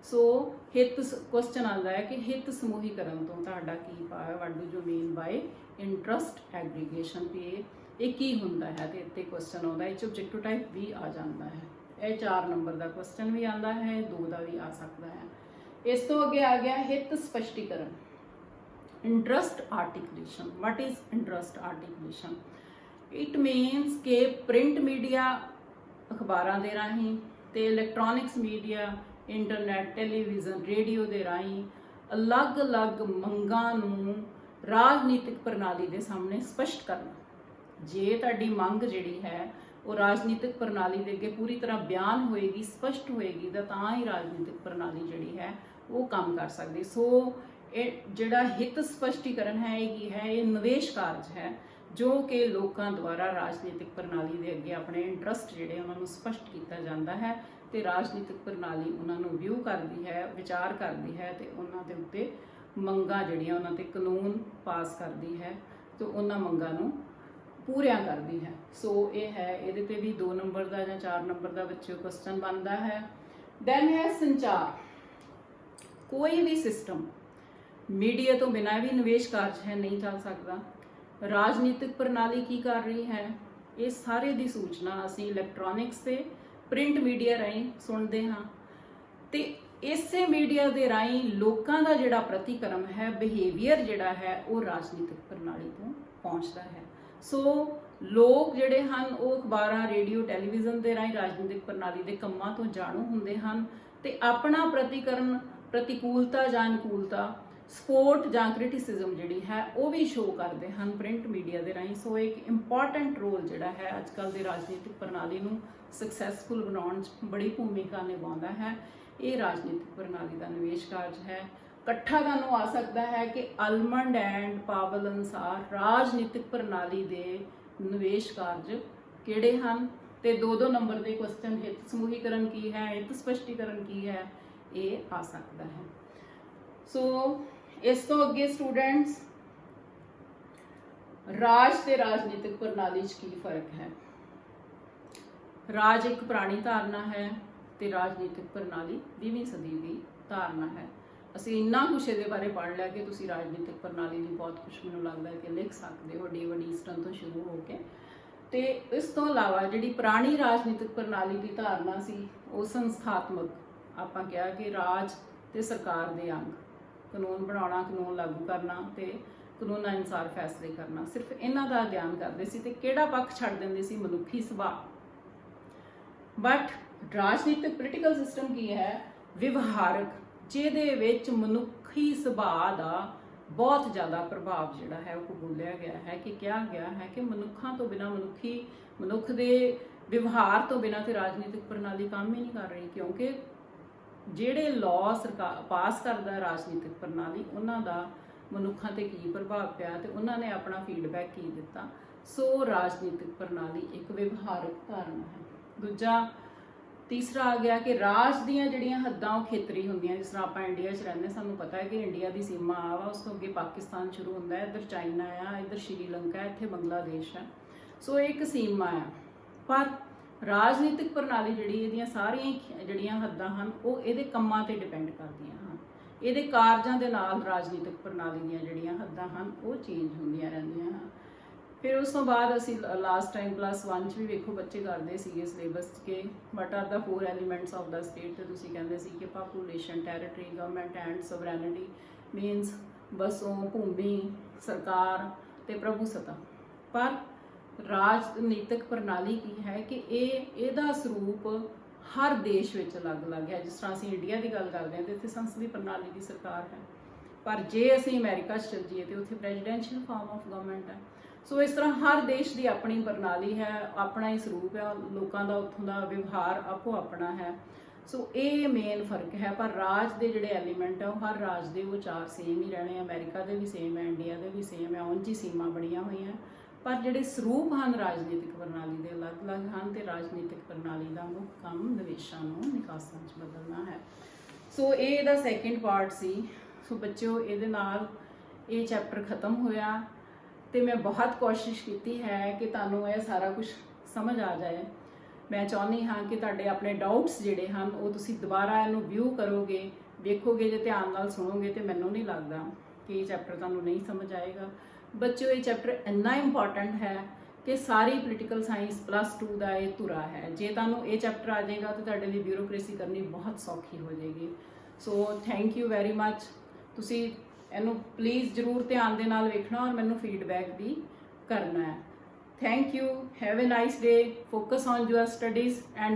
ਸੋ ਹਿੱਤ ਕੁਐਸਚਨ ਆਉਂਦਾ ਹੈ ਕਿ ਹਿੱਤ ਸਮੂਹੀਕਰਨ ਤੋਂ ਤੁਹਾਡਾ ਕੀ ਭਾਵ ਹੈ? What do you mean by interest aggregation? ਤੇ ਇਹ ਕੀ ਹੁੰਦਾ ਹੈ? ਤੇ ਇੱਥੇ ਕੁਐਸਚਨ ਆਉਂਦਾ, ਇਹ 'ਚ ਆਬਜੈਕਟਿਵ ਟਾਈਪ ਵੀ ਆ ਜਾਂਦਾ ਹੈ। ਇਹ 4 ਨੰਬਰ ਦਾ ਕੁਐਸਚਨ ਵੀ ਆਉਂਦਾ ਹੈ, 2 ਦਾ ਵੀ ਆ ਸਕਦਾ ਹੈ। ਇਸ ਤੋਂ ਅੱਗੇ ਆ ਗਿਆ ਹਿੱਤ ਸਪਸ਼ਟੀਕਰਨ। Interest articulation. what is interest articulation? it means ਕਿ ਪ੍ਰਿੰਟ ਮੀਡੀਆ ਅਖਬਾਰਾਂ ਦੇ ਰਾਹੀਂ ਤੇ electronics media, internet, television, radio ਦੇ ਰਾਹੀਂ ਅਲੱਗ-ਅਲੱਗ ਮੰਗਾਂ ਨੂੰ ਰਾਜਨੀਤਿਕ ਪ੍ਰਣਾਲੀ ਦੇ ਸਾਹਮਣੇ ਸਪਸ਼ਟ ਕਰਨਾ। ਜੇ ਤੁਹਾਡੀ ਮੰਗ ਜਿਹੜੀ ਹੈ ਉਹ ਰਾਜਨੀਤਿਕ ਪ੍ਰਣਾਲੀ ਦੇ ਅੱਗੇ ਪੂਰੀ ਤਰ੍ਹਾਂ ਬਿਆਨ ਹੋਏਗੀ, ਸਪਸ਼ਟ ਹੋਏਗੀ, ਤਾਂ ਹੀ ਰਾਜਨੀਤਿਕ ਪ੍ਰਣਾਲੀ ਜਿਹੜੀ ਹੈ ਉਹ ਕੰਮ ਕਰ ਸਕਦੀ। ਸੋ ਇਹ ਜਿਹੜਾ ਹਿੱਤ ਸਪਸ਼ਟੀਕਰਨ ਹੈ ਇਹ ਕੀ ਹੈ? ਇਹ ਨਿਵੇਸ਼ ਕਾਰਜ ਹੈ ਜੋ ਕਿ ਲੋਕਾਂ ਦੁਆਰਾ ਰਾਜਨੀਤਿਕ ਪ੍ਰਣਾਲੀ ਦੇ ਅੱਗੇ ਆਪਣੇ ਇੰਟਰਸਟ ਜਿਹੜੇ ਉਹਨਾਂ ਨੂੰ ਸਪਸ਼ਟ ਕੀਤਾ ਜਾਂਦਾ ਹੈ ਤੇ ਰਾਜਨੀਤਿਕ ਪ੍ਰਣਾਲੀ ਉਹਨਾਂ ਨੂੰ ਵਿਊ ਕਰਦੀ ਹੈ, ਵਿਚਾਰ ਕਰਦੀ ਹੈ ਤੇ ਉਹਨਾਂ ਦੇ ਉੱਤੇ ਮੰਗਾਂ ਜਿਹੜੀਆਂ ਉਹਨਾਂ ਤੇ ਕਾਨੂੰਨ ਪਾਸ ਕਰਦੀ ਹੈ ਤੇ ਉਹਨਾਂ ਮੰਗਾਂ ਨੂੰ ਪੂਰੀਆਂ ਕਰਦੀ ਹੈ। ਸੋ ਇਹ ਹੈ, ਇਹਦੇ ਤੇ ਵੀ 2 ਨੰਬਰ ਦਾ ਜਾਂ 4 ਨੰਬਰ ਦਾ ਬੱਚਿਓ ਕੁਐਸਚਨ ਬਣਦਾ ਹੈ। ਦੈਨ ਹੈ ਸੰਚਾਰ। ਕੋਈ ਵੀ ਸਿਸਟਮ ਮੀਡੀਆ ਤੋਂ ਬਿਨਾਂ ਵੀ ਨਿਵੇਸ਼ ਕਾਰਜ ਹੈ, ਨਹੀਂ ਚੱਲ ਸਕਦਾ। ਰਾਜਨੀਤਿਕ ਪ੍ਰਣਾਲੀ ਕੀ ਕਰ ਰਹੀ ਹੈ, ਇਹ ਸਾਰੇ ਦੀ ਸੂਚਨਾ ਅਸੀਂ ਇਲੈਕਟ੍ਰੋਨਿਕਸ ਤੇ ਪ੍ਰਿੰਟ ਮੀਡੀਆ ਰਾਹੀਂ ਸੁਣਦੇ ਹਾਂ ਤੇ ਇਸੇ ਮੀਡੀਆ ਦੇ ਰਾਹੀਂ ਲੋਕਾਂ ਦਾ ਜਿਹੜਾ ਪ੍ਰਤੀਕਰਮ ਹੈ, ਬਿਹੇਵੀਅਰ ਜਿਹੜਾ ਹੈ ਉਹ ਰਾਜਨੀਤਿਕ ਪ੍ਰਣਾਲੀ ਤੋਂ ਪਹੁੰਚਦਾ ਹੈ। ਸੋ ਲੋਕ ਜਿਹੜੇ ਹਨ ਉਹ ਅਖਬਾਰਾਂ, ਰੇਡੀਓ, ਟੈਲੀਵਿਜ਼ਨ ਦੇ ਰਾਹੀਂ ਰਾਜਨੀਤਿਕ ਪ੍ਰਣਾਲੀ ਦੇ ਕੰਮਾਂ ਤੋਂ ਜਾਣੂ ਹੁੰਦੇ ਹਨ ਤੇ ਆਪਣਾ ਪ੍ਰਤੀਕਰਮ, ਪ੍ਰਤੀਕੂਲਤਾ ਜਾਂ ਅਨੁਕੂਲਤਾ, ਸਪੋਰਟ ਜਾਂ ਕ੍ਰਿਟਿਸਿਜ਼ਮ ਜਿਹੜੀ ਹੈ ਉਹ ਵੀ ਸ਼ੋਅ ਕਰਦੇ ਹਨ ਪ੍ਰਿੰਟ ਮੀਡੀਆ ਦੇ ਰਾਹੀਂ। ਸੋ ਇੱਕ ਇੰਪੋਰਟੈਂਟ ਰੋਲ ਜਿਹੜਾ ਹੈ ਅੱਜ ਕੱਲ੍ਹ ਦੇ ਰਾਜਨੀਤਿਕ ਪ੍ਰਣਾਲੀ ਨੂੰ ਸਕਸੈਸਫੁਲ ਬਣਾਉਣ 'ਚ ਬੜੀ ਭੂਮਿਕਾ ਨਿਭਾਉਂਦਾ ਹੈ। ਇਹ ਰਾਜਨੀਤਿਕ ਪ੍ਰਣਾਲੀ ਦਾ ਨਿਵੇਸ਼ ਕਾਰਜ ਹੈ। ਇਕੱਠਾ ਤੁਹਾਨੂੰ ਆ ਸਕਦਾ ਹੈ ਕਿ ਆਲਮੰਡ ਐਂਡ ਪਾਵਲ ਅਨੁਸਾਰ ਰਾਜਨੀਤਿਕ ਪ੍ਰਣਾਲੀ ਦੇ ਨਿਵੇਸ਼ ਕਾਰਜ ਕਿਹੜੇ ਹਨ ਤੇ 2-2 ਨੰਬਰ ਦੇ ਕੁਐਸਚਨ ਹਿੱਤ ਸਮੂਹੀਕਰਨ ਕੀ ਹੈ, ਹਿੱਤ ਸਪਸ਼ਟੀਕਰਨ ਕੀ ਹੈ, ਇਹ ਆ ਸਕਦਾ ਹੈ। ਸੋ ਇਸ ਤੋਂ ਅੱਗੇ ਸਟੂਡੈਂਟਸ ਰਾਜ ਤੇ ਰਾਜਨੀਤਿਕ ਪ੍ਰਣਾਲੀ 'ਚ ਕੀ ਫਰਕ ਹੈ। ਰਾਜ ਇੱਕ ਪੁਰਾਣੀ ਧਾਰਨਾ ਹੈ ਤੇ ਰਾਜਨੀਤਿਕ ਪ੍ਰਣਾਲੀ 20ਵੀਂ ਸਦੀ ਦੀ ਧਾਰਨਾ ਹੈ। ਅਸੀਂ ਇੰਨਾ ਕੁਛ ਇਹਦੇ ਬਾਰੇ ਪੜ੍ਹ ਲਿਆ ਕਿ ਤੁਸੀਂ ਰਾਜਨੀਤਿਕ ਪ੍ਰਣਾਲੀ ਲਈ ਬਹੁਤ ਕੁਛ ਮੈਨੂੰ ਲੱਗਦਾ ਹੈ ਕਿ ਲਿਖ ਸਕਦੇ ਹੋ, ਡੇਵਿਡ ਈਸਟਨ ਤੋਂ ਸ਼ੁਰੂ ਹੋ ਕੇ। ਤੇ ਇਸ ਤੋਂ ਇਲਾਵਾ ਜਿਹੜੀ ਪੁਰਾਣੀ ਰਾਜਨੀਤਿਕ ਪ੍ਰਣਾਲੀ ਦੀ ਧਾਰਨਾ ਸੀ ਉਹ ਸੰਸਥਾਤਮਕ, ਆਪਾਂ ਕਿਹਾ ਕਿ ਰਾਜ ਤੇ ਸਰਕਾਰ ਦੇ ਅੰਗ, ਕਾਨੂੰਨ ਬਣਾਉਣਾ, ਕਾਨੂੰਨ ਲਾਗੂ ਕਰਨਾ ਤੇ ਕਾਨੂੰਨਾਂ ਅਨੁਸਾਰ ਫੈਸਲੇ ਕਰਨਾ, ਸਿਰਫ ਇਹਨਾਂ ਦਾ ਅਧਿਐਨ ਕਰਦੇ ਸੀ ਤੇ ਕਿਹੜਾ ਪੱਖ ਛੱਡ ਦਿੰਦੇ ਸੀ, ਮਨੁੱਖੀ ਸੁਭਾਅ। ਬਟ ਰਾਜਨੀਤਿਕ ਪੋਲੀਟੀਕਲ ਸਿਸਟਮ ਕੀ ਹੈ, ਵਿਵਹਾਰਕ, ਜਿਹਦੇ ਵਿੱਚ ਮਨੁੱਖੀ ਸੁਭਾਅ ਦਾ ਬਹੁਤ ਜ਼ਿਆਦਾ ਪ੍ਰਭਾਵ ਜਿਹੜਾ ਹੈ ਉਹ ਕਬੂਲਿਆ ਗਿਆ ਹੈ, ਕਿ ਕਿਹਾ ਗਿਆ ਹੈ ਕਿ ਮਨੁੱਖਾਂ ਤੋਂ ਬਿਨਾਂ, ਮਨੁੱਖ ਦੇ ਵਿਵਹਾਰ ਤੋਂ ਬਿਨਾਂ ਤੇ ਰਾਜਨੀਤਿਕ ਪ੍ਰਣਾਲੀ ਕੰਮ ਹੀ ਨਹੀਂ ਕਰ ਰਹੀ। ਕਿਉਂਕਿ ਜਿਹੜੇ ਲਾਅ ਸਰਕਾਰ ਪਾਸ ਕਰਦਾ ਰਾਜਨੀਤਿਕ ਪ੍ਰਣਾਲੀ, ਉਹਨਾਂ ਦਾ ਮਨੁੱਖਾਂ ਤੇ ਕੀ ਪ੍ਰਭਾਵ ਪਿਆ ਤੇ ਉਹਨਾਂ ਨੇ ਆਪਣਾ ਫੀਡਬੈਕ ਕੀ ਦਿੱਤਾ। ਸੋ ਰਾਜਨੀਤਿਕ ਪ੍ਰਣਾਲੀ ਇੱਕ ਵਿਵਹਾਰਕ ਧਾਰਨਾ ਹੈ। ਦੂਜਾ, ਤੀਸਰਾ ਆ ਗਿਆ ਕਿ ਰਾਜ ਦੀਆਂ ਜਿਹੜੀਆਂ ਹੱਦਾਂ ਉਹ ਖੇਤਰੀ ਹੁੰਦੀਆਂ। ਜਿਸ ਤਰ੍ਹਾਂ ਆਪਾਂ ਇੰਡੀਆ 'ਚ ਰਹਿੰਦੇ, ਸਾਨੂੰ ਪਤਾ ਹੈ ਕਿ ਇੰਡੀਆ ਦੀ ਸੀਮਾ ਆ ਵਾ, ਉਸ ਤੋਂ ਅੱਗੇ ਪਾਕਿਸਤਾਨ ਸ਼ੁਰੂ ਹੁੰਦਾ ਹੈ, ਇੱਧਰ ਚਾਈਨਾ ਆ, ਇੱਧਰ ਸ਼੍ਰੀਲੰਕਾ, ਇੱਥੇ ਬੰਗਲਾਦੇਸ਼ ਹੈ। ਸੋ ਇਹ ਇੱਕ ਸੀਮਾ ਆ। ਪਰ ਰਾਜਨੀਤਿਕ ਪ੍ਰਣਾਲੀ ਜਿਹੜੀ, ਇਹਦੀਆਂ ਸਾਰੀਆਂ ਜਿਹੜੀਆਂ ਹੱਦਾਂ ਹਨ ਉਹ ਇਹਦੇ ਕੰਮਾਂ ਤੇ ਡਿਪੈਂਡ ਕਰਦੀਆਂ ਹਨ। ਇਹਦੇ ਕਾਰਜਾਂ ਦੇ ਨਾਲ ਰਾਜਨੀਤਿਕ ਪ੍ਰਣਾਲੀ ਦੀਆਂ ਜਿਹੜੀਆਂ ਹੱਦਾਂ ਹਨ ਉਹ ਚੇਂਜ ਹੁੰਦੀਆਂ ਰਹਿੰਦੀਆਂ ਹਨ। ਫਿਰ ਉਸ ਤੋਂ ਬਾਅਦ ਅਸੀਂ ਲਾਸਟ ਟਾਈਮ +1 'ਚ ਵੀ ਵੇਖੋ ਬੱਚੇ ਕਰਦੇ ਸੀਗੇ ਸਿਲੇਬਸ 'ਚ ਕਿ what are the 4 elements of the state, ਤੇ ਤੁਸੀਂ ਕਹਿੰਦੇ ਸੀ ਕਿ population, territory, government and sovereignty, means ਵਸੋਂ, ਭੂਮੀ, ਸਰਕਾਰ ਤੇ ਪ੍ਰਭੂਸੱਤਾ। ਪਰ ਰਾਜਨੀਤਿਕ ਪ੍ਰਣਾਲੀ ਕੀ ਹੈ ਕਿ ਇਹਦਾ ਸਰੂਪ ਹਰ ਦੇਸ਼ ਵਿੱਚ ਅਲੱਗ-ਅਲੱਗ ਹੈ। ਜਿਸ ਤਰ੍ਹਾਂ ਅਸੀਂ ਇੰਡੀਆ ਦੀ ਗੱਲ ਕਰਦੇ ਹਾਂ ਤੇ ਇੱਥੇ ਸੰਸਦੀ ਪ੍ਰਣਾਲੀ ਦੀ ਸਰਕਾਰ ਹੈ, ਪਰ ਜੇ ਅਸੀਂ ਅਮਰੀਕਾ 'ਚ ਚੱਲ ਜਾਈਏ ਤੇ ਉੱਥੇ ਪ੍ਰੈਜ਼ੀਡੈਂਸ਼ੀਅਲ ਫਾਰਮ ਆਫ ਗਵਰਨਮੈਂਟ ਹੈ। ਸੋ ਇਸ ਤਰ੍ਹਾਂ ਹਰ ਦੇਸ਼ ਦੀ ਆਪਣੀ ਪ੍ਰਣਾਲੀ ਹੈ, ਆਪਣਾ ਹੀ ਸਰੂਪ ਹੈ, ਲੋਕਾਂ ਦਾ ਉੱਥੋਂ ਦਾ ਵਿਵਹਾਰ ਆਪੋ ਆਪਣਾ ਹੈ। ਸੋ ਇਹ ਮੇਨ ਫਰਕ ਹੈ। ਪਰ ਰਾਜ ਦੇ ਜਿਹੜੇ ਐਲੀਮੈਂਟ ਆ ਉਹ ਹਰ ਰਾਜ ਦੇ ਉਹ 4 ਸੇਮ ਹੀ ਰਹਿਣੇ ਆ। ਅਮਰੀਕਾ ਦੇ ਵੀ ਸੇਮ ਹੈ, ਇੰਡੀਆ ਦੇ ਵੀ ਸੇਮ ਹੈ, ਉਂਝ ਹੀ ਸੀਮਾ ਬਣੀਆਂ ਹੋਈਆਂ। ਪਰ ਜਿਹੜੇ ਸਰੂਪ ਹਨ ਰਾਜਨੀਤਿਕ ਪ੍ਰਣਾਲੀ ਦੇ ਅਲੱਗ-ਅਲੱਗ ਹਨ ਤੇ ਰਾਜਨੀਤਿਕ ਪ੍ਰਣਾਲੀ ਦਾ ਮੁੱਖ ਕੰਮ ਨਿਵੇਸ਼ਾਂ ਨੂੰ ਨਿਕਾਸਾਂ 'ਚ ਬਦਲਣਾ ਹੈ। ਸੋ ਇਹ ਇਹਦਾ ਸੈਕਿੰਡ ਪਾਰਟ ਸੀ। ਸੋ ਬੱਚਿਓ, ਇਹਦੇ ਨਾਲ ਇਹ ਚੈਪਟਰ ਖਤਮ ਹੋਇਆ ਤੇ ਮੈਂ ਬਹੁਤ ਕੋਸ਼ਿਸ਼ ਕੀਤੀ ਹੈ ਕਿ ਤੁਹਾਨੂੰ ਇਹ ਸਾਰਾ ਕੁਝ ਸਮਝ ਆ ਜਾਏ। ਮੈਂ ਚਾਹੁੰਦੀ ਹਾਂ ਕਿ ਤੁਹਾਡੇ ਆਪਣੇ ਡਾਊਟਸ ਜਿਹੜੇ ਹਨ ਉਹ ਤੁਸੀਂ ਦੁਬਾਰਾ ਇਹਨੂੰ ਵਿਊ ਕਰੋਗੇ, ਵੇਖੋਗੇ, ਜੇ ਧਿਆਨ ਨਾਲ ਸੁਣੋਗੇ ਤੇ ਮੈਨੂੰ ਨਹੀਂ ਲੱਗਦਾ ਕਿ ਇਹ ਚੈਪਟਰ ਤੁਹਾਨੂੰ ਨਹੀਂ ਸਮਝ ਆਏਗਾ। ਬੱਚਿਓ, ਇਹ ਚੈਪਟਰ ਇੰਨਾ ਇੰਪੋਰਟੈਂਟ ਹੈ ਕਿ ਸਾਰੀ ਪੋਲੀਟੀਕਲ ਸਾਇੰਸ +2 ਦਾ ਇਹ ਧੁਰਾ ਹੈ। ਜੇ ਤੁਹਾਨੂੰ ਇਹ ਚੈਪਟਰ ਆ ਜਾਏਗਾ ਤਾਂ ਤੁਹਾਡੇ ਲਈ ਬਿਊਰੋਕ੍ਰੇਸੀ ਕਰਨੀ ਬਹੁਤ ਸੌਖੀ ਹੋ ਜਾਏਗੀ। So thank you very much. ਤੁਸੀਂ ਇਹਨੂੰ ਪਲੀਜ਼ ਜ਼ਰੂਰ ਧਿਆਨ ਦੇ ਨਾਲ ਵੇਖਣਾ ਔਰ ਮੈਨੂੰ ਫੀਡਬੈਕ ਵੀ ਕਰਨਾ ਹੈ। Thank you. Have a nice day. Focus on your studies and